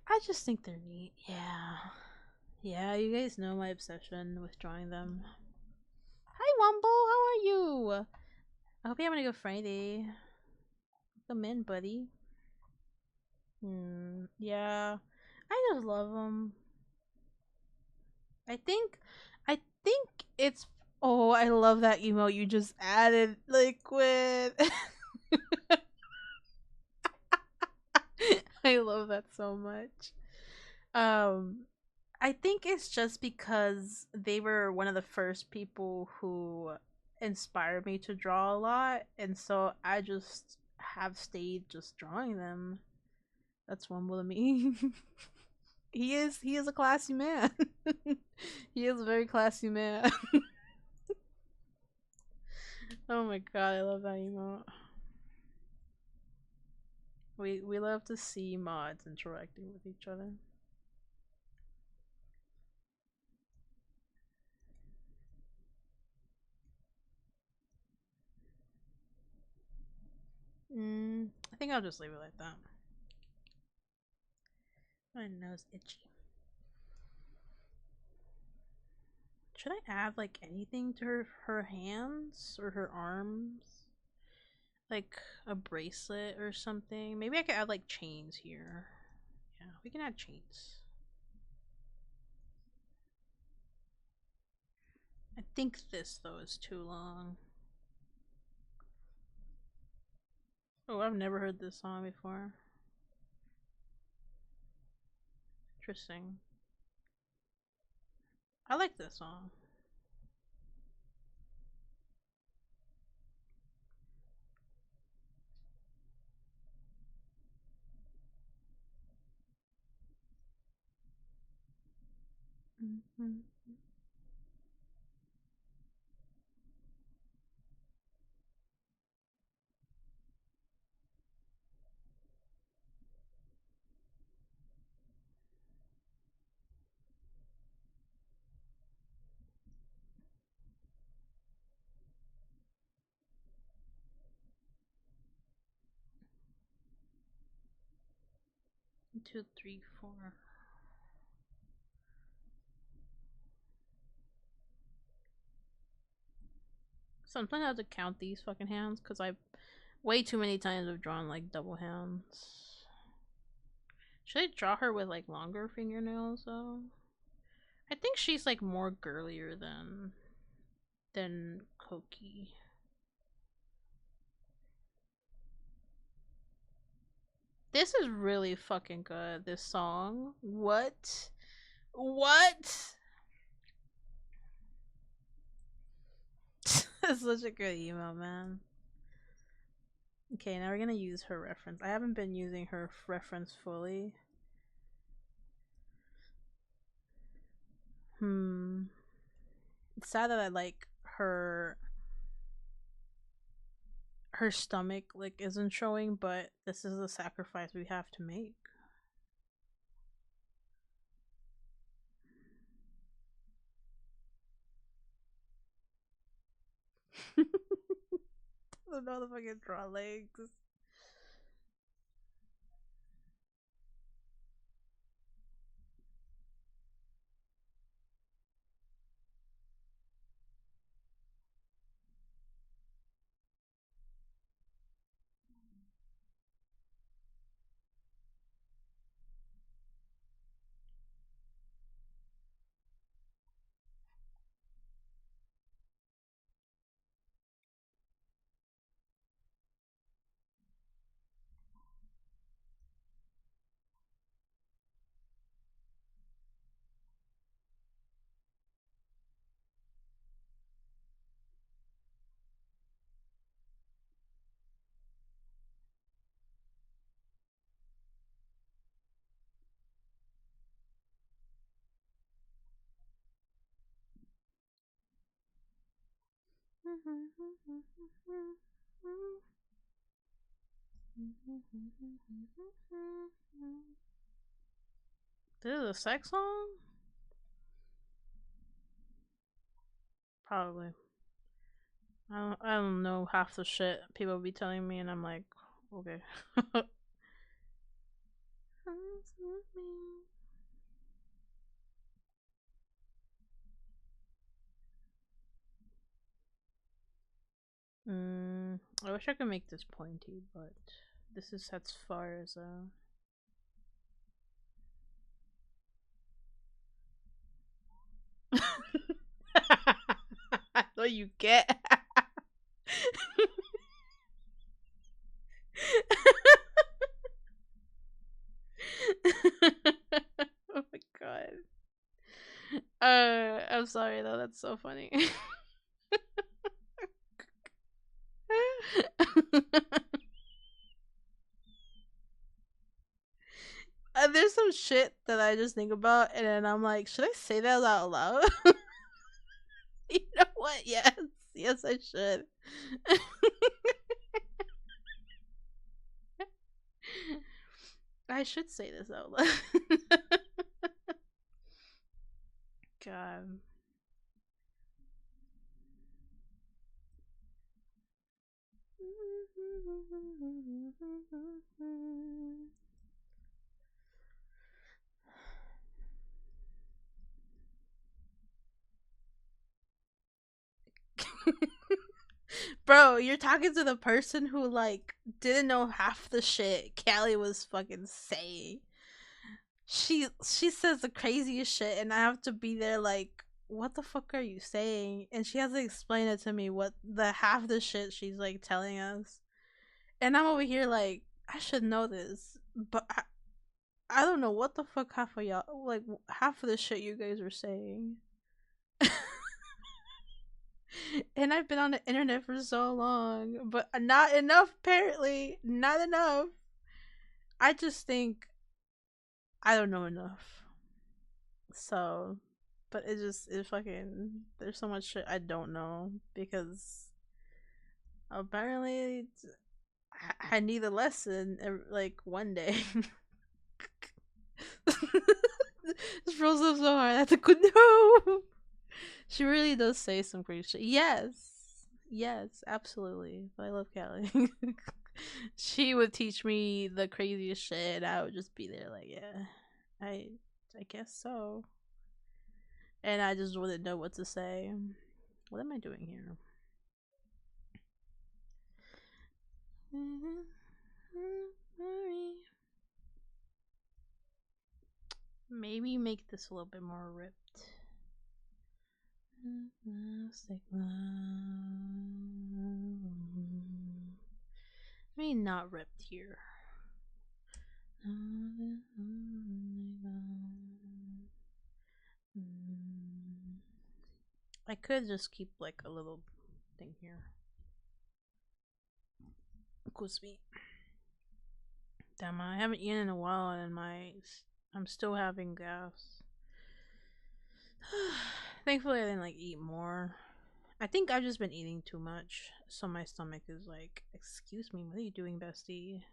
I just think they're neat. Yeah. Yeah, you guys know my obsession with drawing them. Hi, Wumble. How are you? I hope you're having a good Friday. Come in, buddy. Yeah. I just love them. I think, I think it's. Oh, I love that emote you just added, Liquid. I love that so much. Um, I think it's just because they were one of the first people who inspired me to draw a lot, and so I just have stayed just drawing them. That's one with me. He is a classy man. He is a very classy man. Oh my god, I love that emote. We love to see mods interacting with each other. I think I'll just leave it like that. My nose itchy. Should I add like anything to her hands or her arms? Like a bracelet or something? Maybe I could add like chains here. Yeah, we can add chains. I think this though is too long. Oh, I've never heard this song before. Interesting. I like this song. 2, 3, 4. Sometimes I have to count these fucking hands because I way too many times have drawn like double hands. Should I draw her with like longer fingernails though? I think she's like more girlier than Coqui. This is really fucking good. This song. What? What? That's such a good email, man. Okay, now we're gonna use her reference. I haven't been using her reference fully. It's sad that I like her stomach like isn't showing, but this is the sacrifice we have to make. I don't know if I can draw legs. This is a sex song? Probably. I don't know half the shit people be telling me, and I'm like, okay. I wish I could make this pointy, but this is as far as I know you get. Oh my god. I'm sorry though. That's so funny. There's some shit that I just think about, and then I'm like, should I say that out loud? You know what? Yes, yes, I should. I should say this out loud. God. Bro, you're talking to the person who like didn't know half the shit Callie was fucking saying. She says the craziest shit, and I have to be there like, what the fuck are you saying? And she has to explain it to me what the half the shit she's like telling us. And I'm over here like, I should know this, but I don't know what the fuck half of y'all like half of the shit you guys are saying. And I've been on the internet for so long, but not enough apparently. Not enough. I just think I don't know enough. So But it fucking, there's so much shit I don't know because apparently I need a lesson like one day. This froze up so hard. I had to go no. She really does say some crazy shit. Yes, yes, absolutely. But I love Callie. She would teach me the craziest shit. And I would just be there like, yeah, I, I guess so. And I just wouldn't know what to say. What am I doing here? Maybe make this a little bit more ripped. Maybe not ripped here. I could just keep like a little thing here. Excuse me. Damn, I haven't eaten in a while, and I'm still having gas. Thankfully, I didn't like eat more. I think I've just been eating too much, so my stomach is like, "Excuse me, what are you doing, bestie?"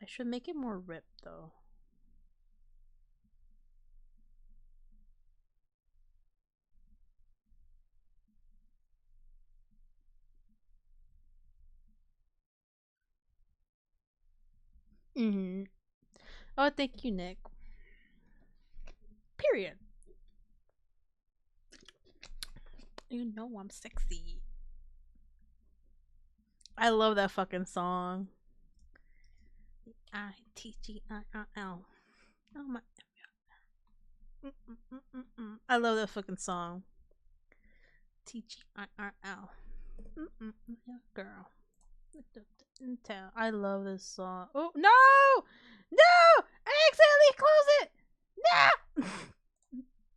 I should make it more ripped though. Mm-hmm. Oh, thank you, Nick. Period. You know I'm sexy. I love that fucking song. ITGIRL. Oh my. I love that fucking song. TGIRL. Girl. Tell. I love this song. Oh no! No! I accidentally closed it! No!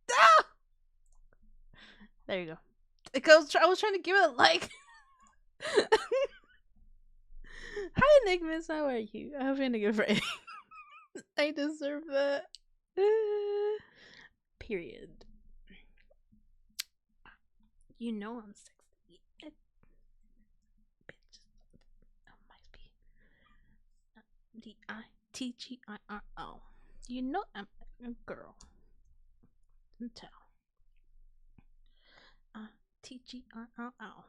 No! There you go. I was trying to give it a like. Hi, Enigmas. How are you? I hope you're in a good Friday. I deserve that. Period. You know I'm sexy. Bitch. Might be. DITGIRL. You know I'm a girl. Don't tell. TGIRL.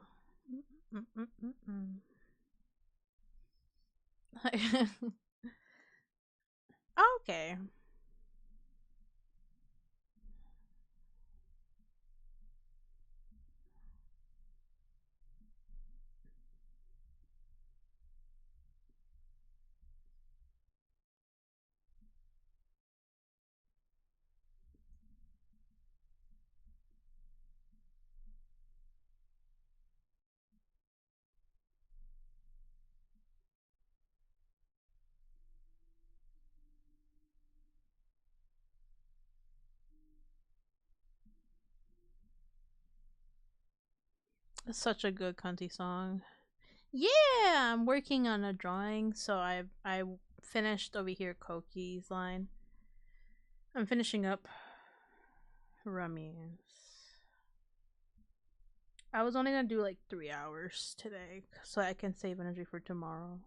Okay. It's such a good cunty song. Yeah, I'm working on a drawing, so I finished over here Coqui's line. I'm finishing up Rummy's. I was only gonna do like 3 hours today, so I can save energy for tomorrow.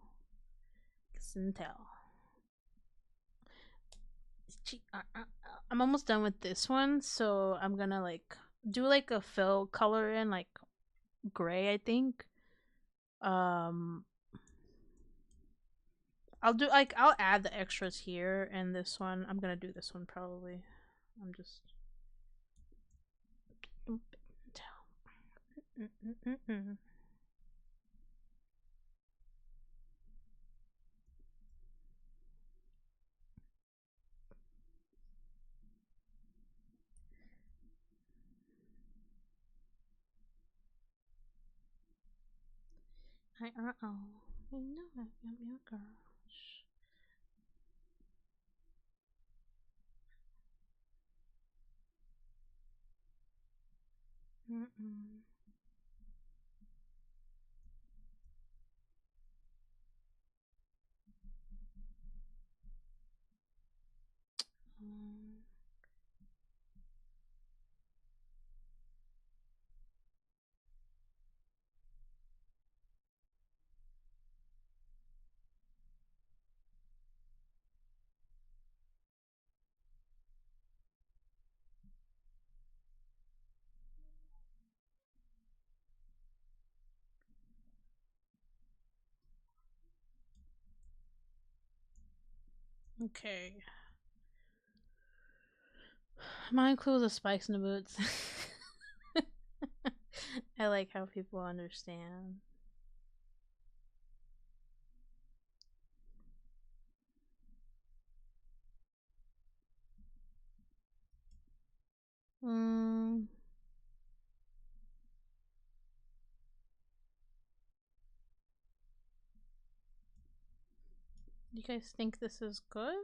Tell. I'm almost done with this one, so I'm gonna like do like a fill color in like gray, I think. Um, I'll add the extras here and this one. I'm gonna do this one probably. I'm just You know I'm your girl. Mm-mm. Um, okay. Mine includes the spikes in the boots. I like how people understand. Mm, you guys think this is good?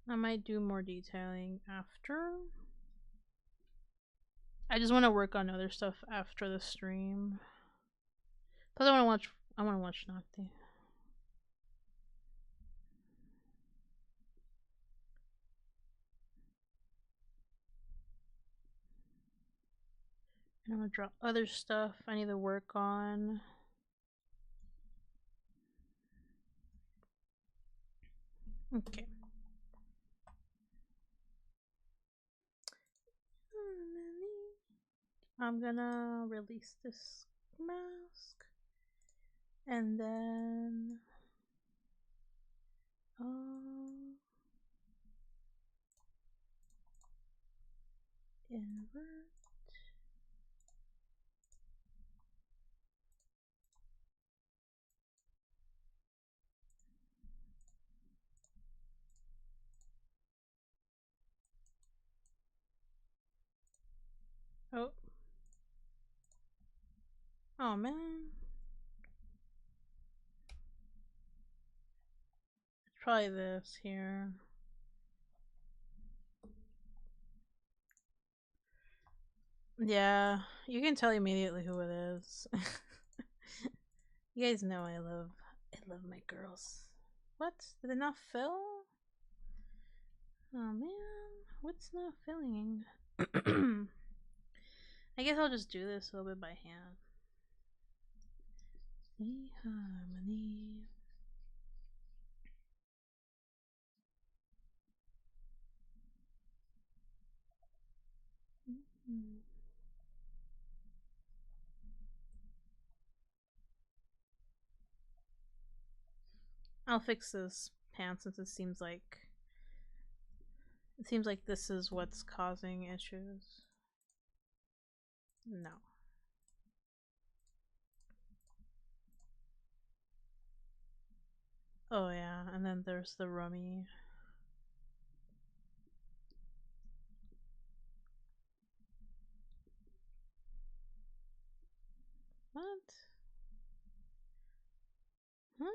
I might do more detailing after. I just want to work on other stuff after the stream. Plus, I want to watch. I want to watch Nocte. And I'm gonna draw other stuff I need to work on. Okay. I'm gonna release this mask. And then invert. Oh. Oh man. It's probably this here. Yeah, you can tell immediately who it is. You guys know I love my girls. What? Did it not fill? Oh man, what's not filling? I guess I'll just do this a little bit by hand. Harmony. I'll fix this pants since it seems like this is what's causing issues. No. Oh yeah, and then there's the Rummy. What? Huh?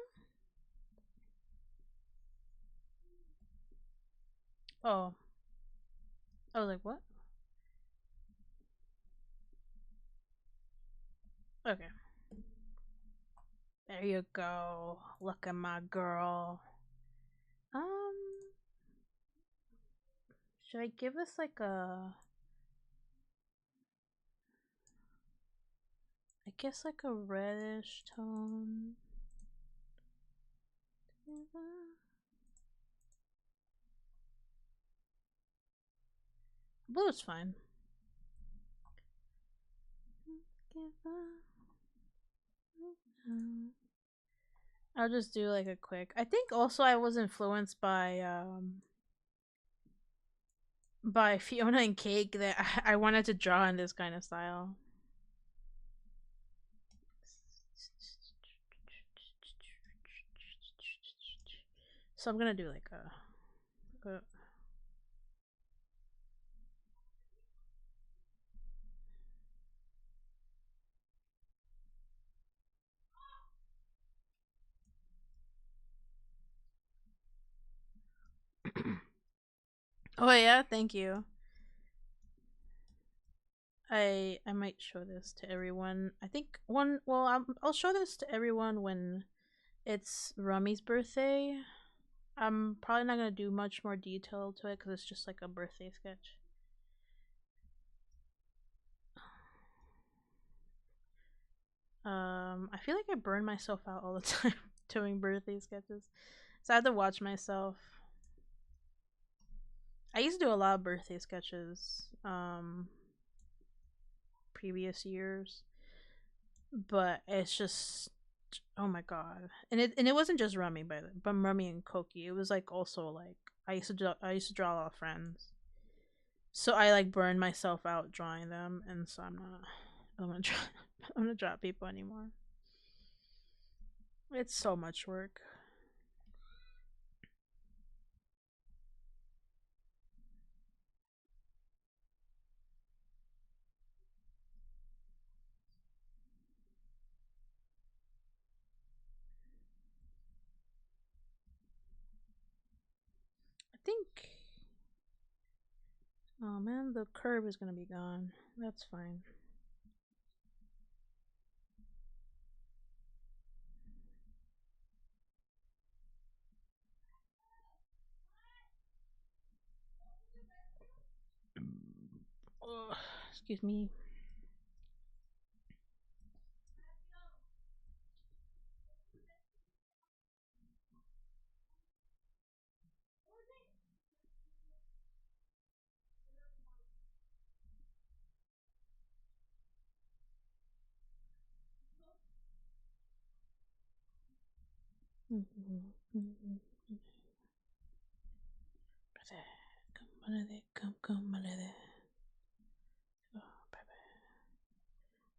Oh. I was like, what? Okay. There you go. Look at my girl. Um, should I give this like I guess like a reddish tone? Blue is fine. I'll just do like a quick. I think also I was influenced by Fiona and Cake that I wanted to draw in this kind of style. So I'm gonna do like a oh yeah, thank you. I might show this to everyone. I think one. Well, I'll show this to everyone when it's Rummy's birthday. I'm probably not gonna do much more detail to it because it's just like a birthday sketch. I feel like I burn myself out all the time doing birthday sketches, so I have to watch myself. I used to do a lot of birthday sketches, previous years, but it's just, oh my god, and it wasn't just Rummy, but Rummy and Coqui. It was like also like I used to draw a lot of friends, so I like burned myself out drawing them, and so I'm gonna try I'm gonna draw people anymore. It's so much work. I think. Oh man, the curve is gonna be gone. That's fine. Ugh, excuse me.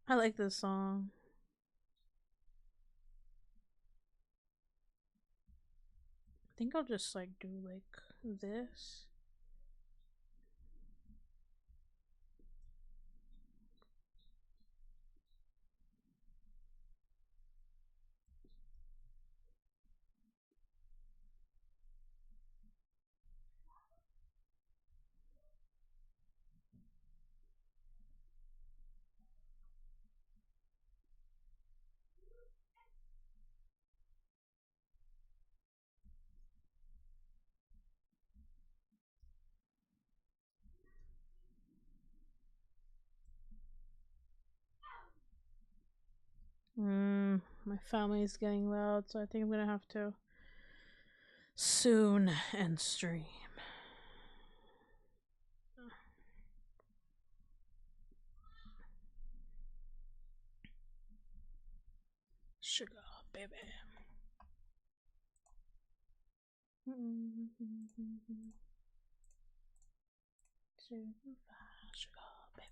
I like this song. I think I'll just like do like this. My family's getting loud, so I think I'm gonna have to soon end stream. Sugar, baby. Sugar, baby.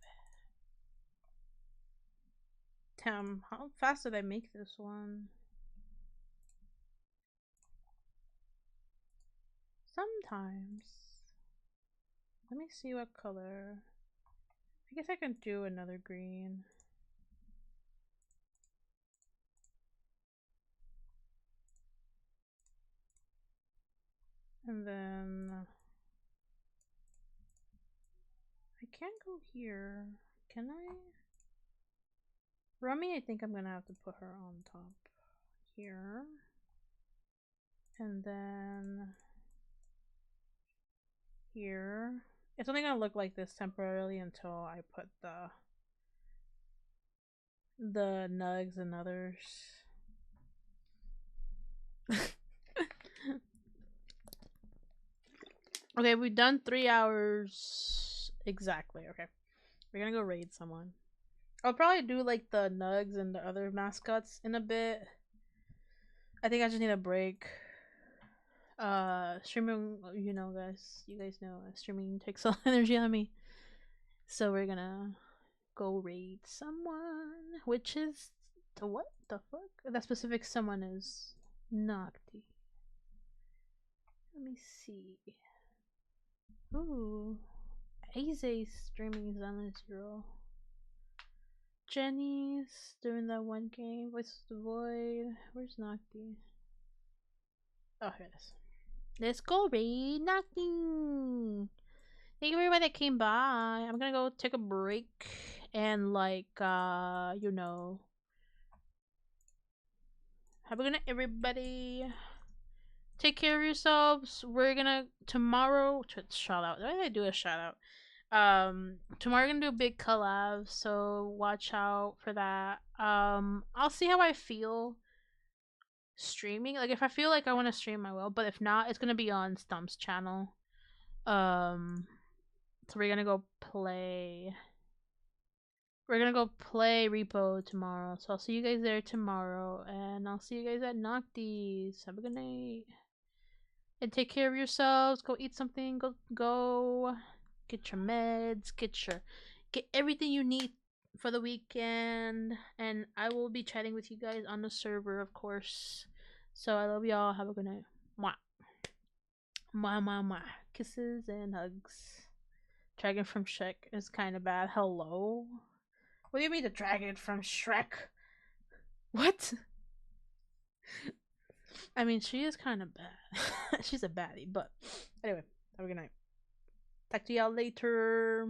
Damn, how fast did I make this one? Sometimes. Let me see what color. I guess I can do another green. And then I can't go here. Can I? Rummy, I think I'm gonna have to put her on top here. And then here. It's only gonna look like this temporarily until I put the nugs and others. Okay, we've done 3 hours exactly. Okay, we're gonna go raid someone. I'll probably do like the nugs and the other mascots in a bit. I think I just need a break. Streaming, you guys know, streaming takes a lot of energy on me. So we're gonna go raid someone, which is the what the fuck? That specific someone is Nocti. Let me see. Ooh, Aze streaming Zenless Zero. Jenny's doing that one game. Voice of the Void. Where's Nocti? Oh, here it is. Let's go raid Nocti. Thank you everybody that came by. I'm gonna go take a break and like have a good night, everybody. Take care of yourselves. We're gonna tomorrow shout out. Why did I do a shout out? Tomorrow we're gonna do a big collab, so watch out for that. I'll see how I feel streaming. Like if I feel like I want to stream, I will. But if not, it's gonna be on Stump's channel. Um, so we're gonna go play. We're gonna go play Repo tomorrow. So I'll see you guys there tomorrow, and I'll see you guys at Noctis. Have a good night. And take care of yourselves. Go eat something. Go get your meds. Get everything you need for the weekend. And I will be chatting with you guys on the server, of course. So I love y'all. Have a good night. Mwah. Mwah, mwah, mwah. Kisses and hugs. Dragon from Shrek is kind of bad. Hello? What do you mean the dragon from Shrek? What? I mean, she is kind of bad. She's a baddie, but anyway, have a good night. Talk to y'all later.